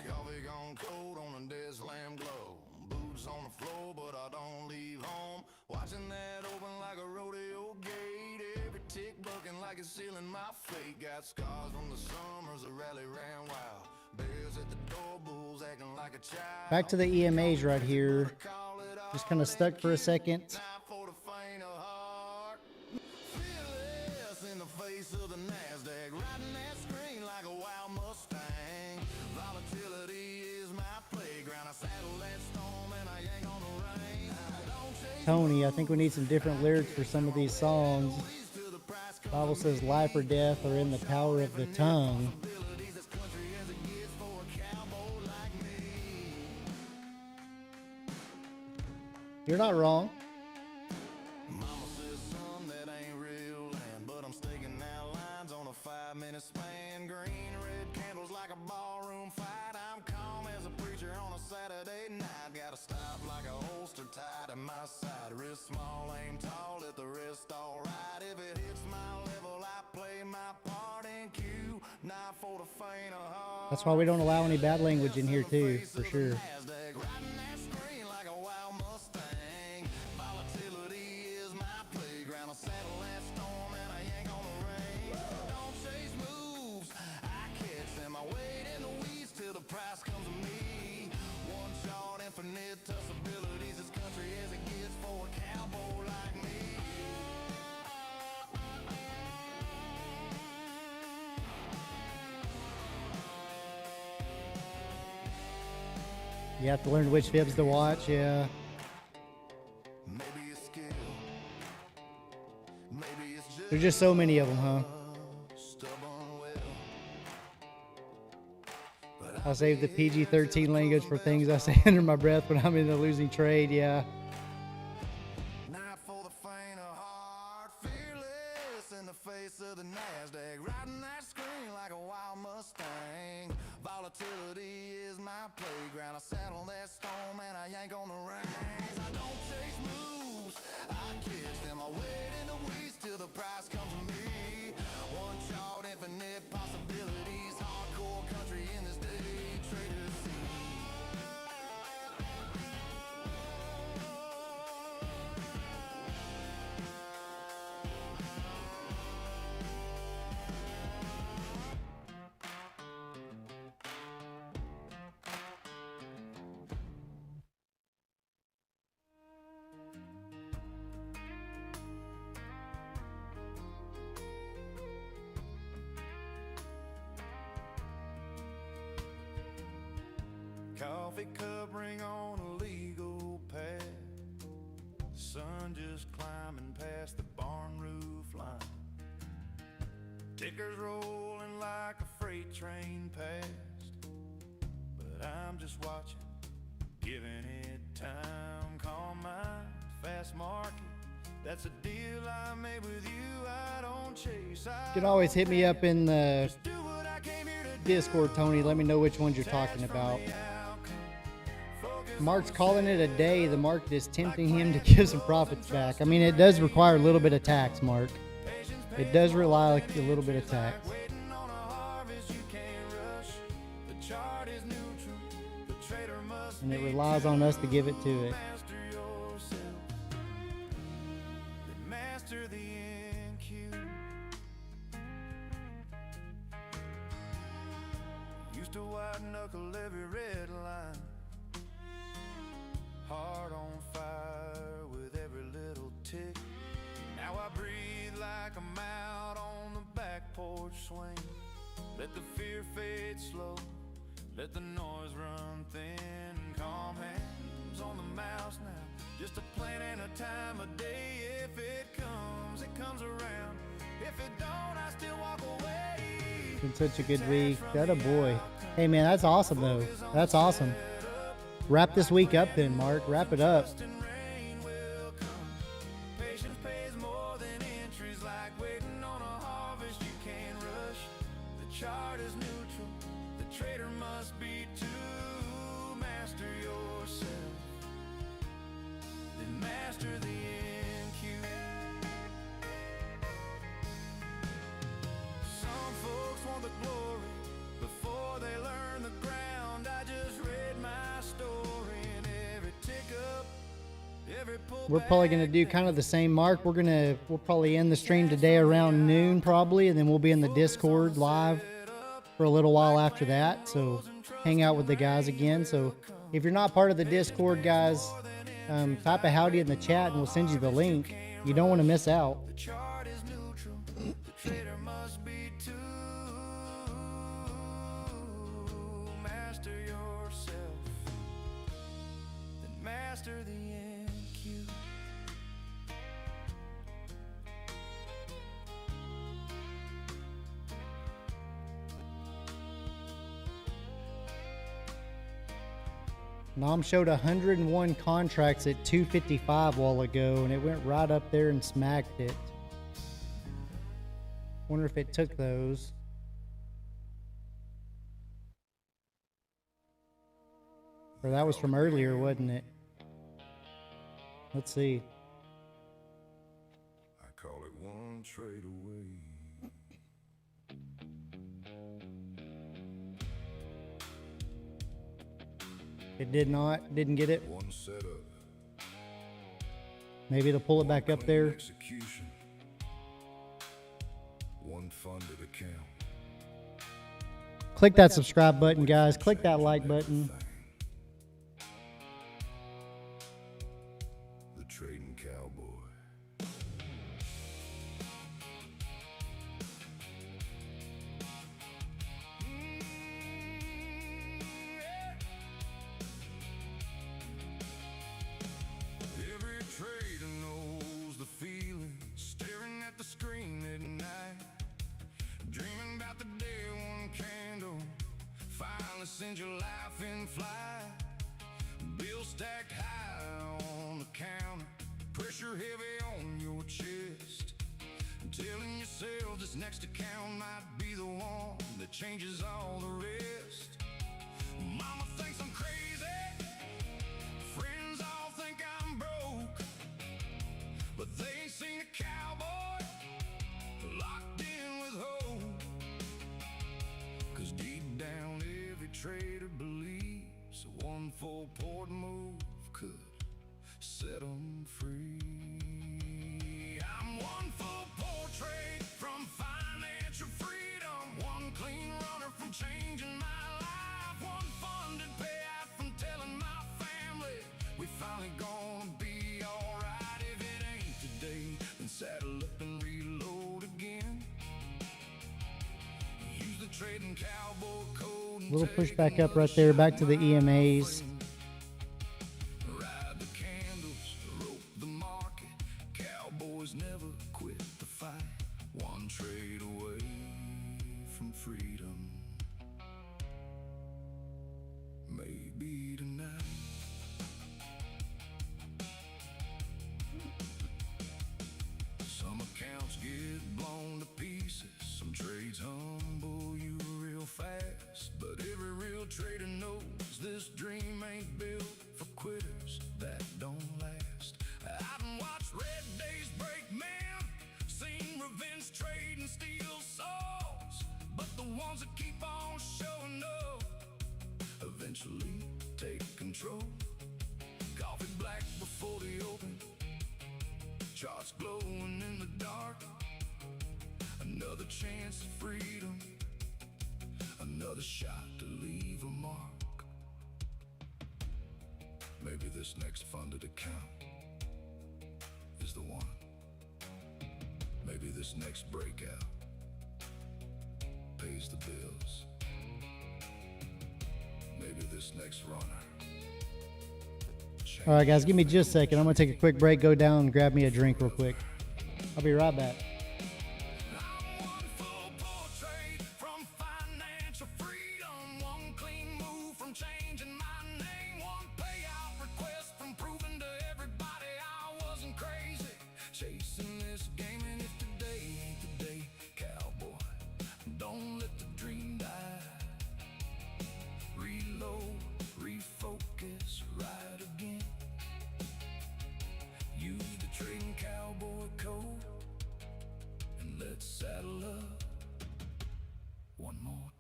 [SPEAKER 1] Coffee gone cold on a dead slam glow. Boots on the floor, but I don't leave home. Watching that open like a rodeo gate. Every tick bucking like it's sealing my fate. Got scars from the summers, the rally ran wild. Bears at the door, bulls acting like a child.
[SPEAKER 2] Back to the EMAs right here. Just kind of stuck for a second.
[SPEAKER 1] Not for the faint of heart. Fearless in the face of the NASDAQ. Riding that screen like a wild Mustang. Volatility is my playground. I saddle that storm and I ain't on the rain. Don't chase
[SPEAKER 2] Tony, I think we need some different lyrics for some of these songs.
[SPEAKER 1] movies till the price
[SPEAKER 2] The Bible says life or death are in the power of the tongue.
[SPEAKER 1] abilities as country as it gets for a cowboy like me.
[SPEAKER 2] You're not wrong.
[SPEAKER 1] Mama says son, that ain't real land, but I'm staking out lines on a 5-minute span. Green, red candles like a ballroom fight. I'm calm as a preacher on a Saturday night. Gotta stop like a holster tied to my side. Wrist small, aim tall, let the wrist all right. If it hits my level, I play my part in cue. Not for the faint of heart.
[SPEAKER 2] That's why we don't allow any bad language in here too, for sure.
[SPEAKER 1] NASDAQ, riding that screen like a wild Mustang. Volatility is my playground. I saddle that storm and I yank on the rain. Don't chase moves, I catch them. I wait in the weeds till the price comes to me. One shot, infinite possibilities. As country as it gets for a cowboy like me.
[SPEAKER 2] You have to learn which fibs to watch, yeah.
[SPEAKER 1] Maybe it's skill, maybe it's just
[SPEAKER 2] There's just so many of them, huh?
[SPEAKER 1] stubborn will.
[SPEAKER 2] I save the PG-13 language for things I say under my breath when I'm in the losing trade, yeah.
[SPEAKER 1] Not for the faint of heart, fearless in the face of the NASDAQ, riding that screen like a wild Mustang. Volatility is my playground. I saddle that storm and I yank on the reins. I don't chase moves, I catch them. I wait in the weeds till the price comes to me. One shot, infinite possibilities. Hardcore country in this day trader scene. Coffee cup ring on a legal pad. Sun just climbing past the barn roof line. Tickers rolling like a freight train past. But I'm just watching, giving it time. Calm mind, fast market. That's a deal I made with you. I don't chase.
[SPEAKER 2] You can always hit me up in the Discord, Tony. Let me know which ones you're talking about. Mark's calling it a day. The market is tempting him to give some profits back. I mean, it does require a little bit of tax, Mark. It does rely on a little bit of tax. And it relies on us to give it to it.
[SPEAKER 1] Master the NQ. Used to white knuckle every red line. Heart on fire with every little tick. Now I breathe like I'm out on the back porch swing. Let the fear fade slow. Let the noise run thin. Calm hands on the mouse now. Just a plan and a time of day. If it comes around.
[SPEAKER 3] If it don't, I still walk away.
[SPEAKER 2] Been such a good week. That a boy. Hey man, that's awesome though. That's awesome. Wrap this week up then, Mark. Wrap it up.
[SPEAKER 3] Rain will come. Patience pays more than entries, like waiting on a harvest you can't rush. The chart is neutral. The trader must be too. Master yourself, then master the NQ. Some folks want the glory before they learn the ground. I just read my story and every tick up, every pull.
[SPEAKER 2] We're probably gonna do kind of the same, Mark. We'll probably end the stream today around noon probably, and then we'll be in the Discord live for a little while after that. So hang out with the guys again. So if you're not part of the Discord, guys, type a howdy in the chat and we'll send you the link. You don't want to miss out.
[SPEAKER 3] The chart is neutral. The trader must be too. Master yourself, then master the NQ.
[SPEAKER 2] Nam showed 101 contracts at 255 a while ago, and it went right up there and smacked it. Wonder if it took those. Or that was from earlier, wasn't it? Let's see.
[SPEAKER 1] I call it one trade away.
[SPEAKER 2] It didn't get it.
[SPEAKER 1] One setup.
[SPEAKER 2] Maybe it'll pull it back up there.
[SPEAKER 1] Execution. One funded account.
[SPEAKER 2] Click that subscribe button, guys. Click that like button.
[SPEAKER 1] The trading cowboy.
[SPEAKER 3] Every trader knows the feeling, staring at the screen at night, dreaming about the day one candle finally sends your life in flight. Bills stacked high on the counter, pressure heavy on your chest, telling yourself this next account might be the one that changes all the rest. Mama thinks I'm crazy, friends all think I'm broke, but they ain't seen a cowboy locked in with hope. 'Cause deep down every trader believes one full port move could set them free. I'm one full portrait from financial freedom, one clean runner from changing my life, one funded payout from telling my family we finally gonna be alright. If it ain't today, then saddle up and reload again. Use the trading cowboy code and
[SPEAKER 2] Little push
[SPEAKER 3] take
[SPEAKER 2] back up
[SPEAKER 3] another
[SPEAKER 2] right there,
[SPEAKER 3] shot
[SPEAKER 2] back to the
[SPEAKER 3] at my
[SPEAKER 2] EMAs.
[SPEAKER 3] brain. Ride the candles, rope the market. Cowboys never quit the fight. One trade away from freedom. Maybe tonight. Some accounts get blown to pieces. Some trades humble you real fast. But every real trader knows this dream ain't built for quitters that don't last. I done watched red days break men, seen revenge trade and steal souls. But the ones that keep on showing up eventually take control. Coffee black before the open, charts glowing in the dark. Another chance of freedom, another shot to leave a mark. Maybe this next funded account is the one. Maybe this next breakout pays the bills. Maybe this next runner.
[SPEAKER 2] All right, guys, give me just a second. I'm going to take a quick break, go down and grab me a drink real quick. I'll be right back.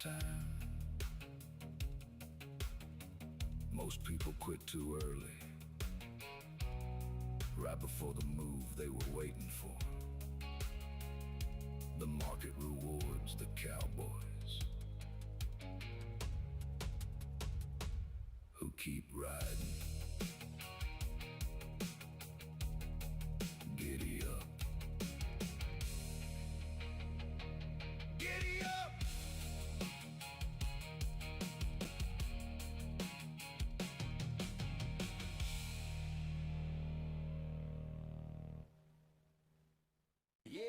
[SPEAKER 1] time. Most people quit too early, right before the move they were waiting for. The market rewards the cowboys who keep riding. Giddy up. Giddy up! Yeah!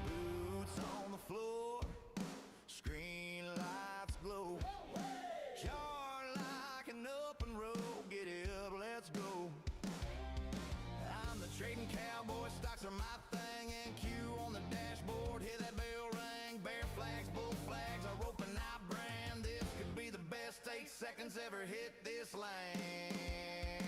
[SPEAKER 1] Boots on the floor, screen lights glow. Car like an up and roll, get it up, let's go. I'm the trading cowboy, stocks are my thing. And Q on the dashboard, hear that bell ring. Bear flags, bull flags, I rope and I brand. This could be the best 8 seconds ever hit this land.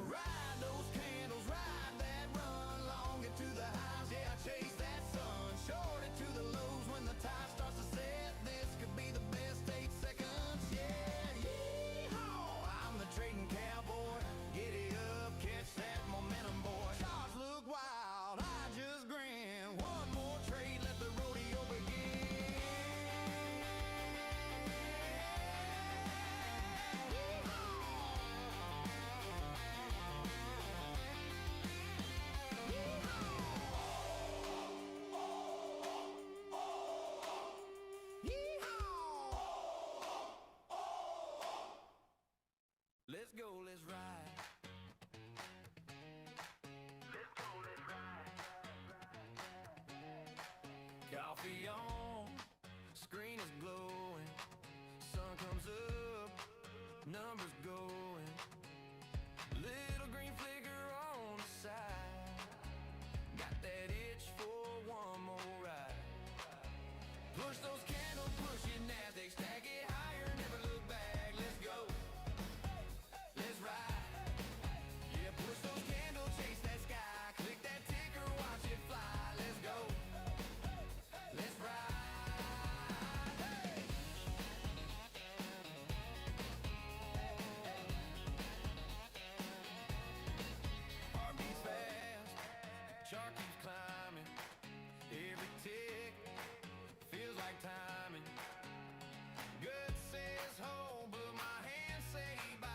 [SPEAKER 1] Ride those candles, ride that run. Long it to the highs, yeah, I chase that sun. Short it to the lows when the tide starts to set. This could be the best 8 seconds, yeah, yeehaw. I'm the trading cowboy, giddy up, catch that momentum, boy. Charts look wild, I just grin. One more trade, let the rodeo begin. Let's go, let's ride. Let's go, let's ride. Coffee on, screen is glowing. Sun comes up, numbers going. Little green flicker on the side. Got that itch for one more ride. Push those candles, push your NASDAQ, stack it higher, never look back. Let's go. Let's ride. Yeah, push those candles, chase that sky. Click that ticker, watch it fly. Let's go. Let's ride. Hey! Heart beats fast, chart keeps climbing. Every tick feels like timing. Gut says hold, but my hands say bye.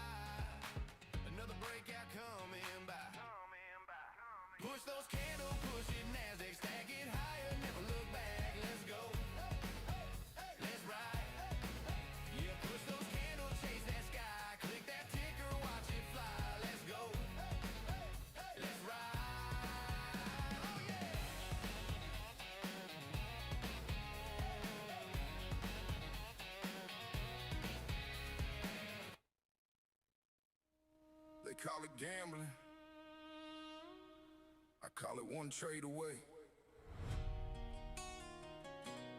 [SPEAKER 1] Another breakout coming by. Push those candles, push it NASDAQ, stack it higher, never look back. Let's go. Let's ride. Yeah, push those candles, chase that sky. Click that ticker, watch it fly. Let's go. Let's ride. Oh yeah. They call it gambling. I call it one trade away.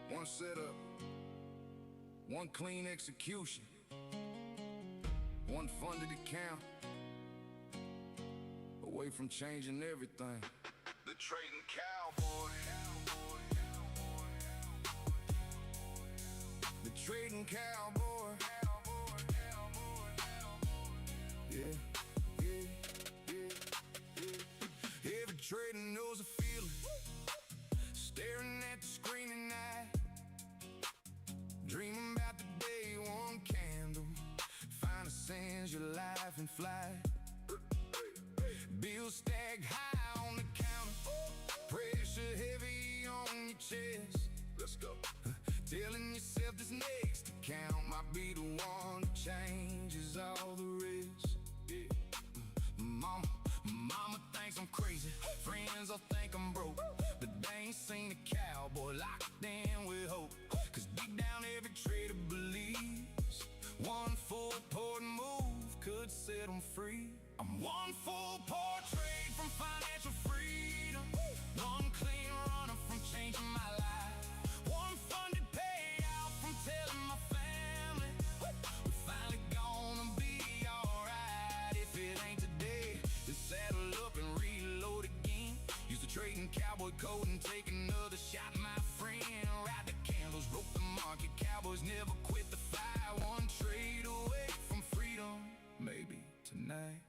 [SPEAKER 1] One setup, one clean execution, one funded account, away from changing everything. The trading cowboy. The trading cowboy. Yeah, yeah, yeah, yeah. Every trader knows a feeling, staring at the screen at night, dreaming about the day one candle finally sends your life in flight. Bills stacked high on the counter, pressure heavy on your chest. Let's go. Telling yourself this next account might be the one that changes all the rest. Yeah. Mama thinks I'm crazy, friends will think I'm broke, but they ain't seen a cowboy locked in with hope. Cause deep down every trader believes one full port move could set them free. I'm one full port trade from financial freedom, one clean runner from changing my life.
[SPEAKER 3] reload and take another shot, my friend. Ride the candles, rope the market. Cowboys never quit the fight. One trade away from freedom, maybe tonight.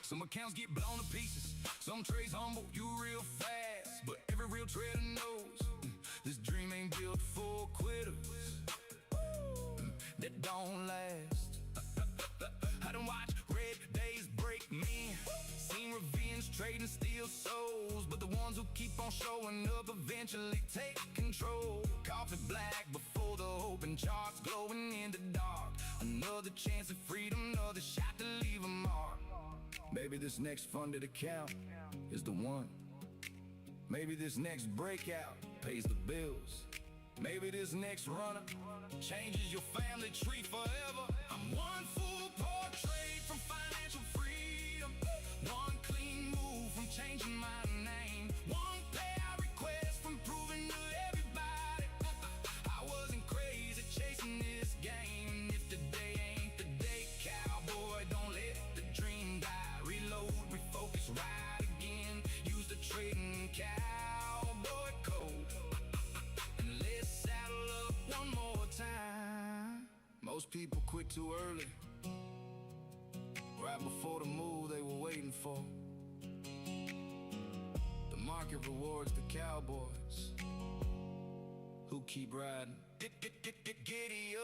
[SPEAKER 3] Some accounts get blown to pieces, some trades humble you real fast. But every real trader knows this dream ain't built for quitters that don't last. I done watched red days break men, seen revenge trading steal souls. But the ones who keep on showing up eventually take control. Coffee black before the open charts, glowing in the dark. Another chance at freedom, another shot to leave a mark. Maybe this next funded account is the one. Maybe this next breakout pays the bills. Maybe this next runner changes your family tree forever. I'm one full portrait from financial freedom, one clean move from changing my name, one payout request from proving to everybody I wasn't crazy chasing this game. If today ain't the day, cowboy, don't let the dream die. Reload, refocus, ride again. Use the trading cowboy code and let's saddle up one more time. Most people quit too early, right before the move they were waiting for. The market rewards the cowboys who keep riding. Giddy up. Giddy up.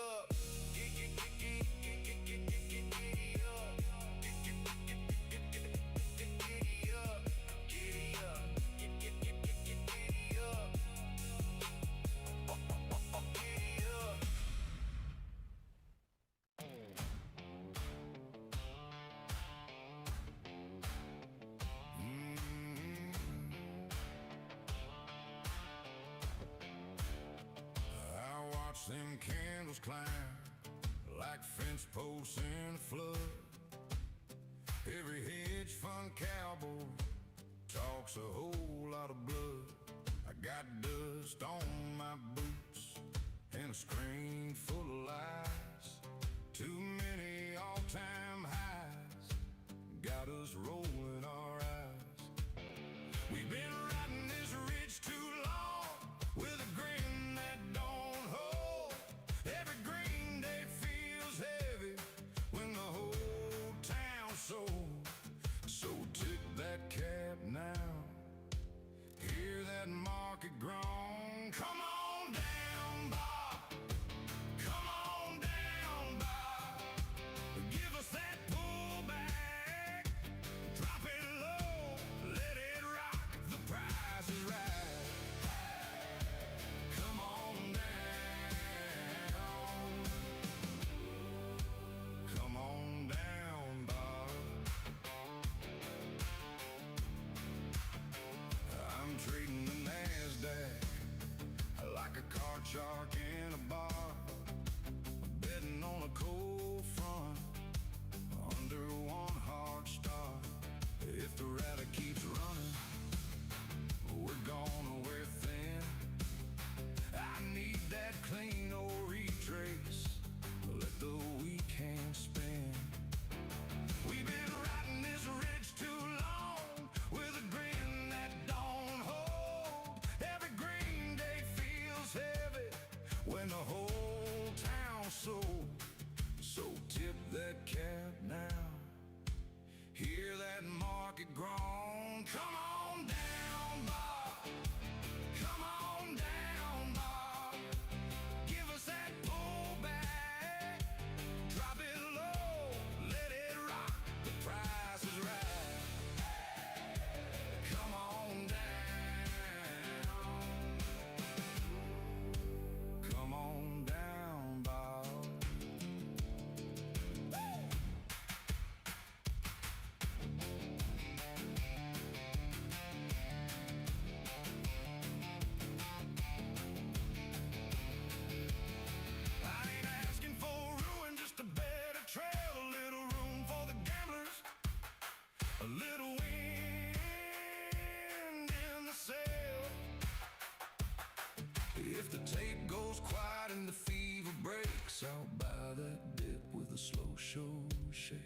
[SPEAKER 3] Giddy up. Giddy up. Giddy up. I watch them candles climb like fence posts in a flood. Every hedge fund cowboy talks a whole lot of blood. I got dust on my boots and a screen full of lies. Too many all-time highs got us rolling our eyes. We've been riding this ridge too long with a grin that don't hold. Every green day feels heavy when the whole town's sold. So tip that cap now, hear that market groan. Come on down, Bob. Come on down, Bob. Give us that pullback. Drop it low, let it rock. The price is right. Come on down. Come on down, Bob. I'm trading the NASDAQ like a card shark in a bar, betting on a cold front under one hard star. If the rally keeps running, we're gonna wear thin. I need that clean old retrace, let the weak hand spin. We've been riding this ridge too long with a grin that don't hold. Every green day feels heavy when the whole town's sold. So tip that cap now, hear that market groan. Come on down, Bob. Come on down, Bob. Give us that pullback. Drop it low, let it rock. The price is right. Come on down. Come on down, Bob. I ain't asking for ruin, just a better trail, a little room for the gamblers, a little wind in the sail. If the tape goes quiet and the fever breaks, I'll buy that dip with a slow show shake.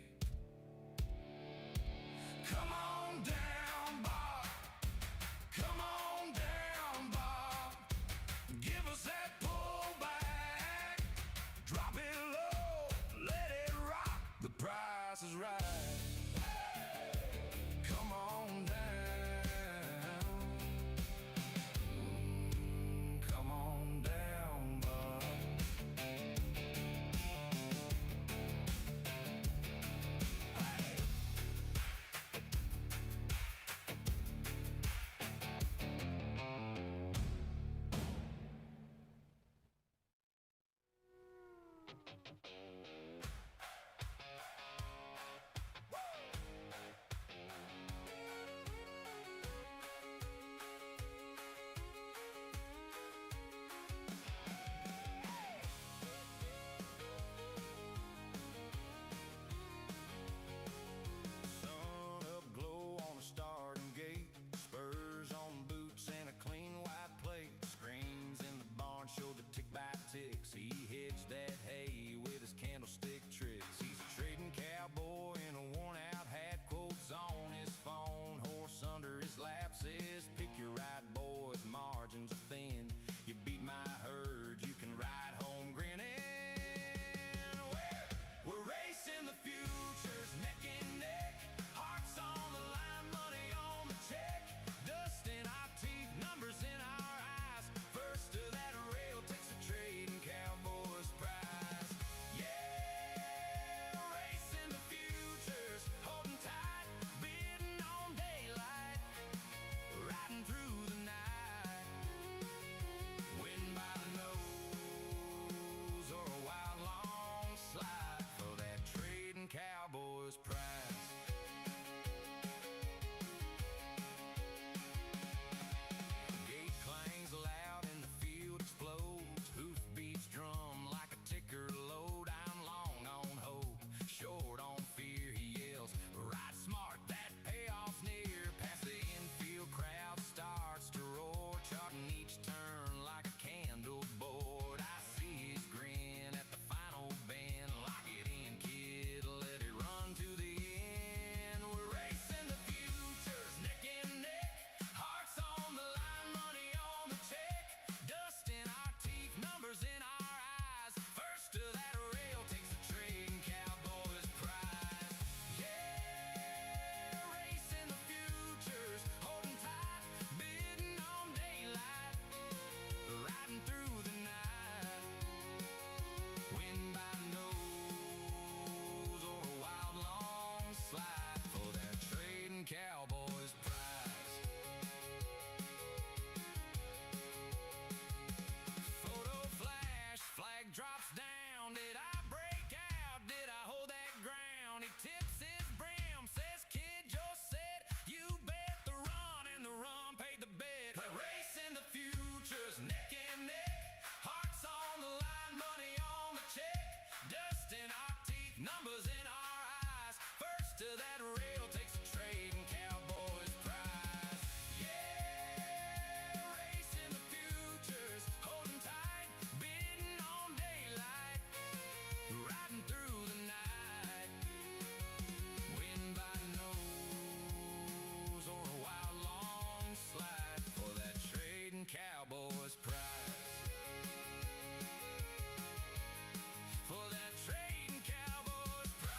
[SPEAKER 3] Come on down, Bob. Sun up glow on the starting gate, spurs on boots and a clean white plate. Screens in the barn show the tick by ticks. He hedged that hay with his candlestick tricks. He's a trading cowboy in a worn out hat, quotes on his phone. Horse under his lap says, pick your right, boys, margins are thin. You beat my herd, you can ride home grinning. We're racing the futures, neck and neck. Hearts on the line, money on the check. Dust in our teeth, numbers in our eyes. First to that rail takes the trading cowboy's prize. Yeah, racing the futures, holding tight, bidding on daylight, riding through the night. Win by the nose or a wild long slide for that trading cowboy's prize. Gate clangs loud and the field explodes. Hoof beats drum like a ticker load. I'm long on hope, short on fear, he yells. Ride smart, that payoff's near. Past the infield, crowd starts to roar, charting each turn like a candle board. I see his grin at the final bend. Lock it in, kid, let it run to the end. We're racing the futures, neck and neck. Hearts on the line, money on the check. Dust in our teeth, numbers in our eyes. First to that rail takes the trading cowboy's prize. Yeah, racing the futures, holding tight, bidding on daylight, riding through the night. Win by nose or a wild long slide for that trading cowboy's prize. Photo flash, flag drops down. Did I break out? Did I hold that ground? He tips his brim, says, kid, just said, you bet the run, and the run paid the bet. We're racing the futures, neck and neck. Hearts on the line, money on the check. Dust in our teeth, numbers in our eyes. First to that rail takes the trading cowboy's prize. Yeah, racing the futures, holding tight, bidding on daylight, riding through the night. Win by nose or a wild long slide for that trading cowboy's prize. For that trading cowboy's prize.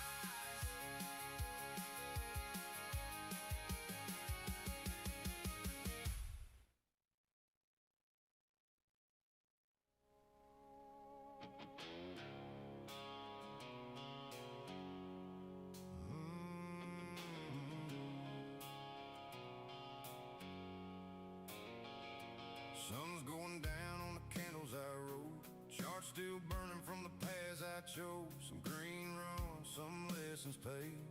[SPEAKER 1] Sun's going down on the candles I rolled. Charts still burning from the paths I chose. Some green runs, some lessons paid.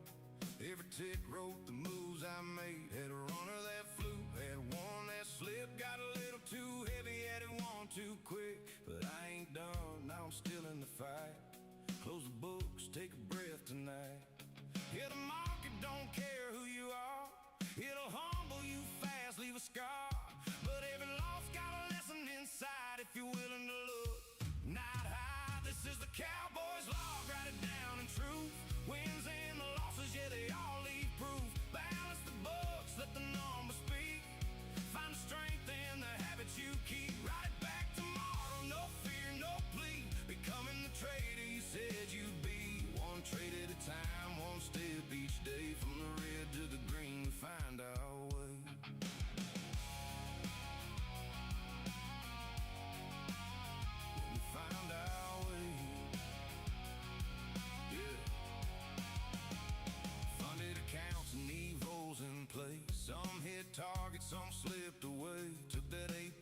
[SPEAKER 1] Every tick wrote the moves I made. Had a runner that flew, had one that slipped. Got a little too heavy, had it one too quick. But I ain't done, now I'm still in the fight. Close the books, take a breath tonight. Yeah, the market don't care who you are. It'll humble you fast, leave a scar. But every loss got a lesson inside if you're willing to look. Night high, this is the cowboy's log. Write it down in truth. Wins and the losses, yeah, they all leave proof. Balance the books, let the numbers speak. Find the strength in the habits you keep. Write it back tomorrow, no fear, no plea. Becoming the trader you said you'd be. One trade at a time, one step each day. From the red to the green, we find our way. We find our way. Yeah. Funded accounts and evos in place. Some hit targets, some slipped away. Took that A+,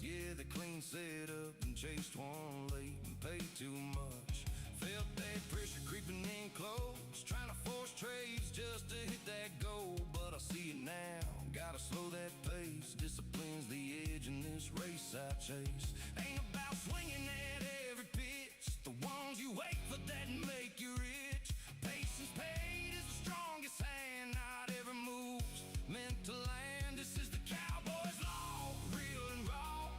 [SPEAKER 1] yeah, they clean set up and chased one late and paid too much.
[SPEAKER 3] Felt that pressure creeping in close, trying to force trades just to hit that goal. But I see it now, gotta slow that pace. Discipline's the edge in this race I chase. Ain't about swinging at every pitch, the ones you wait for that make you rich. Patience paid is the strongest hand, not every move's meant to land. This is the Cowboy's law, real and raw.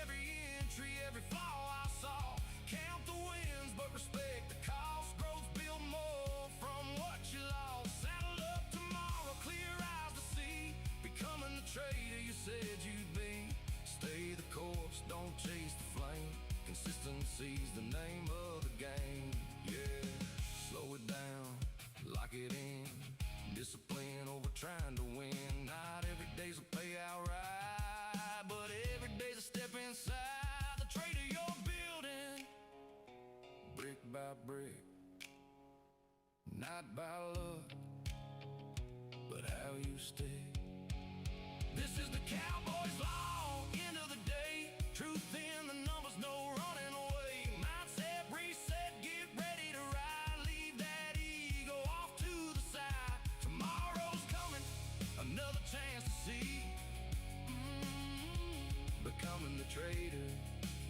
[SPEAKER 3] Every entry, every flaw I saw. Count the wins, but respect the cost. Growth build more from what you lost. Saddle up tomorrow, clear eyes to see. Becoming the trader you said you'd be. Stay the course, don't chase the flame. Consistency's the name of the game. Yeah, slow it down, lock it in. Discipline over trying to win. Not every day's a payout right, but every day's a step inside the trader you're building. Brick by brick, not by luck, but how you stick. This is the Cowboy's law, end of the day. Truth in the numbers, no running away. Mindset reset, get ready to ride. Leave that ego off to the side. Tomorrow's coming, another chance to see. Becoming the trader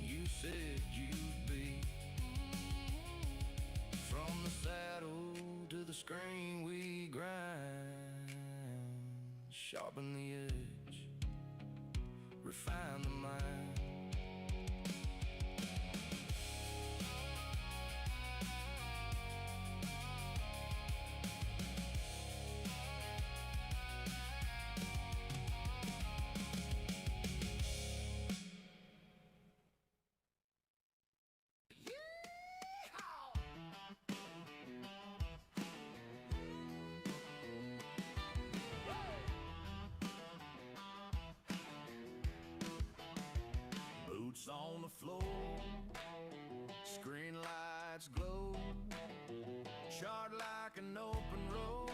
[SPEAKER 3] you said you'd be. From the saddle to the screen we grind. Sharpen the edge, refine the mind. Boots on the floor, screen lights glow, chart like an open road.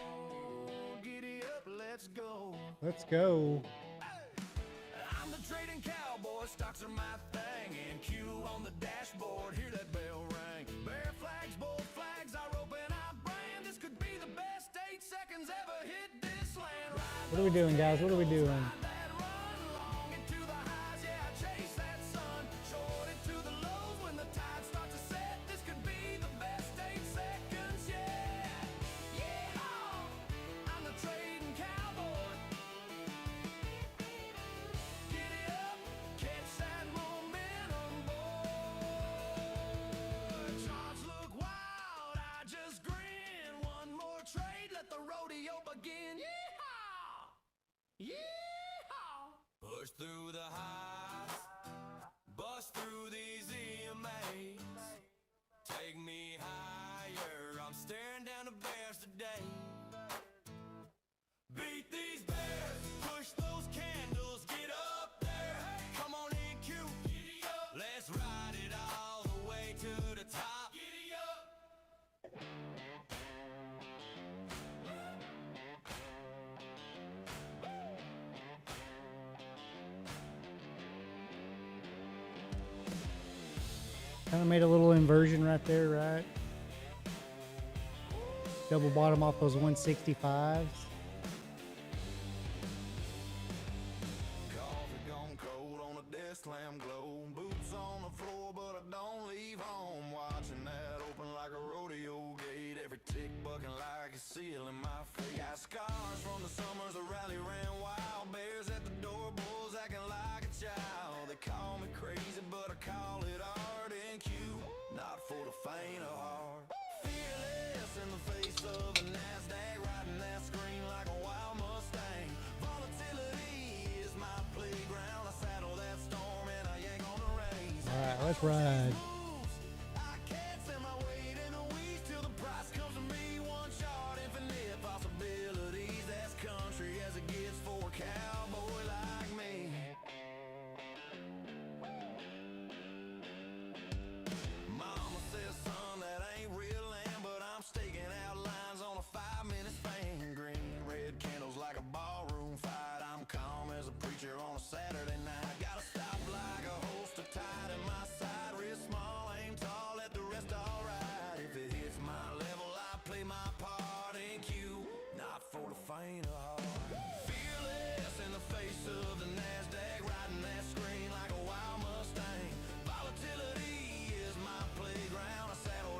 [SPEAKER 3] Giddy up, let's go.
[SPEAKER 2] Let's go.
[SPEAKER 3] I'm the trading cowboy, stocks are my thing. And Q on the dashboard, hear that bell ring. Bear flags, bull flags, I rope and I brand. This could be the best 8 seconds ever hit this land.
[SPEAKER 2] What are we doing, guys? What are we doing?
[SPEAKER 3] That run long into the highs, yeah, I chase that sun. Short into the lows when the tide starts to set. This could be the best 8 seconds yet. Yeah, I'm the trading cowboy. Get it up, catch that momentum, boy. Charts look wild, I just grin. One more trade, let the rodeo begin. Yeehaw! Yeehaw! Push through the highs, bust through these EMAs. Take me higher, I'm staring down the bears today. Beat these bears, push those candles, get up there. Come on in, Q, giddy up. Let's ride it all the way to the top. Giddy up.
[SPEAKER 2] Kind of made a little inversion right there, right? Double bottom off those 165s.
[SPEAKER 3] Coffee gone cold on a desk lamp glow. Boots on the floor, but I don't leave home. Watching that open like a rodeo gate. Every tick bucking like a seal in my face. Got scars from the summers the rally ran wild. Bears at the door, bulls acting like a child. They call me crazy, but I call it art. And Q, not for the faint of heart. Fearless in the face of a NASDAQ, riding that screen like a wild Mustang. Volatility is my playground. I saddle that storm and I yank on the reins.
[SPEAKER 2] All right, let's ride.
[SPEAKER 3] Moves, I can't set my weight in the weeds till the price comes to me. One shot, infinite possibilities. That's country as it gets for a cowboy like me. Mama says, son, that ain't real land, but I'm staking out lines on a 5-minute span. Green, red candles like a ballroom fight. I'm calm as a preacher on a Saturday night. Gotta stop like a holster tied in my side. Wrist small,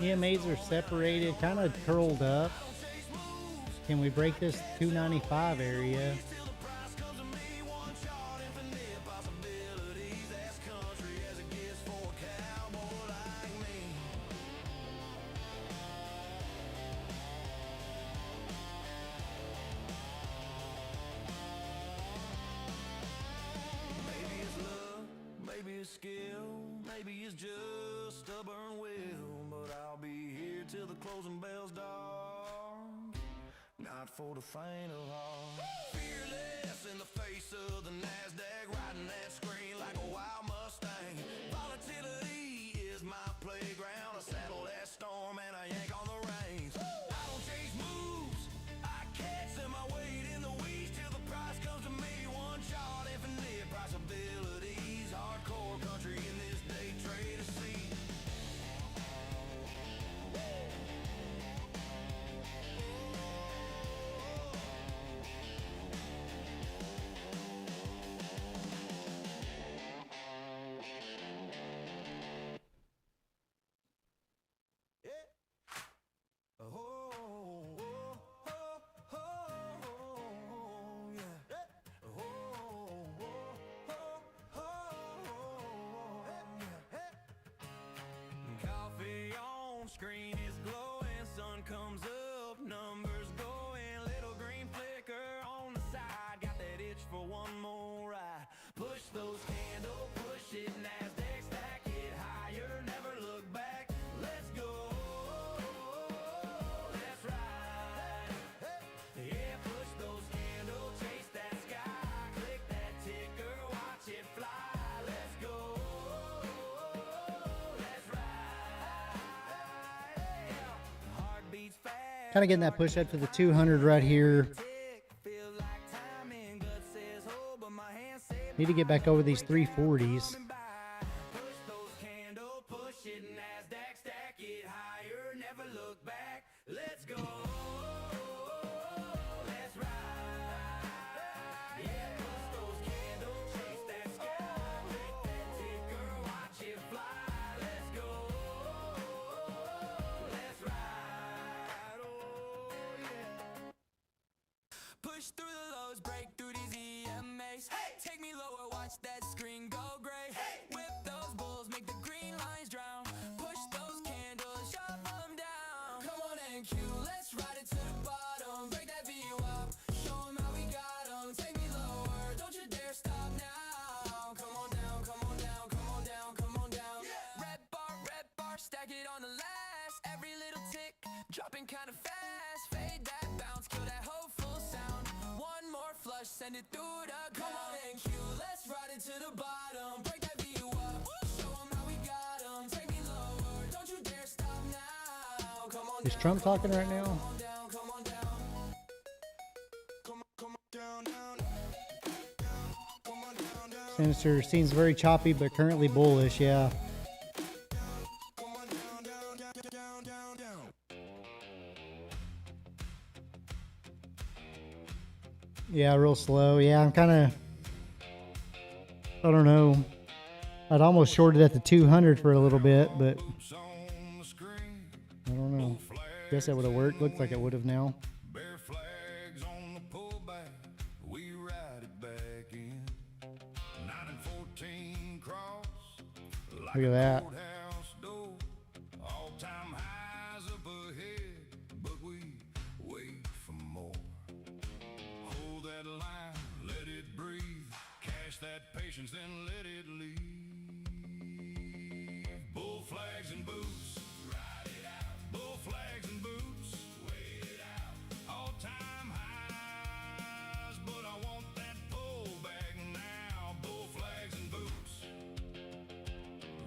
[SPEAKER 2] EMAs are separated, kind of curled up. Can we break this 295 area?
[SPEAKER 3] Maybe it's skill, maybe it's just stubborn will, but I'll be here till the closing bells dark. Not for the faint of heart. Fearless in the face of the NASDAQ, riding that screen like a wild Mustang. Volatility is my playground. I saddle that storm and I yank on the reins. I don't chase moves, I catch them. I wait in the weeds till the price comes to me. One shot, infinite possibilities. Hardcore country in this day trade to see. Coffee on screen is glowing, sun comes up, numbers going, little green flicker on the side, got that itch for one more ride. Push those candles, push it, NASDAQ, stack it higher, never look back. Let's go, let's ride. Yeah, push those candles, chase that sky, click that ticker, watch it fly. Let's go, let's ride. Heartbeats fast.
[SPEAKER 2] Kind of getting that push up to the 200 right here.
[SPEAKER 3] Feel like timing, gut says hold, but my hands say
[SPEAKER 2] Need to get back over these 340s.
[SPEAKER 3] push those candles, push it, NASDAQ, stack it higher, never look back. Let's go, let's ride. Yeah, push those candles, chase that sky, click that ticker, watch it fly. Let's go, let's ride. Oh yeah. Push through the lows, break through these EMAs. Hey! Take me lower, watch that screen go gray. Hey! Whip those bulls, make the green lines drown. Push those candles, shove them down. Come on and Q, let's ride it to the bottom. Break that view up, show them how we got them. Take me lower, don't you dare stop now. Come on down, come on down, come on down, come on down. Yeah. Red bar, stack it on the last. Every little tick, dropping kind of fast. Fade that bounce, kill that hopeful sound. One more flush, send it through the ground. Come on and Q, let's ride it to the bottom. Break that view up, show them how we got them. Take me lower, don't you dare stop now. Come on
[SPEAKER 2] Is
[SPEAKER 3] down,
[SPEAKER 2] Trump talking right now?
[SPEAKER 3] come on down, come on down. Come on down, down. Come on down, down.
[SPEAKER 2] Sinister seems very choppy, but currently bullish. Yeah.
[SPEAKER 3] Come on down, down, down, down, down.
[SPEAKER 2] Yeah, real slow. Yeah, I'm kind of, I don't know. I'd almost shorted at the 200 for a little bit, but
[SPEAKER 1] Boots on the screen,
[SPEAKER 2] I don't know. Guess that would have worked. Looks like it would have now.
[SPEAKER 1] bear flags on the pullback, we ride it back in. 9 and 14 cross, like
[SPEAKER 2] Look at that.
[SPEAKER 1] a courthouse door. All-time highs up ahead, but we wait for more. Hold that line, let it breathe. Cash that patience, then let it leave. Bull flags and boots, ride it out. Bull flags and boots, wait it out. All-time highs, but I want that pullback now. Bull flags and boots,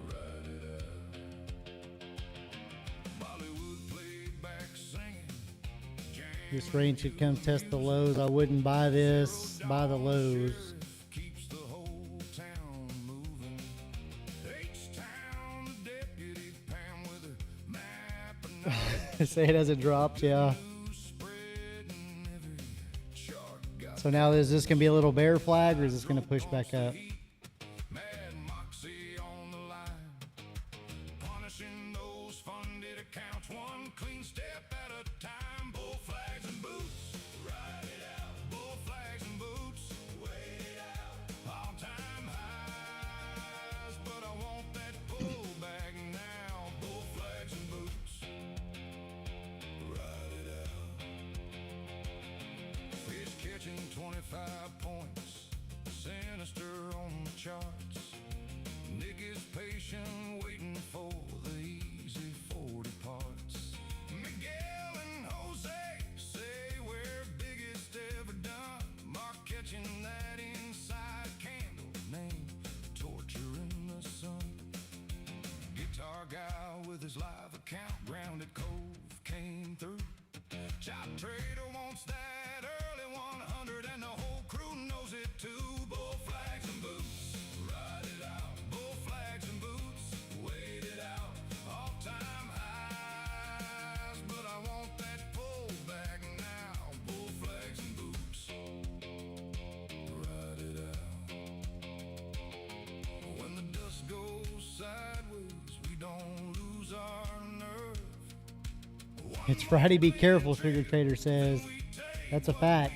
[SPEAKER 1] ride it out. Bollywood played back singing.
[SPEAKER 2] This range should come test the lows. I wouldn't buy this. Buy the lows.
[SPEAKER 1] Keeps the whole town moving. H-Town, the deputy Pam with her map and
[SPEAKER 2] Say it hasn't dropped. Yeah.
[SPEAKER 1] spreading every chart. Got
[SPEAKER 2] So now is this going to be a little bear flag, or is this going to push back up?
[SPEAKER 1] Mad Moxie on the line, punishing those funded accounts. one clean step at a time. Bull flags and boots, ride it out. Bull flags and boots, wait it out. All time highs, but I want that pullback now. Bull flags and boots, ride it out. Fish catching 25 points, sinister on the charts. Nick is patient, waiting for the easy 40 parts. Miguel and Jose say we're biggest ever done. Mark catching that inside candle, name torture in the sun. Guitar guy with his live account, grounded cove came through. Chop trader wants that early 100, and the whole crew knows it too. Bull flags and boots, ride it out. Bull flags and boots, wait it out. All time highs, but I want that pullback now. Bull flags and boots, ride it out. When the dust goes sideways, we don't lose our nerve.
[SPEAKER 2] It's Friday, be careful, Sugar Trader says. That's a fact.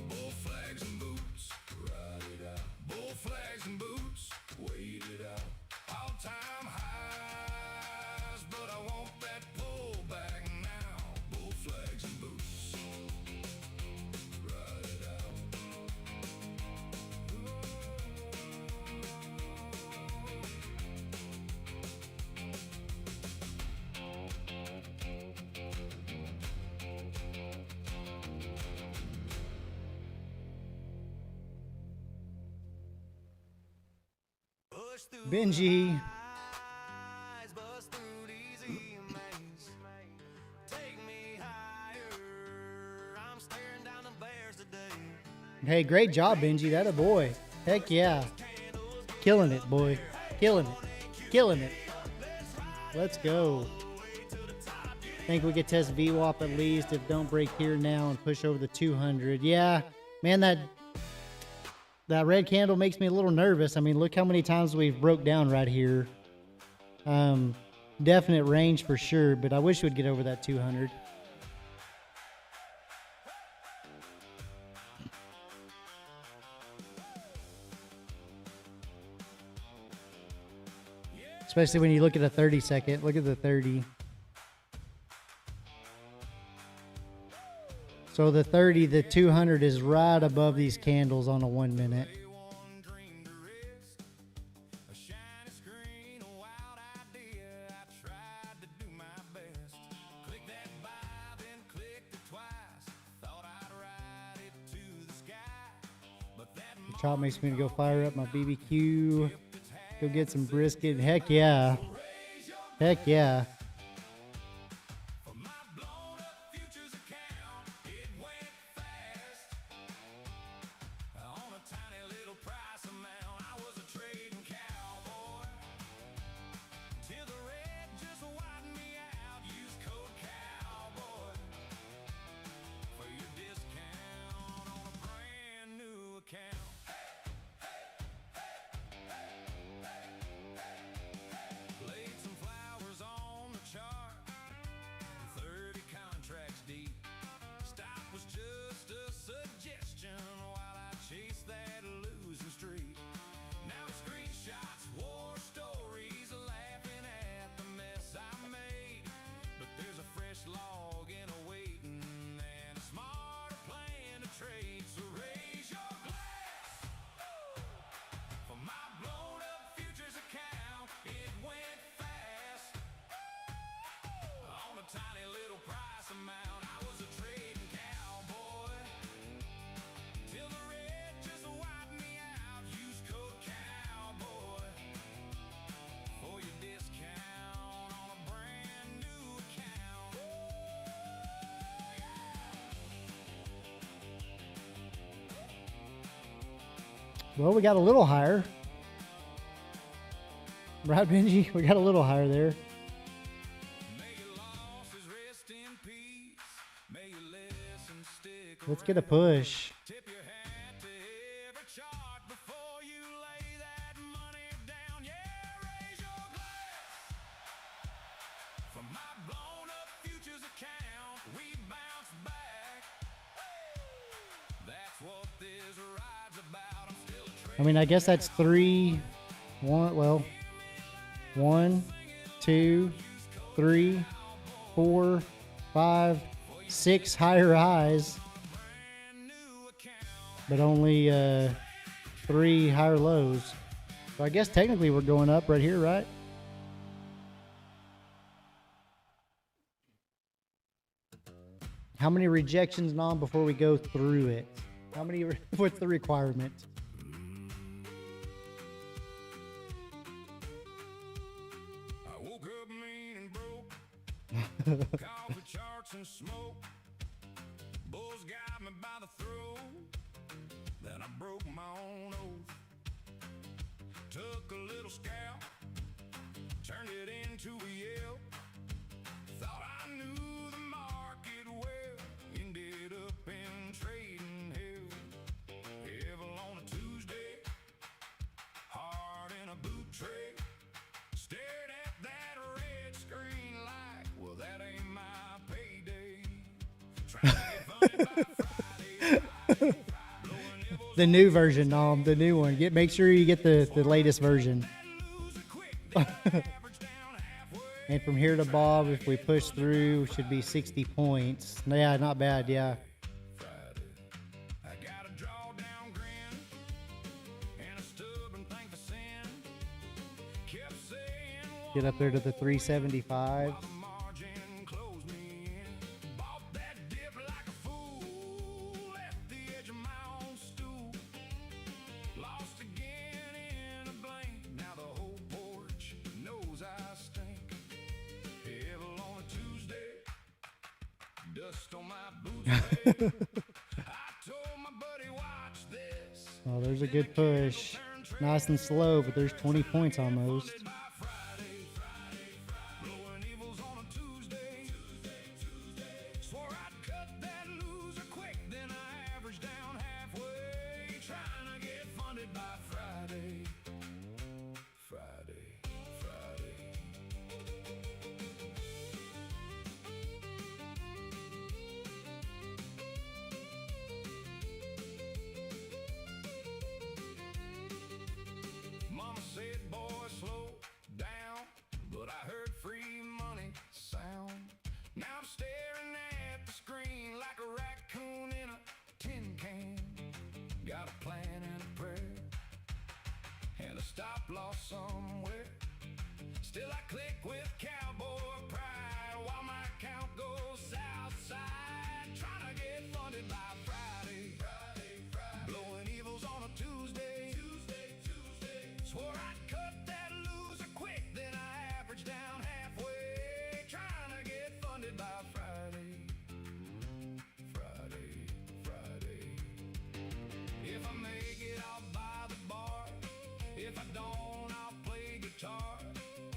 [SPEAKER 1] Bull flags and boots, ride it out. Bull flags and boots, wait it out. All time highs, but I want that pullback now. Bull flags and boots, ride it out.
[SPEAKER 3] Push through
[SPEAKER 2] Benji.
[SPEAKER 3] eyes, bust through these emails. Take me higher. I'm staring down the bears today.
[SPEAKER 2] Hey, great job, Benji. That a boy. Heck yeah. Killing it, boy. Killing it. Killing it. Let's go. Think we could test VWAP at least if don't break here now and push over the 200. Yeah, man, that red candle makes me a little nervous. I mean, look how many times we've broke down right here. Definite range for sure, but I wish we'd get over that 200. Especially when you look at a 30 second. Look at the 30. So the 30, the 200 is right above these candles on a 1 minute.
[SPEAKER 1] One dream to risk, a shiny screen, a wild idea. I tried to do my best. Click that buy, then clicked it twice. Thought I'd ride it to the sky, but that
[SPEAKER 2] The chop makes me go fire up my BBQ. Go get some brisket. Heck yeah. Heck yeah.
[SPEAKER 1] for my blown up futures account, it went fast. On a tiny little price amount, I was a trading cowboy. Till the red just widened me out. Use code cowboy for your discount on a brand new account. Laid some flowers on the chart, 30 contracts deep. Stop was just a suggestion while I chased that losing streak. Now screenshots, war stories, laughing at the mess I made. But there's a fresh log in a waiting and a smarter plan to trade. So raise your glass for my blown up futures account. It went fast on a tiny little price amount. I was a trading cowboy till the red just widened me out. Use code cowboy for your discount on a brand new account.
[SPEAKER 2] Well, we got a little higher. Right, Benji? We got a little higher there.
[SPEAKER 1] May your losses rest in peace.
[SPEAKER 2] Let's get a push.
[SPEAKER 3] Tip your hat to every chart before you lay that money down. Yeah, raise your glass for my blown up futures account. We bounce back. That's what this ride's about. I'm still
[SPEAKER 2] I mean, I guess that's 3, 1, well, 1, 2, 3, 4, 5, 6 higher highs, but only 3 higher lows. So I guess technically we're going up right here, right? How many rejections, Nom, before we go through it? How many? What's the requirement?
[SPEAKER 3] I woke up mean and broke. Coffee charts and smoke. Bulls got me by the throat. Then I broke my own oath. Took a little scalp, turned it into a yell. Thought I knew the market well. Ended up in trading hell. Evil on a Tuesday, hard in a boot tray. Stared at that red screen like, well, that ain't my payday. Trying to get funded by Friday. Blowing nibbles
[SPEAKER 2] The new version, Nom, the new one. Make sure you get the latest version.
[SPEAKER 3] and lose it quick. Then I average down halfway.
[SPEAKER 2] And from here to Bob, if we push through, should be 60 points. Yeah, not bad, yeah.
[SPEAKER 3] Friday. I got a drawdown grin and a stubborn thing for sin. Kept saying
[SPEAKER 2] Get up there to the 375.
[SPEAKER 3] the margin closed me in. Bought that dip like a fool. Left the edge of my own stool. Lost again in a blink. Now the whole porch knows I stink. Evil on a Tuesday. Dust on my boots. I told my buddy, watch this.
[SPEAKER 2] Oh, there's a good push. Nice and slow, but there's 20 points almost.
[SPEAKER 3] By Friday. Blowing evils on a Tuesday. Swore I'd cut that loser quick, then I averaged down halfway. Trying to get funded by Friday. Friday. Mama said, boy, slow down. But I heard free money sound. Now I'm staring at the screen like a raccoon in a tin can. Got a plan and a prayer and a stop loss somewhere. Still I click with Cowboy pride while my account goes south side. Trying to get funded by Friday. Blowing evils on a Tuesday. Swore I'd cut that loser quick, then I averaged down halfway. Trying to get funded by Friday. If I make it, I'll buy the bar. If I don't, I'll play guitar.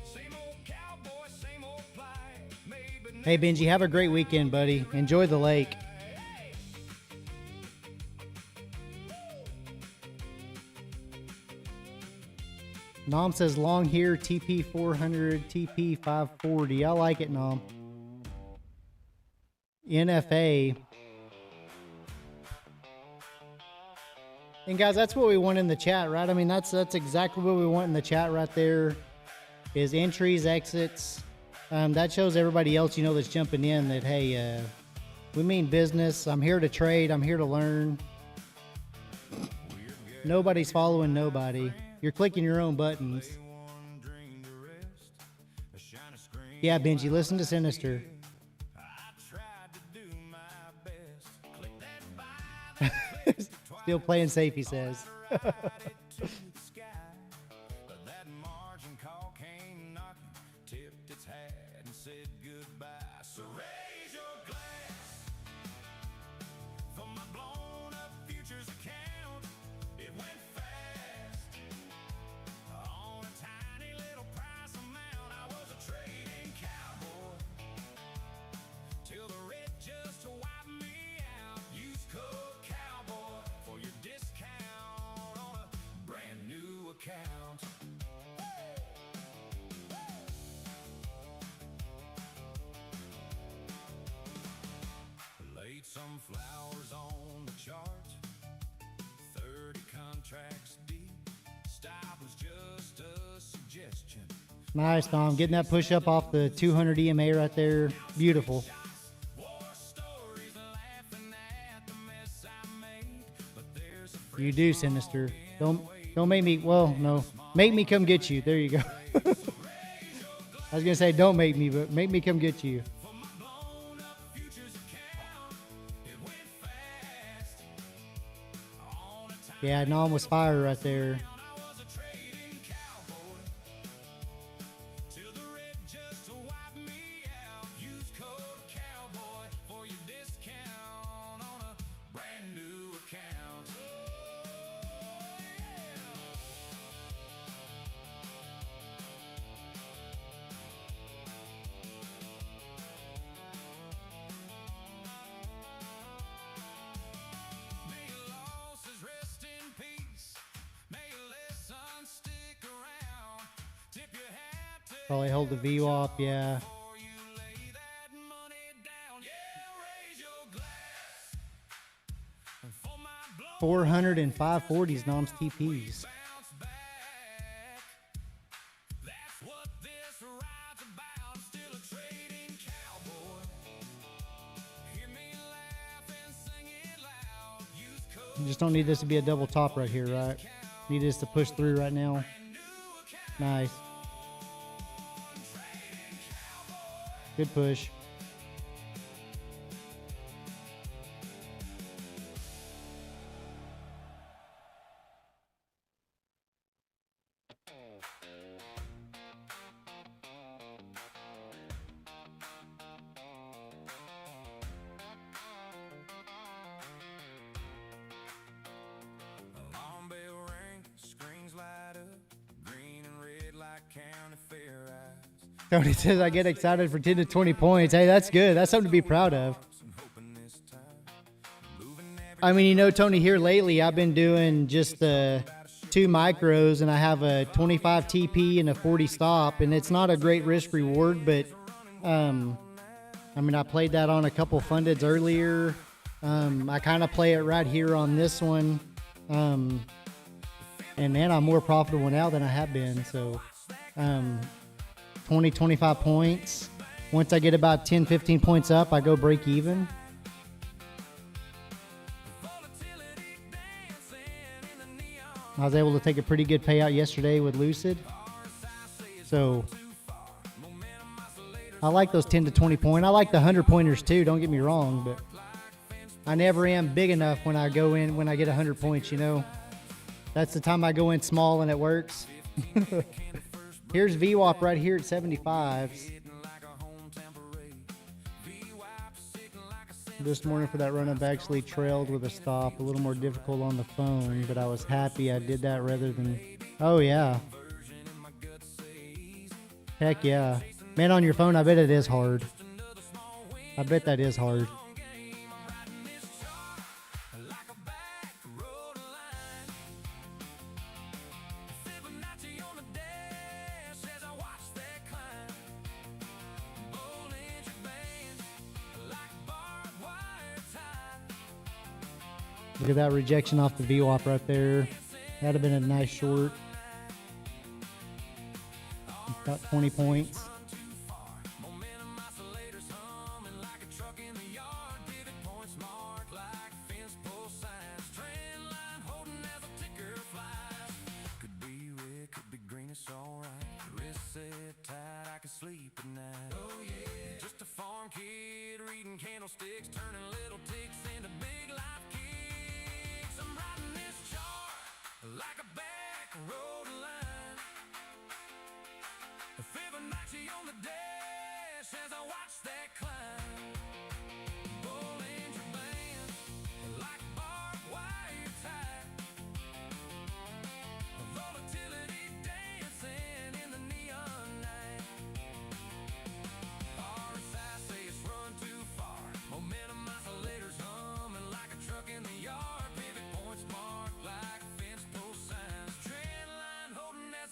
[SPEAKER 3] Same old cowboy, same old plight. Maybe
[SPEAKER 2] Hey, Benji, have a great weekend, buddy. Enjoy the lake. Nom says long here, TP 400, TP 540. I like it, Nom. NFA. And guys, that's what we want in the chat, right? I mean, that's exactly what we want in the chat right there. Is entries, exits. That shows everybody else, you know, that's jumping in that, hey, we mean business. I'm here to trade. I'm here to learn. Nobody's following nobody. You're clicking your own buttons. Yeah, Benji, listen to Sinister. Still playing safe, he says.
[SPEAKER 3] But that margin call came knocking, tipped its hat and said goodbye. So raise your glass for my blown up futures account. It went fast on a tiny little price amount. I was a trading cowboy till the red just wiped me out. Used cars Laid some flowers on the chart, 30 contracts deep. Stop was just a suggestion.
[SPEAKER 2] Nice, Tom. Getting that push up off the 200 EMA right there. Beautiful.
[SPEAKER 3] War stories laughing at the mess I made, but there's a
[SPEAKER 2] You do, Sinister. Don't make me. Well, no. Make me come get you. There you go. I was gonna say don't make me, but make me come get you.
[SPEAKER 3] for my blown up futures account. It went fast. On a time
[SPEAKER 2] Yeah, Nom was fire right there.
[SPEAKER 3] I was a trading cowboy. Till the red just wiped me out. Use code cowboy for your discount on a brand new account. May your losses rest in peace. May your lessons stick around. Tip your hat to
[SPEAKER 2] Probably hold the V off. Yeah.
[SPEAKER 3] before you lay that money down. Yeah, raise your glass for my blow
[SPEAKER 2] 400 and 540s Nom's TPs.
[SPEAKER 3] bounce back. That's what this ride's about. Still a trading cowboy. Hear me laugh and sing it loud. Use code
[SPEAKER 2] You just don't need this to be a double top right here, right? Need this to push through right now. Nice. Good push.
[SPEAKER 3] alarm bell ring, screens light up, green and red like county fair eyes.
[SPEAKER 2] Tony says I get excited for 10 to 20 points. Hey, that's good. That's something to be proud of.
[SPEAKER 3] I'm hoping this time, moving every
[SPEAKER 2] I mean, you know, Tony, here lately I've been doing just the 2 micros, and I have a 25 TP and a 40 stop, and it's not a great risk reward, but I mean, I played that on a couple fundeds earlier. I kind of play it right here on this one, and man, I'm more profitable now than I have been. So 20, 25 points. Once I get about 10, 15 points up, I go break even. I was able to take a pretty good payout yesterday with Lucid. So I like those 10 to 20 point. I like the 100 pointers too, don't get me wrong, but I never am big enough when I go in, when I get 100 points, you know. That's the time I go in small and it works. Here's VWAP right here at 75s. This morning for that run, I've actually trailed with a stop, a little more difficult on the phone, but I was happy I did that rather than, oh yeah. Heck yeah. Man, on your phone, I bet it is hard. I bet that is hard. Look at that rejection off the VWAP right there. That'd have been a nice short. About 20 points.
[SPEAKER 3] Sleep at night. Oh yeah, just a farm kid reading candlesticks, turning little ticks into big life kicks. I'm riding this chart like a back road line. Fibonacci on the dash as I watch that climb. Bollinger Band like barbed wire tie. Volatility dancing in the neon night. RSI say it's run too far. Momentum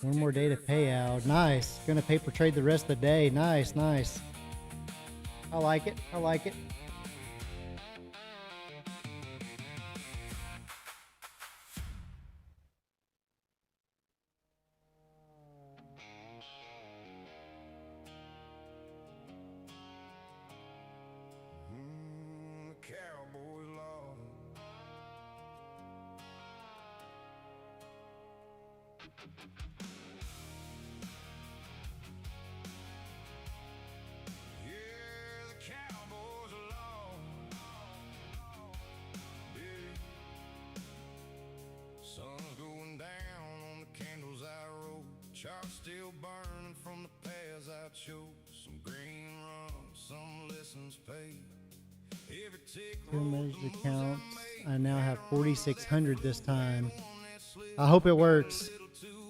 [SPEAKER 2] One more day to pay out. Nice. Gonna paper trade the rest of the day. Nice, nice. I like it. I like it.
[SPEAKER 1] The cowboy law. Yeah, the cowboys law. Yeah. Sun's going down on the candles I rolled. Chalk still burning from the paths I chose. Some green runs, some lessons paid. Every tick
[SPEAKER 2] Two
[SPEAKER 1] rolled
[SPEAKER 2] measure
[SPEAKER 1] the moves
[SPEAKER 2] counts.
[SPEAKER 1] I
[SPEAKER 2] I
[SPEAKER 1] made.
[SPEAKER 2] now have 4,600 this time. I hope it works.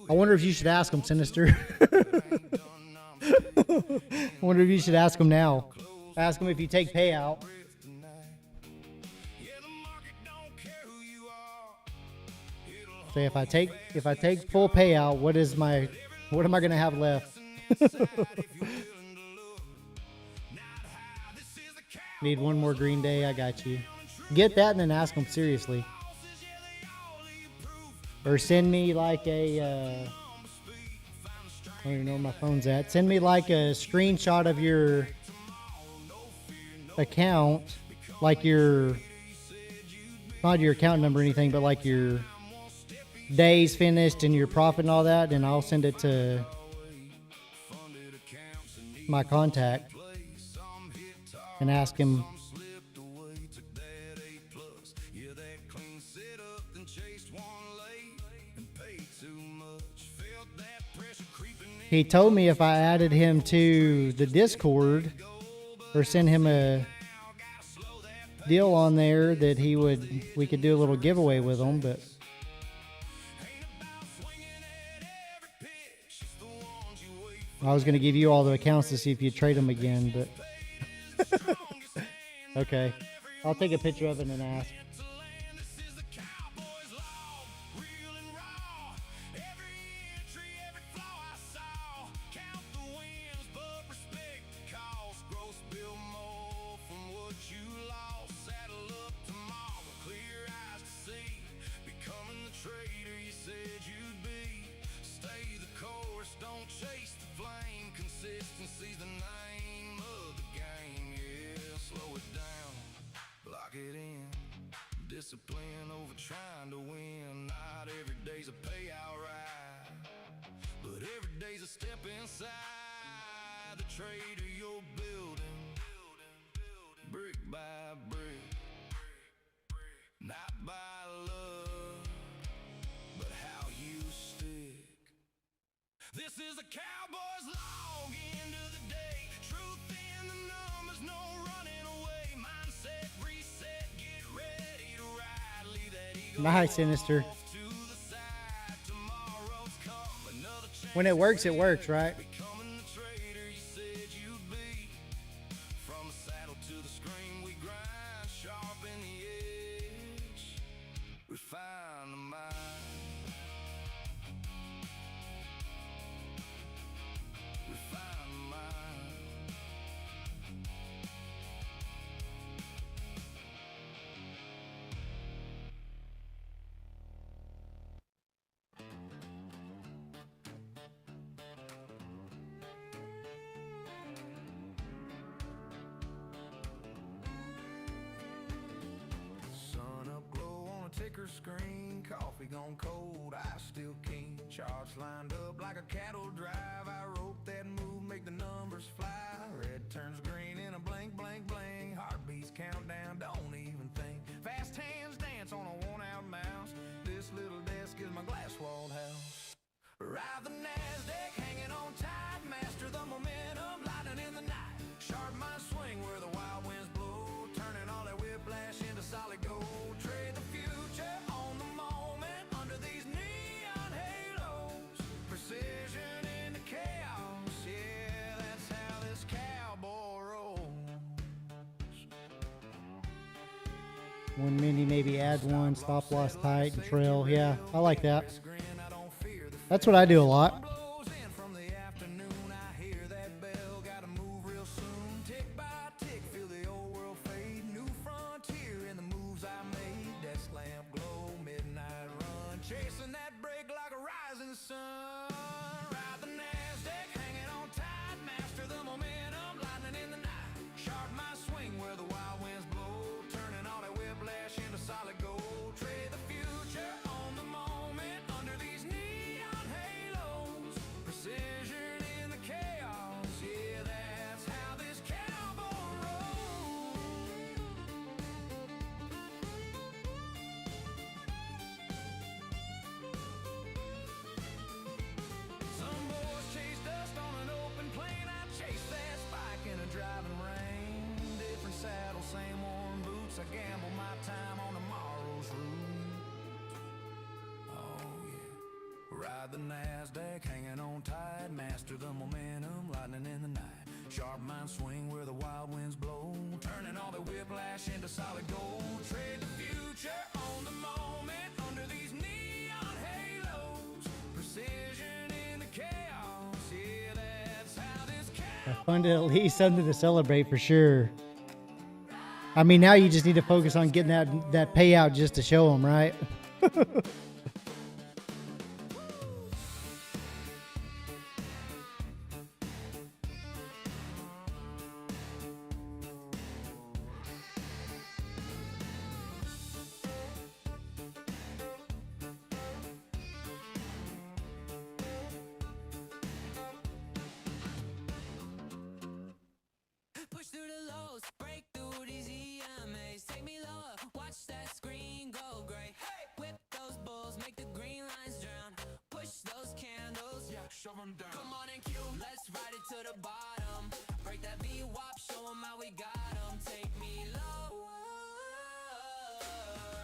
[SPEAKER 2] I wonder if you should ask him, Sinister. I wonder if you should ask him now. Ask him if you take payout.
[SPEAKER 1] Yeah, the market don't care who you are. It'll
[SPEAKER 2] Say if I take full payout, what am I gonna have left?
[SPEAKER 1] if you're willing to look. Not high, this is the cow.
[SPEAKER 2] Need one more green day. I got you. Get that and then ask him seriously.
[SPEAKER 1] Bosses, yeah, they all leave proof.
[SPEAKER 2] Or send me like a, I don't even know where my phone's at. Send me like a screenshot of your account, like your, not your account number or anything, but like your days finished and your profit and all that, and I'll send it to my contact and ask him.
[SPEAKER 1] Slipped away, took that A+. Yeah, that clean setup, then chased one late and paid too much. Felt that pressure creeping in.
[SPEAKER 2] He told me if I added him to the Discord or send him a deal on there that we could do a little giveaway with him, but
[SPEAKER 1] Ain't about swinging at every pitch. It's the ones you wait
[SPEAKER 2] I was going to give you all the accounts to see if you'd trade them again, but okay. I'll take a picture of it and ask.
[SPEAKER 1] to land. This is the cowboy's law, real and raw. Every entry, every flaw I saw. Count the wins, but respect the cost. Gross bill more from what you lost. Saddle up tomorrow, clear eyes to see. Becoming the trader you said you'd be. Stay the course, don't chase the flame. Consistency's the name of the game. Yeah, slow it down, lock it in. Discipline over trying to win. Not every day's a payout ride, but every day's a step inside the trader you're building, brick by brick, not by love, but how you stick. This is a cowboy's log, end of the day. Truth in the numbers, no running away. Mindset, reset, get ready to ride. Leave that ego
[SPEAKER 2] Nice, Sinister.
[SPEAKER 1] off to the side. Tomorrow's come, another chance.
[SPEAKER 2] When it works, right?
[SPEAKER 1] Becoming the trader you said you'd be. From the saddle to the screen, we grind, sharpen the edge, refine the mind. Refine the mind. Sun up glow on a ticker screen. Coffee gone cold, ice still keen. Charts lined up like a cattle drive. I wrote that move, make the numbers fly. Red turns green in a blank, blank, blank. Heartbeats count down, don't even think. Fast hands dance on a worn out mouse. This little desk is my glass walled house. Ride the NASDAQ, hanging on tight. Master the momentum, lightning in the night. Sharp mind swing where the wild winds blow. Turning all that whiplash into solid gold. Trade the future on the moment under these neon halos. Precision into chaos, yeah, that's how this cowboy rolls.
[SPEAKER 2] One mini, maybe add one, stop loss tight and trail. Yeah, I like that.
[SPEAKER 1] Grin, I don't fear the
[SPEAKER 2] That's what I do a lot.
[SPEAKER 3] blows in from the afternoon. I hear that bell, gotta move real soon. Tick by tick, feel the old world fade. New frontier in the moves I made. Desk lamp glow, midnight run, chasing that break like a rising sun. Ride the Nasdaq, hanging on tight, master the momentum, lightning in the night. Sharp my swing where the wild winds blow, turning all that whiplash into solid gold. Trade the future on the moment under these neon halos. Precision in the chaos, yeah, that's how this cowboy rolls. Some boys chase dust on an open plain. I chase that spike in a driving rain. Different saddle, same worn boots. I gamble my time on tomorrow's route. Oh yeah. Ride the Nasdaq, hanging on tight. Master the momentum, lightning in the night. Sharp mind swing where the wild winds blow, turning all the whiplash into solid gold. Trade the future on the moment under these neon halos. Precision in the chaos, yeah, that's how this
[SPEAKER 2] I funded at least something to celebrate for sure. I mean, now you just need to focus on getting that payout just to show them, right?
[SPEAKER 4] Push through the lows, break through these EMAs. Take me lower, watch that screen go gray. Hey, whip those bulls, make the green lines drown. Push those candles, yeah, shove 'em down. Come on and cue, let's ride it to the bottom. Break that V-wop, show 'em how we got 'em. Take me lower,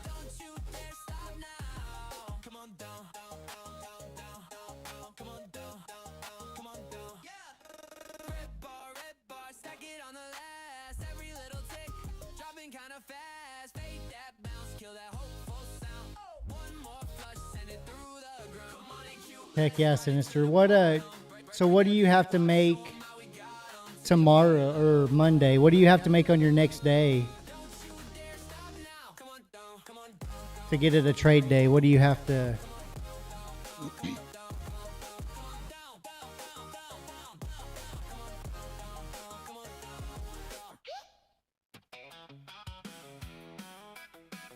[SPEAKER 4] don't you dare stop now. Come on down, down, down, down, down, down, down. Come on down, down, down, come on down. Yeah. Red bar, stack it on the last. Every little tick, dropping kinda fast. Fade that bounce, kill that hopeful sound. One more flush, send it through the ground. Come on and cue.
[SPEAKER 2] Heck yeah, Sinister. So what do you have to make tomorrow or Monday? What do you have to make on your next day
[SPEAKER 4] Come on down, come on down.
[SPEAKER 2] to get it a trade day? What do you have to?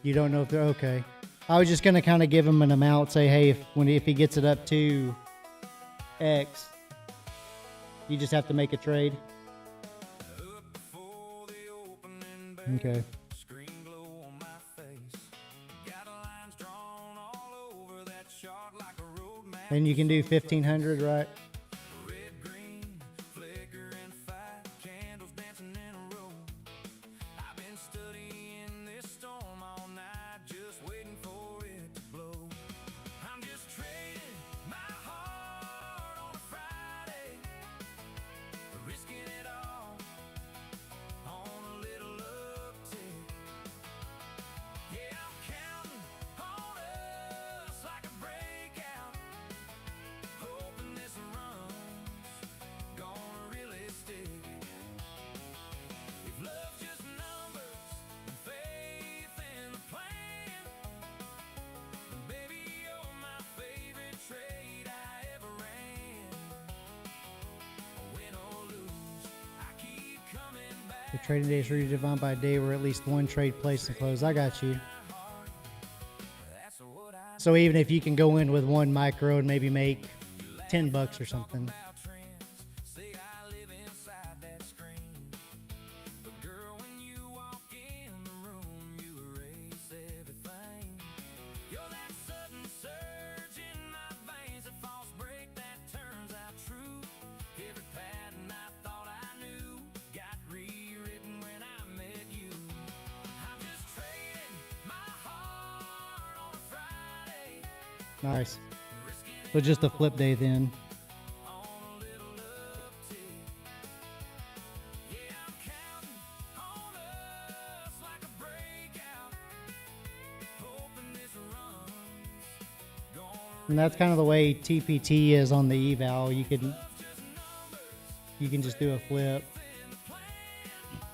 [SPEAKER 2] You don't know if they're okay. I was just gonna kind of give him an amount, say, hey, if he gets it up to X, you just have to make a trade.
[SPEAKER 3] Up before the opening bell,
[SPEAKER 2] Okay.
[SPEAKER 3] screen glow on my face. Got lines drawn all over that chart like a road map.
[SPEAKER 2] And you can do 1,500, right?
[SPEAKER 3] Red, green, flicker and fight, candles dancing in a row. I've been studying this storm all night, just waiting for it to blow. I'm just trading my heart on a Friday, risking it all on a little uptick. Yeah, I'm counting on us like a breakout, hoping this run's gonna really stick. If love's just numbers and faith in the plan, then baby, you're my favorite trade I ever ran. Win or lose, I keep coming back.
[SPEAKER 2] The trading days are defined by a day where at least one trade placed and closed. I got you.
[SPEAKER 3] That's what I
[SPEAKER 2] So even if you can go in with one micro and maybe make $10 or something.
[SPEAKER 3] about trends. Say I live inside that screen. But girl, when you walk in the room, you erase everything. You're that sudden surge in my veins, a false break that turns out true. Every pattern I thought I knew got rewritten when I met you. I'm just trading my heart on a Friday,
[SPEAKER 2] Nice. So just a flip day then.
[SPEAKER 3] on a little uptick. Yeah, I'm counting on us like a breakout, hoping this run's gonna
[SPEAKER 2] And that's kind of the way TPT is on the eval. You can just do a flip.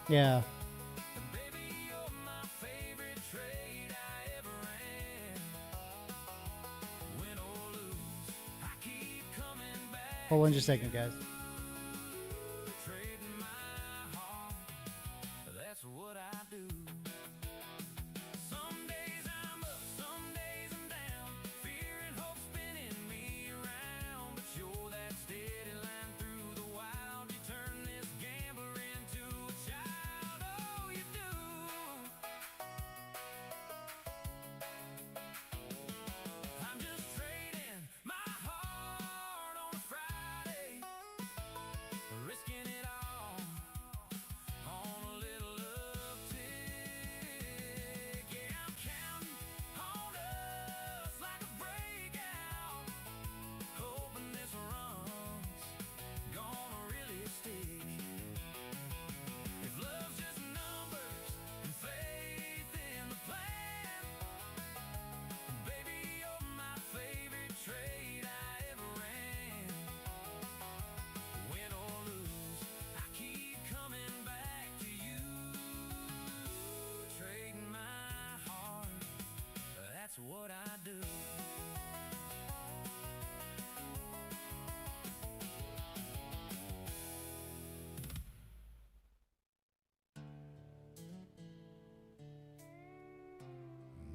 [SPEAKER 2] Yeah. Hold on just a second, guys.
[SPEAKER 3] That's what I do. Some days I'm up, some days I'm down. Fear and hope spinning me around. But you're that steady line through the wild. You turn this gambler into a child. Oh, you do. I'm just trading my heart on a Friday, risking it all on a little uptick. Yeah, I'm counting on us like a breakout, hoping this run's gonna really stick. If love's just numbers and faith in the plan, baby, you're my favorite trade I ever ran. Win or lose, I keep coming back to you. Trading my heart, that's what I do.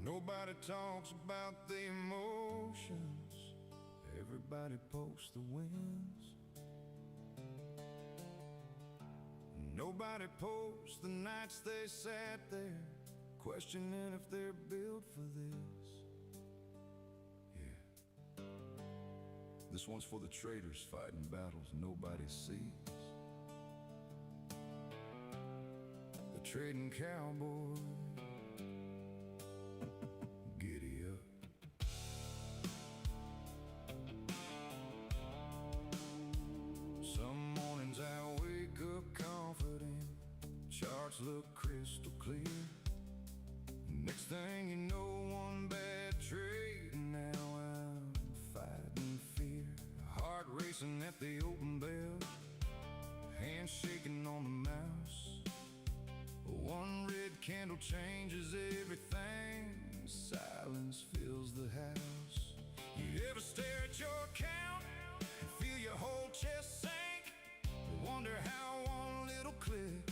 [SPEAKER 1] Nobody talks about the emotions. Everybody posts the wins. Nobody posts the nights they sat there, questioning if they're built for this. Yeah. This one's for the traitors fighting battles nobody sees. The trading cowboy. Giddy up. Some mornings I wake up confident, charts look crystal clear. Next thing you know, one bad trade, and now I'm fighting fear. Heart racing at the open bell, hands shaking on the mouse. One red candle changes everything, silence fills the house. You ever stare at your account and feel your whole chest sink? Wonder how one little click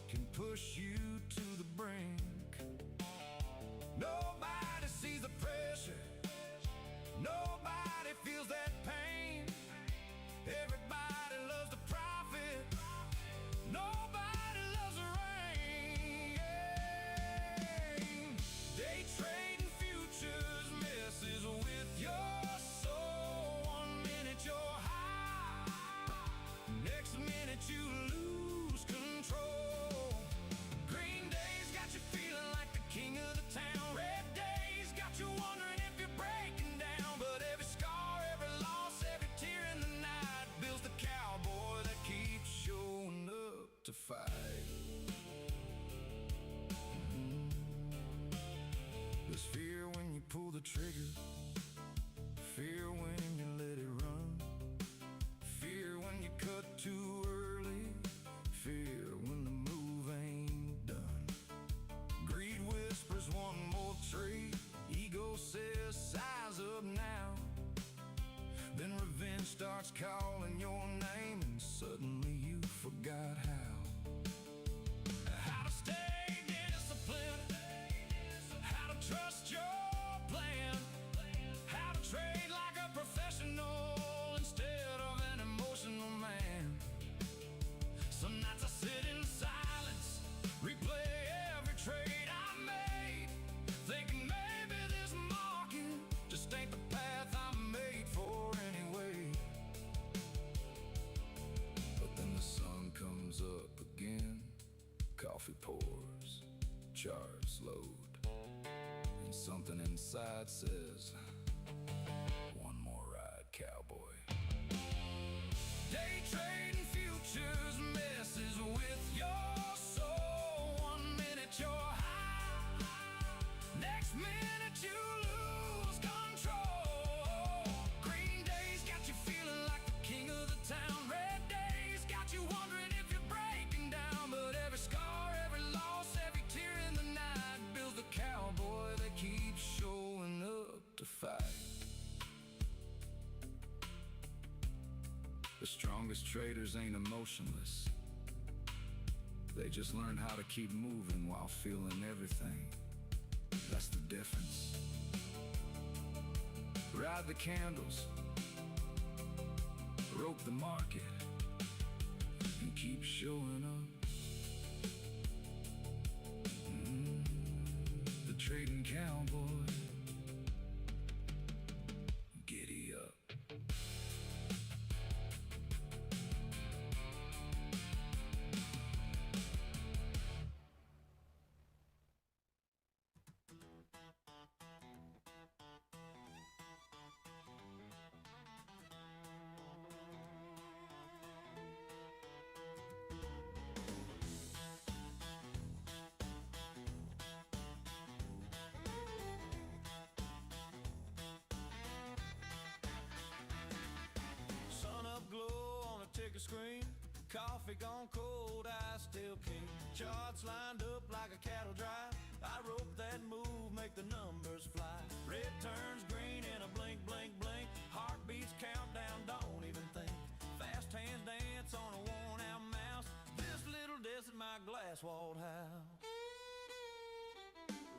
[SPEAKER 1] can push you to the brink. Nobody sees the pressure, nobody feels that pain. Everybody loves the profit, nobody loves the rain. Day trading futures messes with your soul. 1 minute you're high, next minute you lose control. Green days got you feeling like the king of the town. Red days got you wondering if you're breaking down. But every scar, every loss, every tear in the night builds the cowboy that keeps showing up to fight. There's fear when you pull the trigger, fear when you let it run, fear when you cut too early, fear when the move ain't done. Greed whispers one more trade, ego says size up now. Then revenge starts calling your name, and suddenly you forgot how to stay disciplined, how to trust your plan, how to trade like a professional instead of an emotional man. Some nights I sit in silence, replay every trade I made, thinking maybe this market just ain't the path I'm made for anyway. But then the sun comes up again, coffee pours, charts load, and something inside says, one more ride, cowboy. Day trading futures messes with your soul. 1 minute you're high, next minute you lose control. The strongest traders ain't emotionless. They just learn how to keep moving while feeling everything. That's the difference. Ride the candles, rope the market, and keep showing up. The trading cowboy, giddy up.
[SPEAKER 3] Sun up glow on a ticker screen. Coffee gone cold, I still king. Charts lined up like a cattle drive. I rope that move, make the numbers fly. Red turns green in a blink, blink, blink. Heartbeats countdown, don't even think. Fast hands dance on a worn out mouse. This little desk at my glass walled house.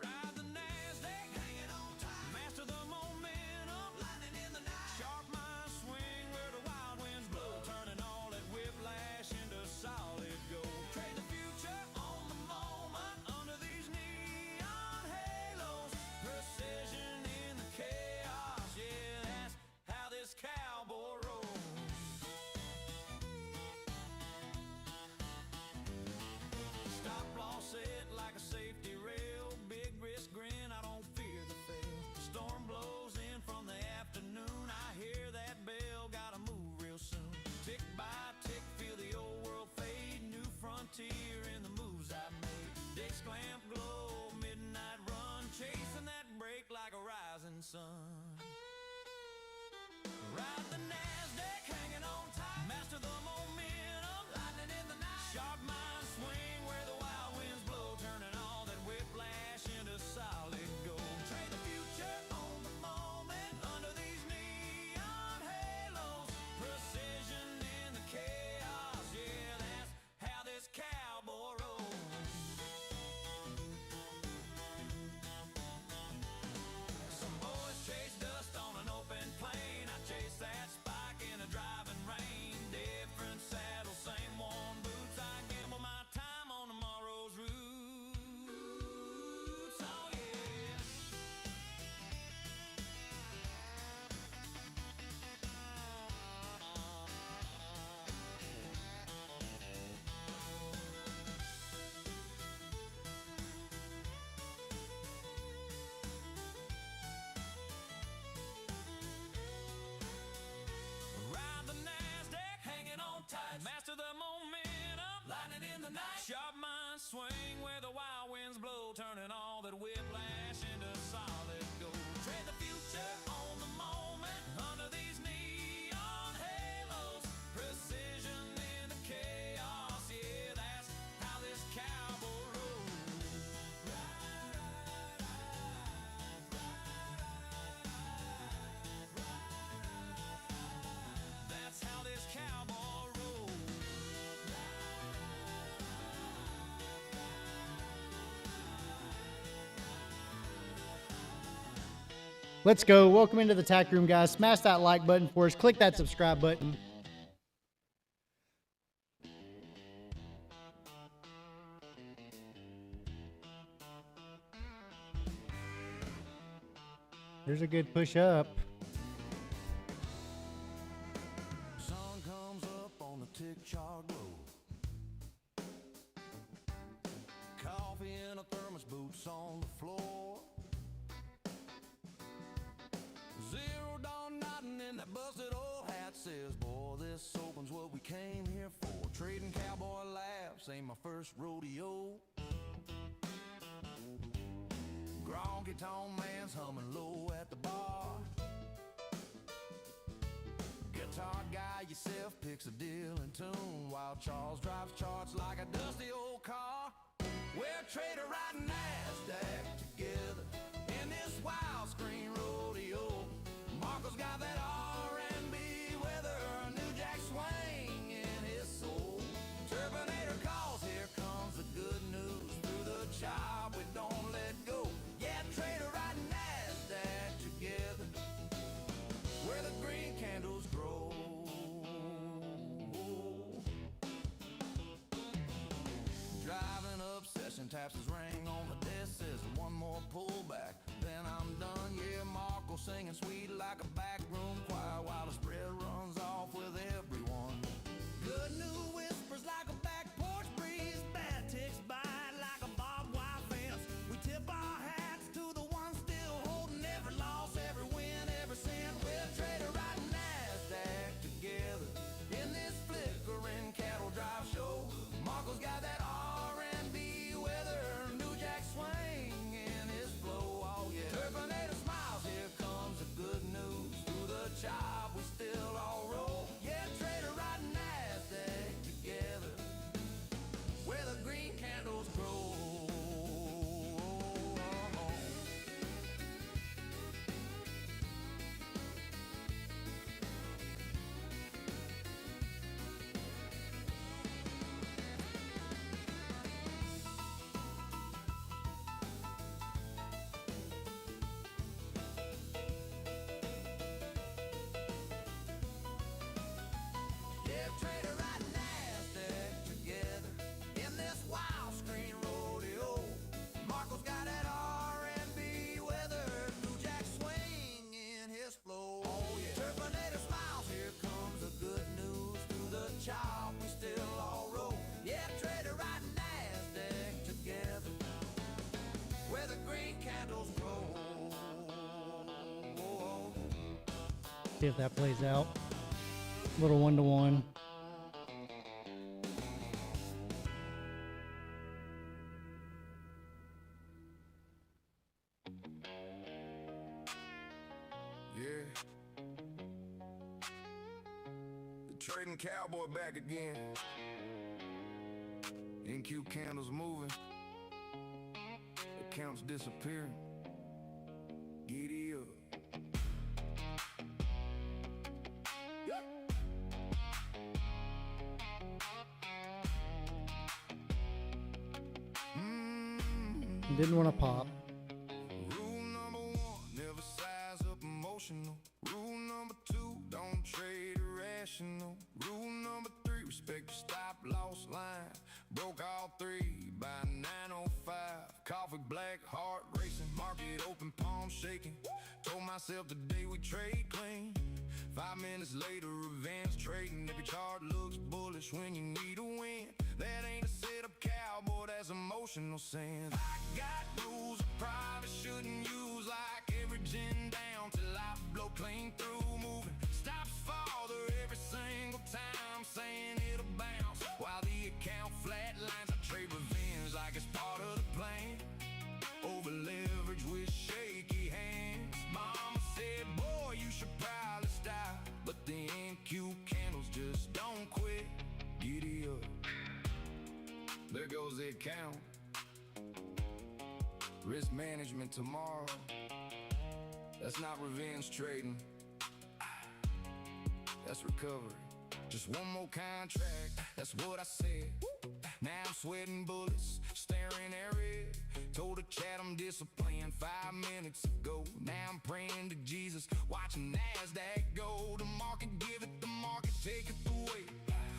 [SPEAKER 3] Ride the NASDAQ, hanging on tight. Master the momentum, lightning in the night. Sharp mind swing where the wild winds blow. Turning all that whiplash into solid gold. Trade the future on the moment under these neon halos. Precision in the chaos, yeah, that's how this cowboy rolls. Stop loss set like a safety rail. Big risk grin, I don't fear the fail. Storm blows in from the afternoon. I hear that bell, gotta move real soon. Tick by tick, feel the old world fade. New frontier in the moves I made. Dicks clamp glow, midnight run. Chasing that break like a rising sun. Ride the NASDAQ, hanging on tight. Master the momentum, lightning in the night. Sharp mind swing where the wild winds blow. Turning all that whiplash into solid gold. Trade the future on the moment under these neon halos. Precision in the chaos, yeah, that's how this cowboy rolls. Some boys chase dust on an open plain. I chase that spike in a driving rain. Different saddle, same worn boots. I gamble my time on tomorrow's roots. Oh yeah. Ride the NASDAQ, hanging on tight. Master the momentum, lightning in the night. Sharp mind swing where the wild winds blow. Turning all that whiplash into solid gold. Trade the future on the moment under these neon halos. Precision in the chaos, yeah, that's how this cowboy rolls. That's how this cowboy rolls.
[SPEAKER 2] Let's go. Welcome into the tack room, guys. Smash that like button for us. Click that subscribe button. There's a good push up.
[SPEAKER 3] Sun comes up on the tick chart road. Coffee in a thermos, boots on the floor. Zero dawn nodding in that busted old hat says, boy, this opens what we came here for. Trading cowboy laughs ain't my first rodeo. Gronky tone man's humming low at the bar. Guitar guy yourself picks a deal in tune while Charles drives charts like a dusty old car. We're a trader riding NASDAQ together in this wild screen rodeo. Marco's got that R&B weather, a New Jack Swing. slaps his ring on the desk, says one more pullback, then I'm done. Yeah, Marco singing sweet like a backroom choir while the spread runs off with everyone. Good news whispers like a back porch breeze, bad ticks bite like a barbed wire fence. We tip our hats to the ones still holding every loss, every win, every cent. We're trader riding NASDAQ together in this flickering cattle drive show. Marco's got that R&B weather, New Jack swing in his flow. Oh yeah, Terminator smiles, here comes the good news. Through the chop we still all roll. Yeah, trader riding NASDAQ together where the green candles grow. Yeah, trader riding NASDAQ together in this wild screen rodeo. Marco's got that R&B weather, New Jack swing in his flow. Oh yeah, Terminator smiles, here comes the good news. Through the chop we still all roll. Yeah, trader riding NASDAQ together where the green candles grow.
[SPEAKER 2] See if that plays out. Little 1-to-1.
[SPEAKER 1] Yeah. The trading cowboy back again. NQ candles moving. Accounts disappearing. Giddy up.
[SPEAKER 2] Didn't want to pop.
[SPEAKER 1] Rule number 1, never size up emotional. Rule number 2, don't trade irrational. Rule number 3, respect your stop loss line. Broke all 3 by 9:05. Coffee black, heart racing, market open, palm shaking. Told myself today we trade clean. 5 minutes later, revenge trading. Every chart looks bullish when you need a win. That ain't a setup cowboy, that's emotional sin. I got rules I probably shouldn't use, like averaging down till I blow clean through. Moving stops farther every single time, saying it'll bounce while the account flatlines. I trade revenge like it's part of the plan. Over leverage with shaky hands. Mama said, boy, you should probably stop, but the NQ candles just don't quit. Giddy up. There goes the account. Risk management tomorrow. That's not revenge trading. That's recovery. Just one more contract, that's what I said. Now I'm sweating bullets, staring at red. Told the chat I'm disciplined 5 minutes ago. Now I'm praying to Jesus, watching NASDAQ go. The market give it, the market take it away.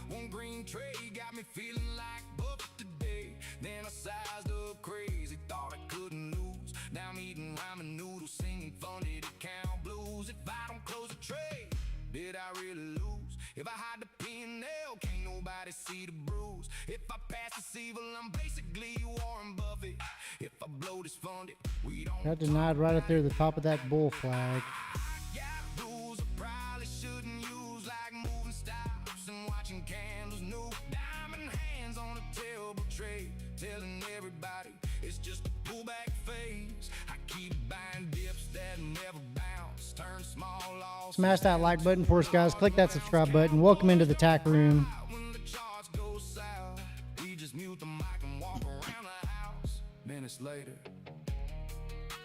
[SPEAKER 1] One green trade got me feeling like Buffett today. Then I sized up crazy, thought I couldn't lose. Now I'm eating ramen noodles, singing funded account blues. If I don't close the trade, did I really lose? If I hide the P&L, can't nobody see the bruise. If I pass this evil, I'm basically Warren Buffett. If I blow this funded, we don't.
[SPEAKER 2] Got denied right up there at the top of that bull flag.
[SPEAKER 1] Got rules I probably shouldn't use, like moving stops and watching candles new. Diamond hands on a terrible trade, telling everybody it's just a pullback phase. I keep buying dips that never bounce, turn small loss.
[SPEAKER 2] Smash that like button for us, guys. Click that subscribe button. Welcome into the tack room.
[SPEAKER 1] When the charts go south, we just mute the mic and walk around the house. Minutes later,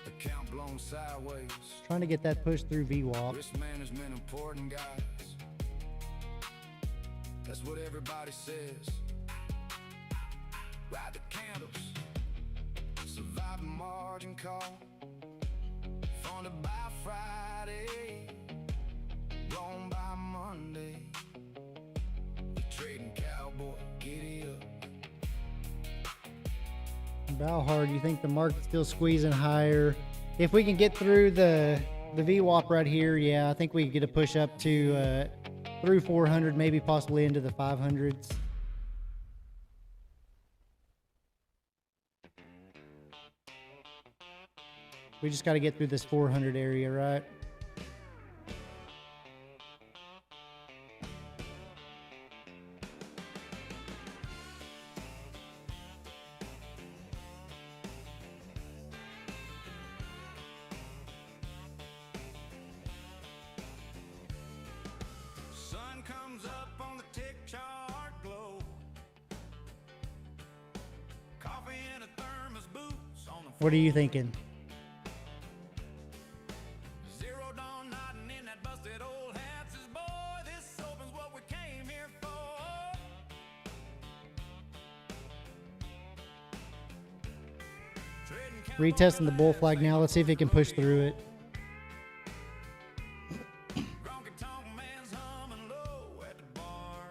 [SPEAKER 1] account blown sideways.
[SPEAKER 2] Trying to get that push through VWAP.
[SPEAKER 1] Risk management important, guys. That's what everybody says. Ride the candles. Survive the margin call. Funded by Friday. Blown by Monday. The trading cowboy, giddy up.
[SPEAKER 2] How hard do you think the market's still squeezing higher? If we can get through the VWAP right here, yeah, I think we can get a push up to through 400, maybe possibly into the 500s. We just got to get through this 400 area, right?
[SPEAKER 3] Sun comes up on the tick chart glow. Coffee in a thermos, boots on the
[SPEAKER 2] What are you thinking?
[SPEAKER 3] zero dawn nodding in that busted old hat says, boy, this opens what we came here for. Trading
[SPEAKER 2] Retesting the bull flag now. Let's see if it can push through it.
[SPEAKER 3] Gronky tonk man's humming low at the bar.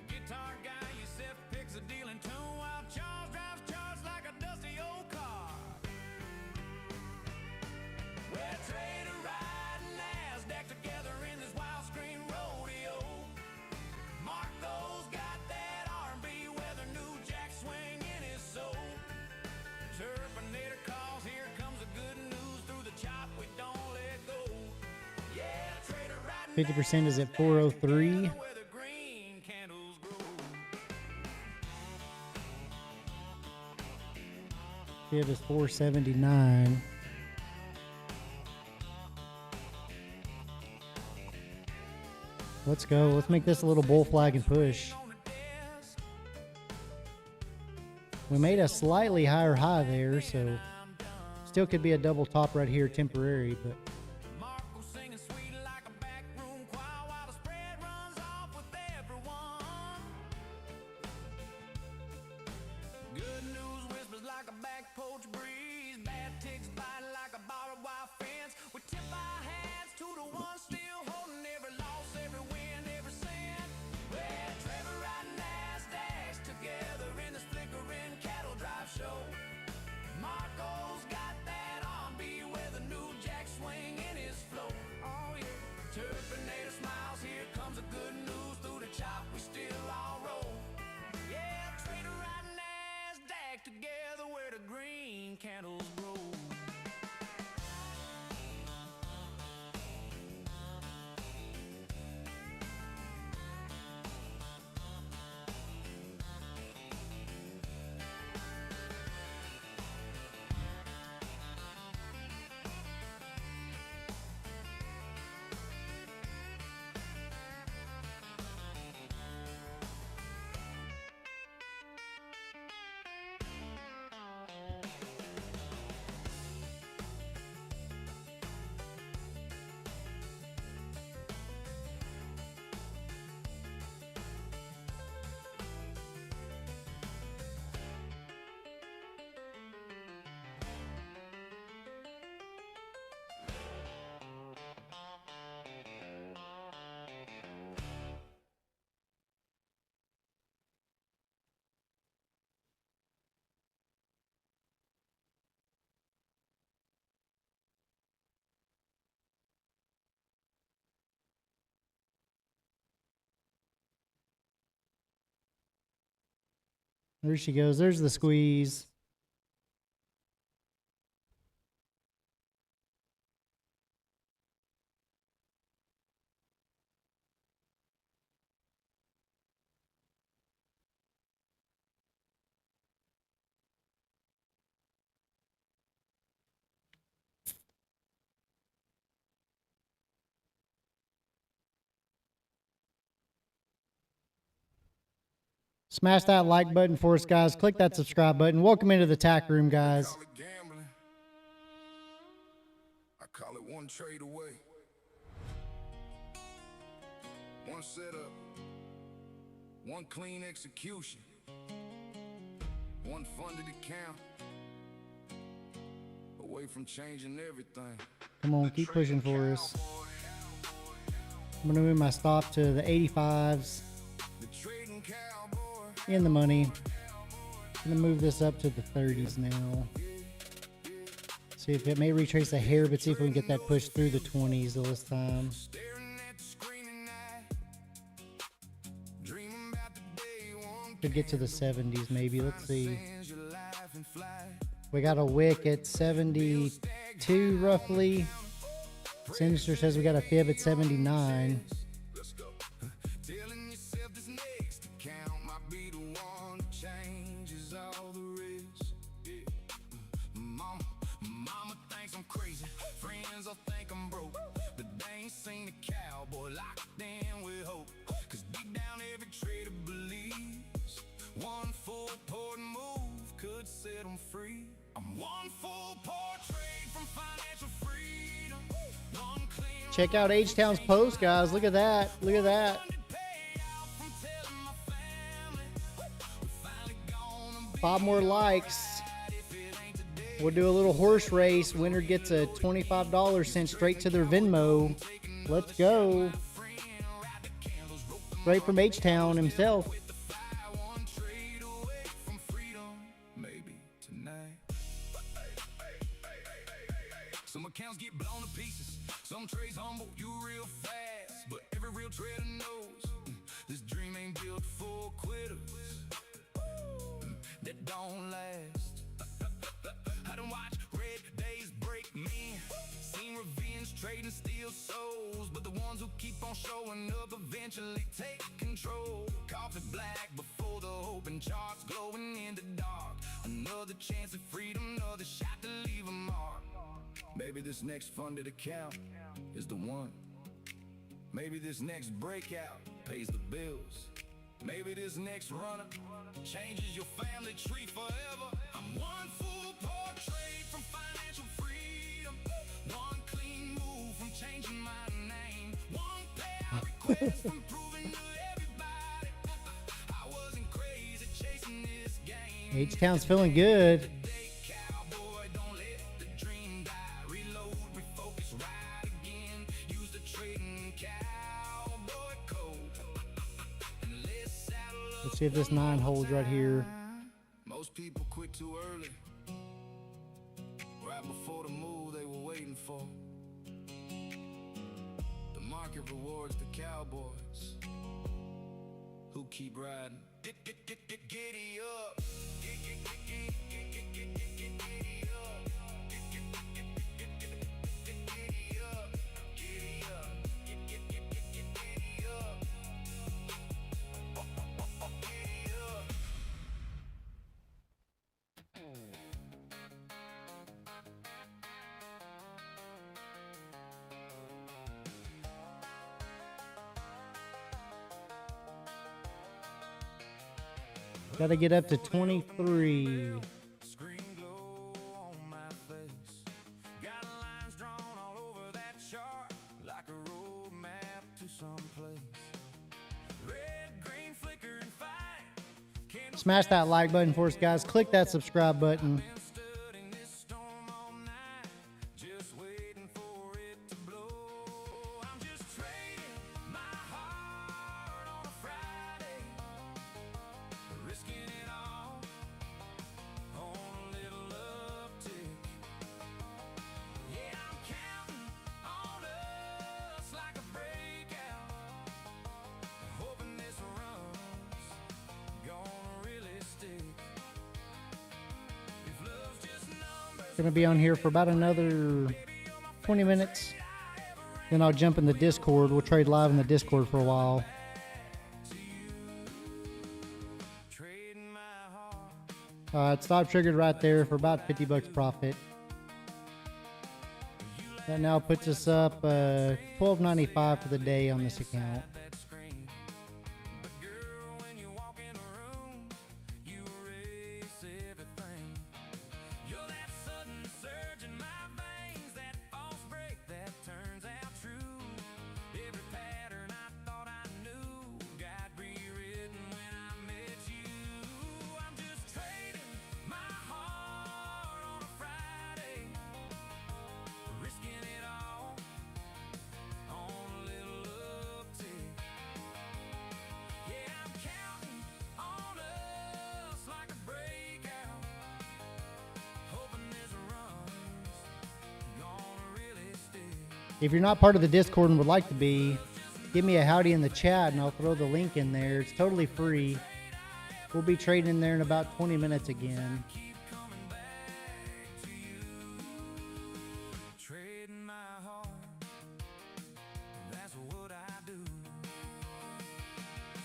[SPEAKER 3] Guitar guy, Yusef picks a dealing tune while Charles drives Charles like a dusty old car. We're trader riding NASDAQ together in this wild screen rodeo. Marco's got that R&B weather, new jack swing in his soul. Terminator calls, here comes the good news through the chop, we don't let go. Yeah, trader riding
[SPEAKER 2] 50% is at 403.
[SPEAKER 3] where the green candles grow.
[SPEAKER 2] Give is 479. Let's go. Let's make this a little bull flag and push.
[SPEAKER 3] On the desk,
[SPEAKER 2] We made a slightly higher high there, so still could be a double top right here temporary, but
[SPEAKER 3] Marco singing sweet like a backroom choir while the spread runs off with everyone. Good news whispers like a back porch breeze. Bad ticks bite like a barbed wire fence. We tip our hats to the ones still holding every loss, every win, every cent. Well, Trevor riding NASDAQs together in this flickering cattle drive show. Marco's got that R&B with a new jack swing in his flow. Oh yeah. Terminator smiles, here comes the good news through the chop, we still all roll. Yeah, trader riding NASDAQ together where the green candles grow.
[SPEAKER 2] there she goes. There's the squeeze. Smash that like button for us, guys. Click that subscribe button. Welcome into the tack room, guys.
[SPEAKER 1] Call it gambling. I call it one trade away. One setup. One clean execution. One funded account. Away from changing everything.
[SPEAKER 2] Come on, keep pushing for us. I'm gonna move my stop to the 85s
[SPEAKER 1] The trading cowboy.
[SPEAKER 2] in the money. I'm gonna move this up to the 30s now. See if it may retrace a hair, but see if we can get that pushed through the 20s this time. Could get to the 70s maybe. Let's see. We got a wick at 72 roughly. Sinister says we got a fib at 79.
[SPEAKER 3] Mama thinks I'm crazy, friends will think I'm broke, but they ain't seen a cowboy locked in with hope. Cause deep down every trader believes one full port move could set them free. I'm one full port trade from financial freedom. One clean
[SPEAKER 2] Check out H-Town's post, guys. Look at that. Look at that.
[SPEAKER 3] paid out from telling my family. We finally gonna be
[SPEAKER 2] 5 more likes.
[SPEAKER 3] if it ain't today.
[SPEAKER 2] We'll do a little horse race. Winner gets a $25 sent straight to their Venmo. Let's go. Straight from H-Town himself.
[SPEAKER 3] One trade away from freedom, maybe tonight. Some accounts get blown to pieces, some trades humble you real fast, but every real trader knows this dream ain't built for quitters that don't last. I done watched red days break men, seen revenge trading steal souls, but the ones who keep on showing up eventually take control. Coffee black before the open charts, glowing in the dark. Another chance at freedom, another shot to leave a mark. Maybe this next funded account is the one. Maybe this next breakout pays the bills. Maybe this next runner changes your family tree forever. I'm one full portrait from financial freedom. One clean move from changing my name. One payout request from proving to everybody I wasn't crazy chasing this game.
[SPEAKER 2] H-Town's feeling good.
[SPEAKER 3] Today, cowboy, don't let the dream die. Reload, refocus, ride again. Use the trading cowboy code. And let's saddle up.
[SPEAKER 2] Let's see if this 9 holds right here.
[SPEAKER 3] Most people quit too early, right before the move they were waiting for. The market rewards the cowboys who keep riding. Giddy up. Giddy up. Giddy up. Giddy up. Giddy up.
[SPEAKER 2] Got to get up to 23.
[SPEAKER 3] Screen glow on my face. Got lines drawn all over that chart, like a road map to someplace. Red, green, flicker, and fight. Candles
[SPEAKER 2] Smash that like button for us, guys. Click that subscribe button.
[SPEAKER 3] stood in this storm all night, just waiting for it to blow. I'm just trading my heart on a Friday, risking it all on a little uptick. Yeah, I'm counting on us like a breakout, hoping this run's gonna really stick. If love's just numbers,
[SPEAKER 2] Gonna be on here for about another 20 minutes. Then I'll jump in the Discord. We'll trade live in the Discord for a while.
[SPEAKER 3] trading my heart.
[SPEAKER 2] It stop triggered right there for about 50 bucks profit. That now puts us up $12.95 for the day on this account.
[SPEAKER 3] That screen. But girl, when you walk in a room, you erase everything. You're that sudden surge in my veins, that false break that turns out true. Every pattern I thought I knew got rewritten when I met you. I'm just trading my heart on a Friday, risking it all on a little uptick.
[SPEAKER 2] If you're not part of the Discord and would like to be, give me a howdy in the chat and I'll throw the link in there. It's totally free. We'll be trading in there in about 20 minutes again.
[SPEAKER 3] Trading my heart, that's what I do.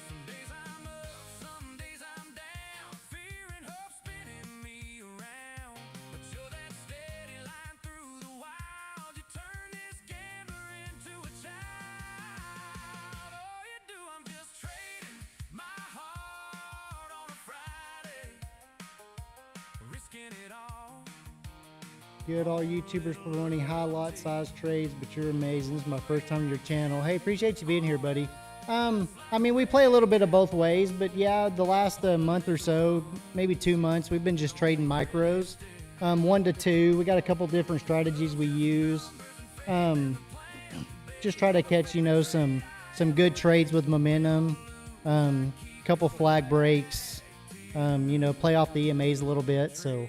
[SPEAKER 3] Some days I'm up, some days I'm down. Fear and hope spinning me around. But you're that steady line through the wild. You turn this gambler into a child. Oh, you do, I'm just trading my heart on a Friday. Risking it all.
[SPEAKER 2] Good, all YouTubers for running high lot size trades, but you're amazing. This is my first time on your channel. Hey, appreciate you being here, buddy. I mean, we play a little bit of both ways, but yeah, the last month or so, maybe 2 months, we've been just trading micros, 1 to 2. We got a couple different strategies we use. Just try to catch, you know, some good trades with momentum, couple flag breaks, you know, play off the EMAs a little bit. So.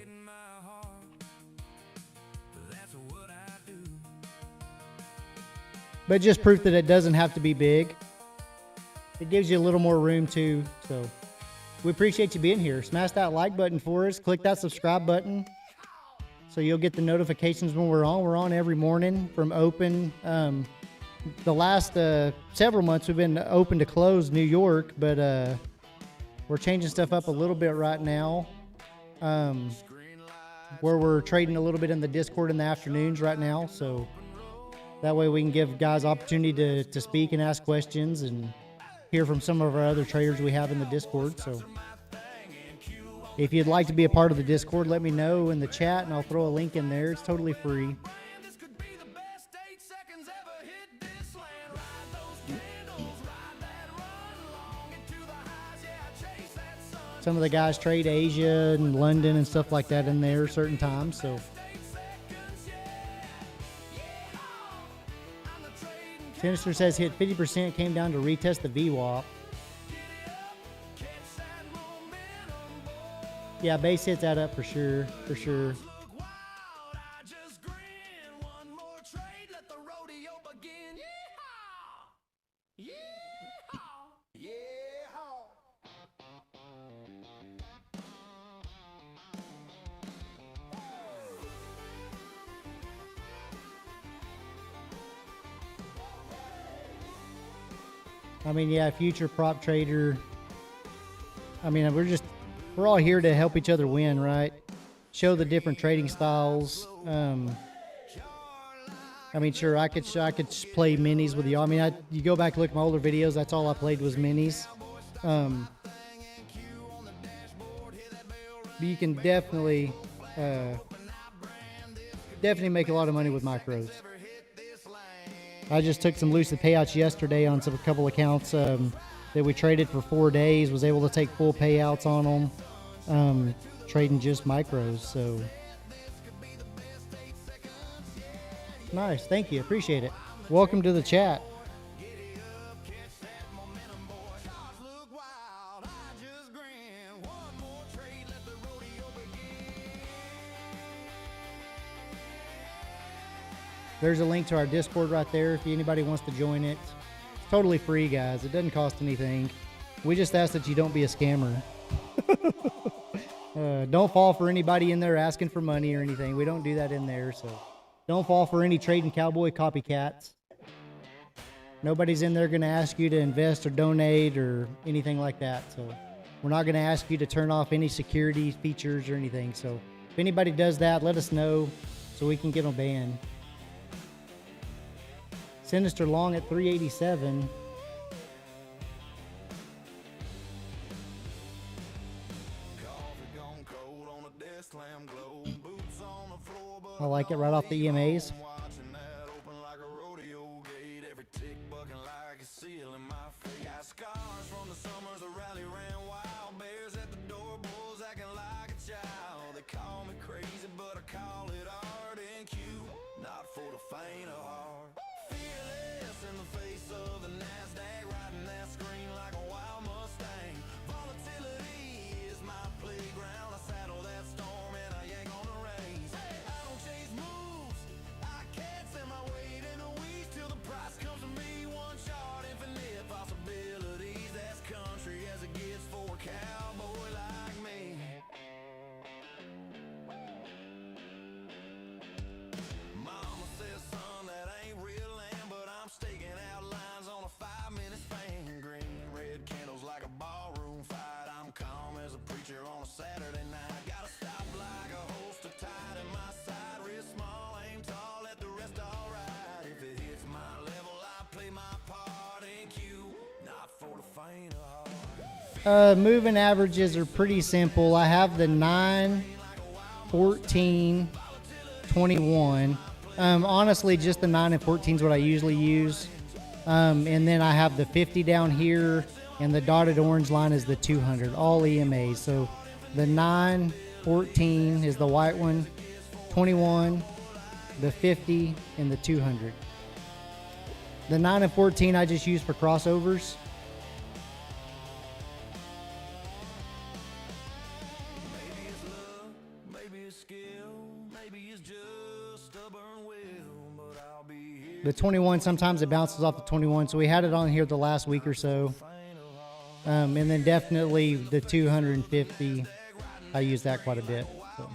[SPEAKER 2] But just proof that it doesn't have to be big. It gives you a little more room too. So we appreciate you being here. Smash that like button for us. Click that subscribe button so you'll get the notifications when we're on. We're on every morning from open. The last several months we've been open to close New York, but we're changing stuff up a little bit right now. Where we're trading a little bit in the Discord in the afternoons right now. So that way we can give guys opportunity to speak and ask questions and hear from some of our other traders we have in the Discord. So if you'd like to be a part of the Discord, let me know in the chat and I'll throw a link in there. It's totally free.
[SPEAKER 3] This could be the best 8 seconds ever hit this land. Ride those candles, ride that run along into the highs, yeah, chase that sun.
[SPEAKER 2] Some of the guys trade Asia and London and stuff like that in there certain times. So
[SPEAKER 3] 8 seconds, yeah. I'm the trading
[SPEAKER 2] Sinister says hit 50%, came down to retest the VWAP.
[SPEAKER 3] catch that momentum, boy.
[SPEAKER 2] Yeah, base hits that up for sure, for sure.
[SPEAKER 3] Look wild, I just grin. One more trade, let the rodeo begin. Yeehaw! Yeehaw! Yeehaw!
[SPEAKER 2] I mean, yeah, future prop trader. I mean, we're all here to help each other win, right? Show the different trading styles. I mean, sure, I could play minis with y'all. I mean, you go back and look at my older videos. That's all I played was minis. But you can definitely make a lot of money with micros. I just took some lucid payouts yesterday on a couple accounts that we traded for 4 days. Was able to take full payouts on them, trading just micros. So nice, thank you, appreciate it. Welcome to the chat.
[SPEAKER 3] Look wild, I just grin. One more trade, let the rodeo begin.
[SPEAKER 2] There's a link to our Discord right there if anybody wants to join it. It's totally free, guys. It doesn't cost anything. We just ask that you don't be a scammer. Don't fall for anybody in there asking for money or anything. We don't do that in there, so don't fall for any trading cowboy copycats. Nobody's in there going to ask you to invest or donate or anything like that. So we're not going to ask you to turn off any security features or anything. So if anybody does that, let us know so we can get them banned. Sinister long at 387. I like it right off the EMAs.
[SPEAKER 3] Watching that open like a rodeo gate. Every tick bucking like a seal in my face. Got scars from the summers the rally ran wild. Bears at the door, bulls acting like a child. They call me crazy, but I call it art and cute. Not for the faint of heart. Fearless in the face of the NASDAQ, riding that screen like a wild Mustang. Volatility is my playground. I saddle that storm and I yank on the reins. I don't chase moves, I can't send my weight in the wheel. apart ain't cute, not for the faint of heart.
[SPEAKER 2] Moving averages are pretty simple. I have the 9, 14, 21. Honestly, just the 9 and 14 is what I usually use. And then I have the 50 down here, and the dotted orange line is the 200, all EMAs. So the 9, 14 is the white one, 21, the 50, and the 200. The 9 and 14 I just use for crossovers.
[SPEAKER 3] Maybe it's love, maybe it's skill, maybe it's just stubborn will, but I'll be here.
[SPEAKER 2] The 21, sometimes it bounces off the 21, so we had it on here the last week or so. And then definitely the 250, I use that quite a bit. So.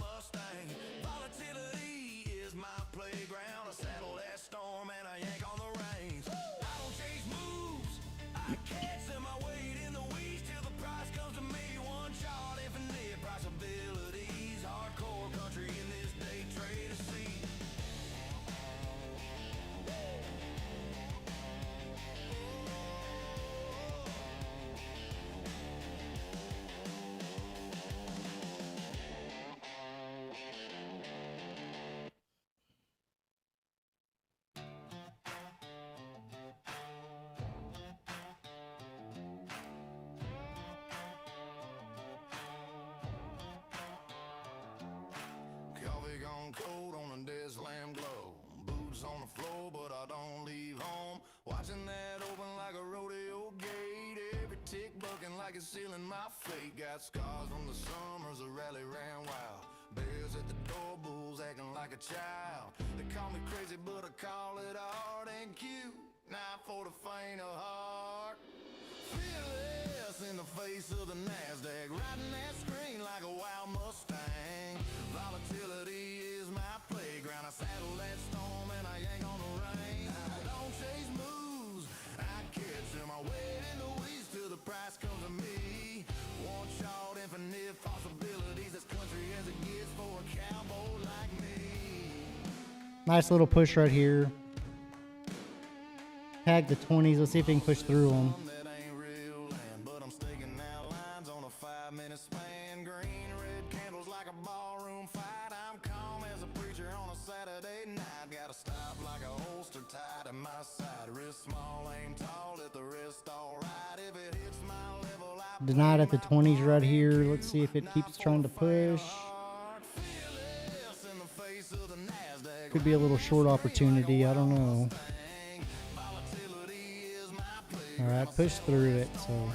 [SPEAKER 3] Volatility is my playground. I settle that storm and I yank on the reins. I don't chase moves, I catch them. I wait in the weeds till the price comes to me. One shot, infinite possibilities. Hardcore country in this day trade to see. Coffee gone cold on a dead slam glow. Boots on the floor, but I don't leave home. Watching that open like a rodeo gate. Every tick bucking like it's sealing my fate. Got scars from the summers, the rally ran wild. Bears at the door, bulls acting like a child. They call me crazy, but I call it art. Ain't cute, not for the faint of heart. Fearless in the face of the NASDAQ, riding that screen like a wild Mustang. Volatility is my playground. I saddle that storm and I yank on the rein. I don't chase moves, I catch them. I wait in the weeds till the price comes to me. One shot, infinite possibilities. As country as it gets for a cowboy like me.
[SPEAKER 2] Nice little push right here. Tag the 20s. Let's see if we can push through them.
[SPEAKER 3] That ain't real land, but I'm staking out lines on a 5-minute span. Green, red candles like a ballroom fight. I'm calm as a preacher on a Saturday night. Gotta stop like a holster tied to my side. Wrist small, aim tall, let the wrist all right. If it hits my level, I
[SPEAKER 2] Denied at the 20s right here. Let's see if it keeps trying to push.
[SPEAKER 3] fearless in the face of the NASDAQ.
[SPEAKER 2] Could be a little short opportunity. I don't know.
[SPEAKER 3] Volatility is my play.
[SPEAKER 2] All right, push through it. So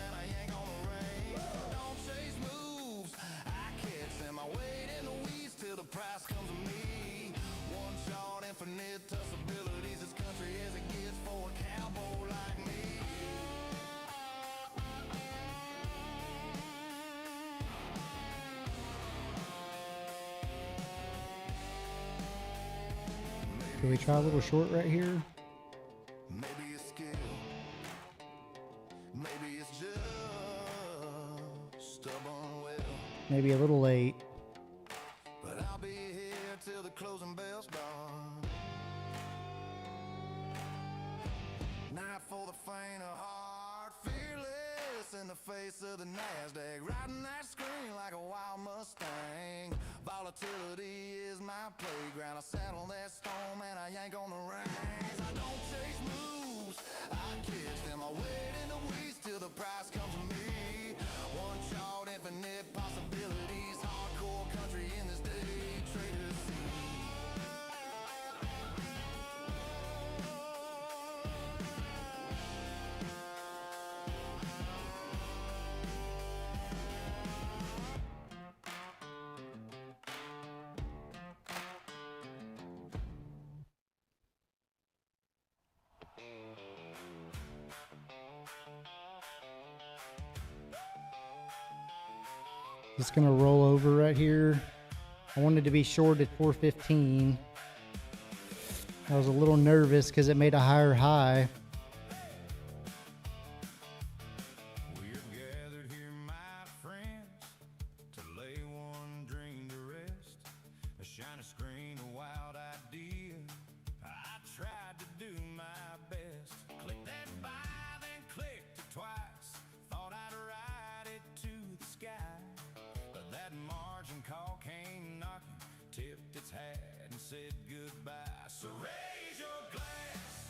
[SPEAKER 3] Don't chase moves, I catch them. I wait in the weeds till the price comes to me. One shot, infinite possibilities. As country as it gets for a cowboy like me.
[SPEAKER 2] can we try a little short right here?
[SPEAKER 3] Maybe it's skill, maybe it's just stubborn will.
[SPEAKER 2] Maybe a little late.
[SPEAKER 3] But I'll be here till the closing bell's gone. Not for the faint of heart. Fearless in the face of the NASDAQ. Riding that screen like a wild Mustang. Volatility is my playground. I saddle that storm and I yank on the reins. I don't chase moves, I catch them. I wait in the weeds till the price comes to me. One shot, infinite possibilities. Hardcore country in this day trade to see.
[SPEAKER 2] Just gonna roll over right here. I wanted to be short at 415. I was a little nervous because it made a higher high.
[SPEAKER 3] We're gathered here, my friends, to lay one dream to rest. A shiny screen, a wild idea. I tried to do my best. Click that buy said goodbye. So raise your glass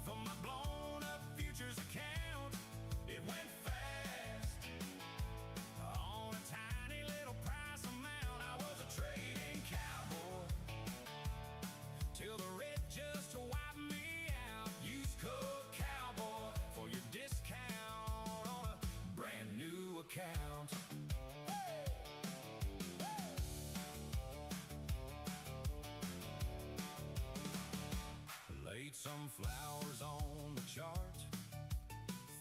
[SPEAKER 3] for my blown up futures account. It went fast on a tiny little price amount. I was a trading cowboy till the red just wiped me out. Use code Cowboy for your discount on a brand new account. Laid some flowers on the chart,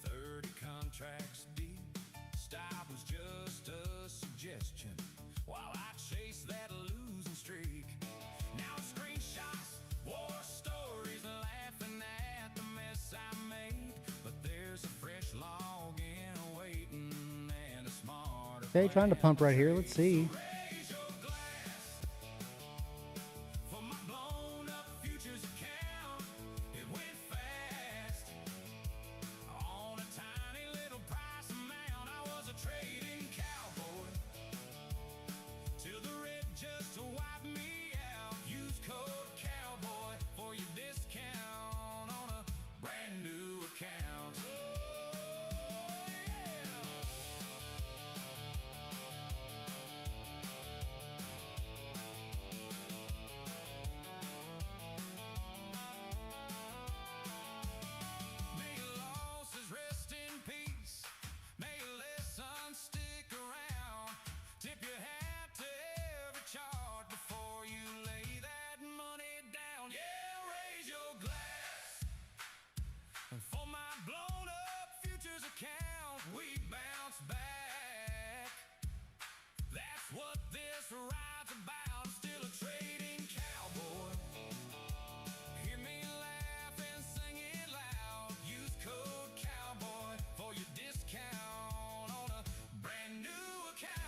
[SPEAKER 3] 30 contracts deep. Stop was just a suggestion while I chase that losing streak. Now screenshots, war stories, laughing at the mess I made. But there's a fresh login waiting and a smarter
[SPEAKER 2] Okay, trying to pump right here. Let's see.
[SPEAKER 3] raise your glass for my blown up futures account. It went fast on a tiny little price amount. I was a trading cowboy till the red just wiped me out. Use code Cowboy for your discount on a brand new account. Oh, yeah. May your losses rest in peace. May your lessons stick around. Tip your hat to every chart before you lay that money down. Yeah, raise your glass for my blown up futures account. We bounce back. That's what this ride's about. Still a trading cowboy. Hear me laugh and sing it loud. Use code Cowboy for your discount on a brand new account.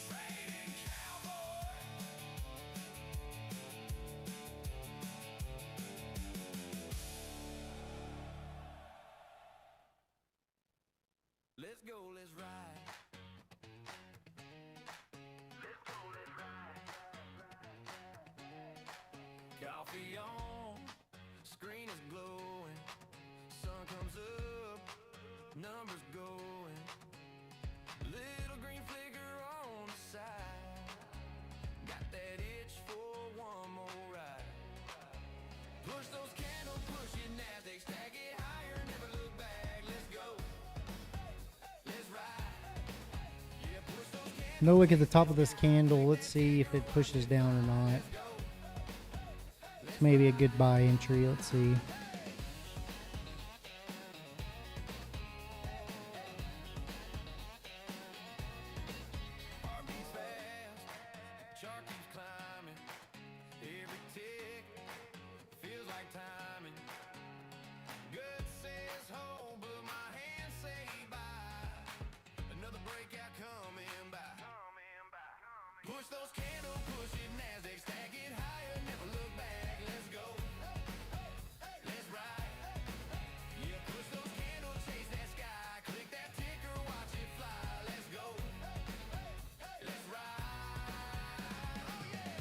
[SPEAKER 3] Trading Cowboy. Let's go, let's ride. Coffee on, screen is glowing. Sun comes up, numbers going. Little green flicker on the side. Got that itch for one more ride. Push those candles, push it, NASDAQ, stack it higher, never look back. Let's go, let's ride. Yeah, push those candles.
[SPEAKER 2] No wick at the top of this candle. Let's see if it pushes down or not. Maybe a good buy entry. Let's see.
[SPEAKER 3] Heart beats fast, chart keeps climbing. Every tick feels like timing. Gut says hold, but my hands say bye. Another breakout coming by. Push those candles, push it, NASDAQ, stack it higher, never look back. Let's go, let's ride. Yeah, push those candles, chase that sky. Click that ticker, watch it fly. Let's go, let's ride. Oh yeah.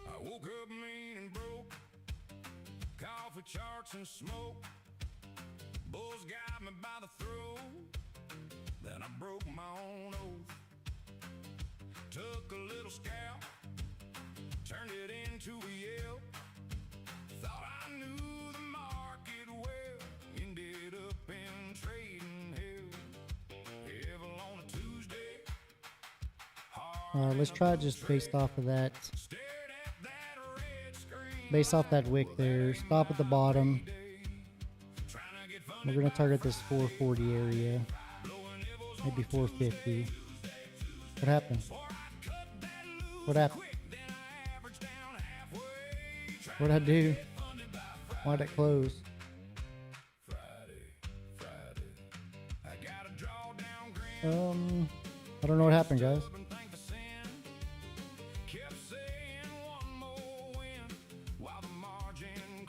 [SPEAKER 3] I woke up mean and broke, coffee charts and smoke. Bulls got me by the throat, then I broke my own oath. Took a little scalp, turned it into a yelp. Thought I knew the market well, ended up in trading hell. Evil on a Tuesday.
[SPEAKER 2] Let's try it just based off of that.
[SPEAKER 3] Stared at that red screen.
[SPEAKER 2] Based off that wick there. Stop at the bottom.
[SPEAKER 3] Trying to get
[SPEAKER 2] We're going to target this 440 area. Maybe 450. What happened? What happened? What'd I do? Why'd it close?
[SPEAKER 3] Friday, I got a drawdown grin
[SPEAKER 2] I don't know what happened, guys.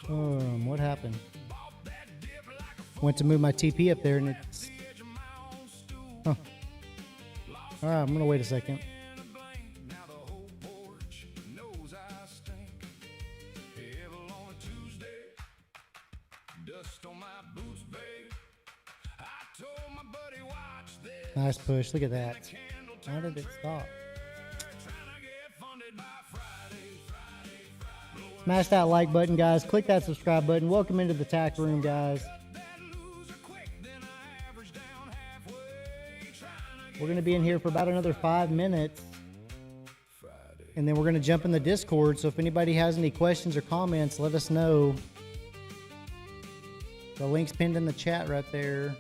[SPEAKER 2] What happened? Went to move my TP up there and it's... Huh. Alright, I'm gonna wait a second. Nice push. Look at that. How did it stop? Smash that like button, guys. Click that subscribe button. Welcome into the tack room, guys. We're going to be in here for about another 5 minutes. And then we're going to jump in the Discord. So if anybody has any questions or comments, let us know. The link's pinned in the chat right there.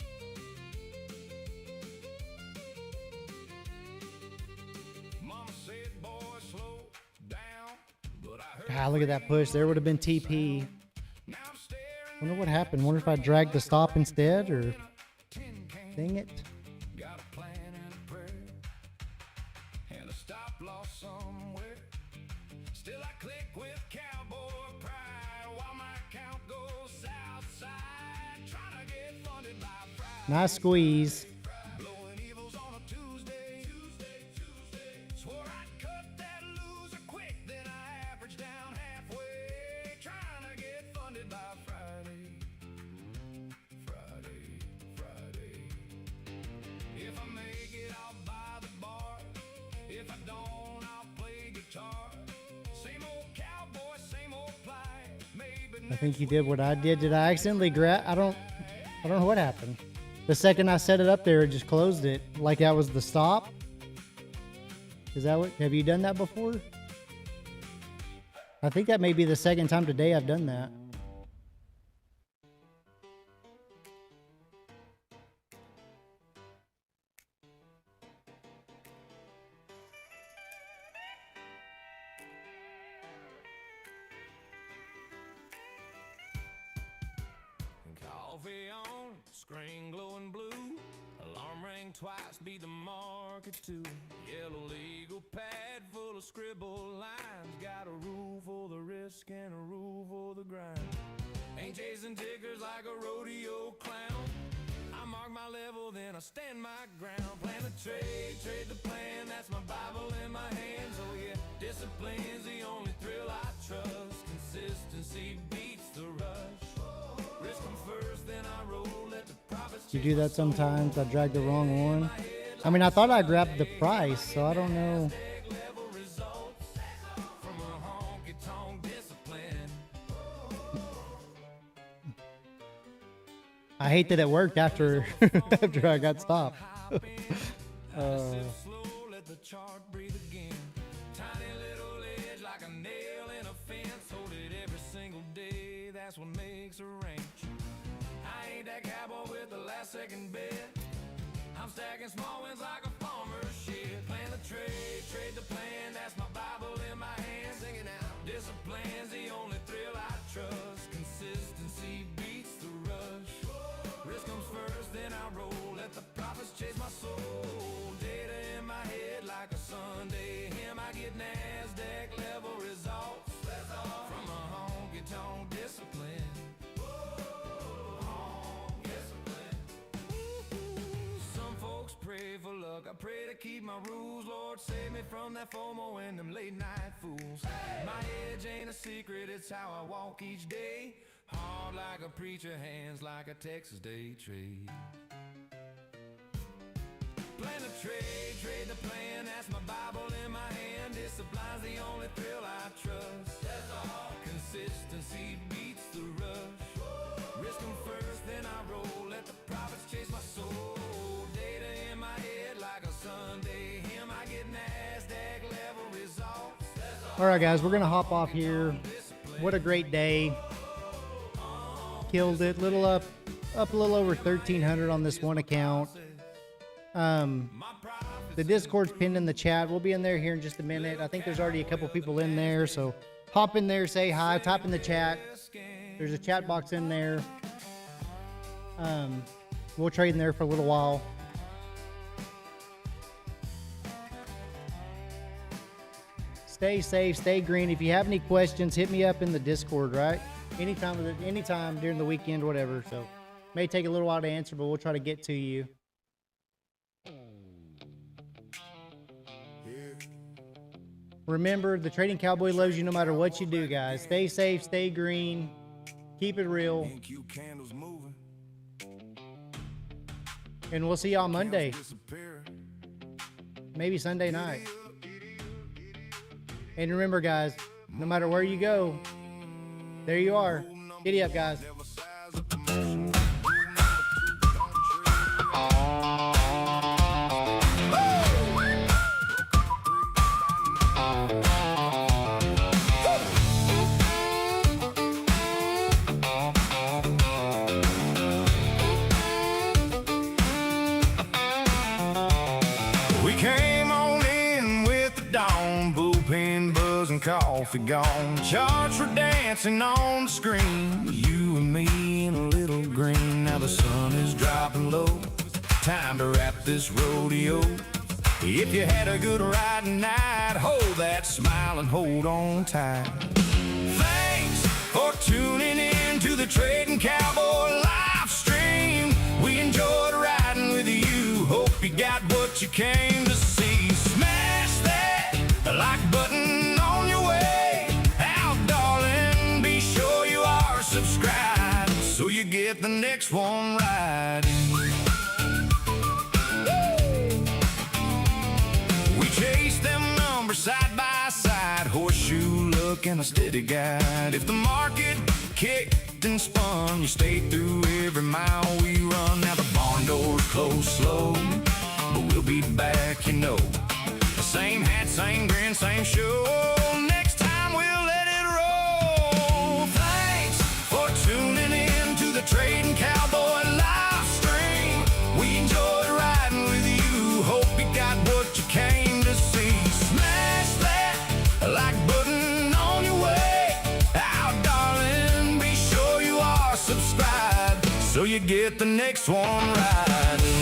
[SPEAKER 2] God, look at that push. There would have been TP. Wonder what happened. Wonder if I dragged the stop instead or... Dang it.
[SPEAKER 3] Got a plan and a prayer and a stop loss somewhere. Still I click with cowboy pride while my account goes south side. Trying to get funded by Friday.
[SPEAKER 2] Nice squeeze.
[SPEAKER 3] Blowing evils on a Tuesday. Swore I'd cut that loser quick, then I averaged down halfway. Trying to get funded by Friday. If I make it, I'll buy the bar. If I don't, I'll play guitar. Same old cowboy, same old plight. Maybe
[SPEAKER 2] I think you did what I did. Did I accidentally grab? I don't know what happened. The second I set it up there, it just closed it. Like that was the stop. Is that what? Have you done that before? I think that may be the second time today I've done that.
[SPEAKER 3] Coffee on, screen glowing blue. Alarm rang twice, beat the market too. Yellow legal pad full of scribble lines. Got a rule for the risk and a rule for the grind. Ain't chasing tickers like a rodeo clown. I mark my level, then I stand my ground. Plan the trade the plan. That's my Bible in my hands. Oh yeah, discipline's the only thrill I trust. Consistency beats the rush. Risk 'em first, then I roll. Let the profits
[SPEAKER 2] You do that sometimes. I drag the wrong one. I mean, I thought I grabbed the price, so I don't know.
[SPEAKER 3] level results from a honky-tonk discipline.
[SPEAKER 2] I hate that it worked after after I got stopped.
[SPEAKER 3] Slow, let the chart breathe again. Tiny little edge like a nail in a fence. Hold it every single day. That's what makes a range. I ain't that cowboy with the last second bet. I'm stacking small wins like a farmer's shit. Plan the trade the plan. That's my Bible in my hand. Sing it out. Discipline's the only thrill I trust. Consistency beats the rush. Risk comes first, then I roll. Let the profits chase my soul. Data in my head like a Sunday hymn. I get NASDAQ level results from a honky-tonk discipline. Some folks pray for luck. I pray to keep my rules. Lord, save me from that FOMO and them late night fools. My edge ain't a secret, it's how I walk each day. Hard like a preacher, hands like a Texas day trade. Plan the trade the plan. That's my Bible in my hand. Discipline's the only thrill I trust. That's all. Consistency beats the rush. Risk 'em first, then I roll. Let the profits chase my soul. Data in my head like a Sunday hymn. I get NASDAQ level results.
[SPEAKER 2] All right, guys, we're gonna hop off here. What a great day! Killed it. Little up a little over 1,300 on this one account. The Discord's pinned in the chat. We'll be in there here in just a minute. I think there's already a couple people in there, so hop in there, say hi, type in the chat. There's a chat box in there. We'll trade in there for a little while. Stay safe, stay green. If you have any questions, hit me up in the Discord, right? Anytime during the weekend, whatever. So may take a little while to answer, but we'll try to get to you. Remember, the Trading Cowboy loves you no matter what you do, guys. Stay safe, stay green, keep it real. And we'll see y'all Monday. Maybe Sunday night. And remember, guys, no matter where you go, there you are. Giddy up, guys.
[SPEAKER 1] We came on in with the dawn, bullpen buzzing, coffee gone. Charts were dancing on the screen, you and me in a little green. Now the sun is dropping low, time to wrap this rodeo. If you had a good ride tonight, hold that smile and hold on tight. Thanks for tuning in to the Trading Cowboy live stream. We enjoyed riding with you. Hope you got what you came to see. Smash that like button on your way out, darling. Be sure you are subscribed so you get the next one right. We chase them numbers side by side, horseshoe look and a steady guide. If the market kicked and spun, you stayed through every mile we run. Now the barn doors close slow, but we'll be back, you know. Same hat, same grin, same show. Next time we'll let it roll. Thanks for tuning in to the Trading Cowboy live stream. We enjoyed riding with you. Hope you got what you came to see. Smash that like button on your way out, darling. Be sure you are subscribed so you get the next one right.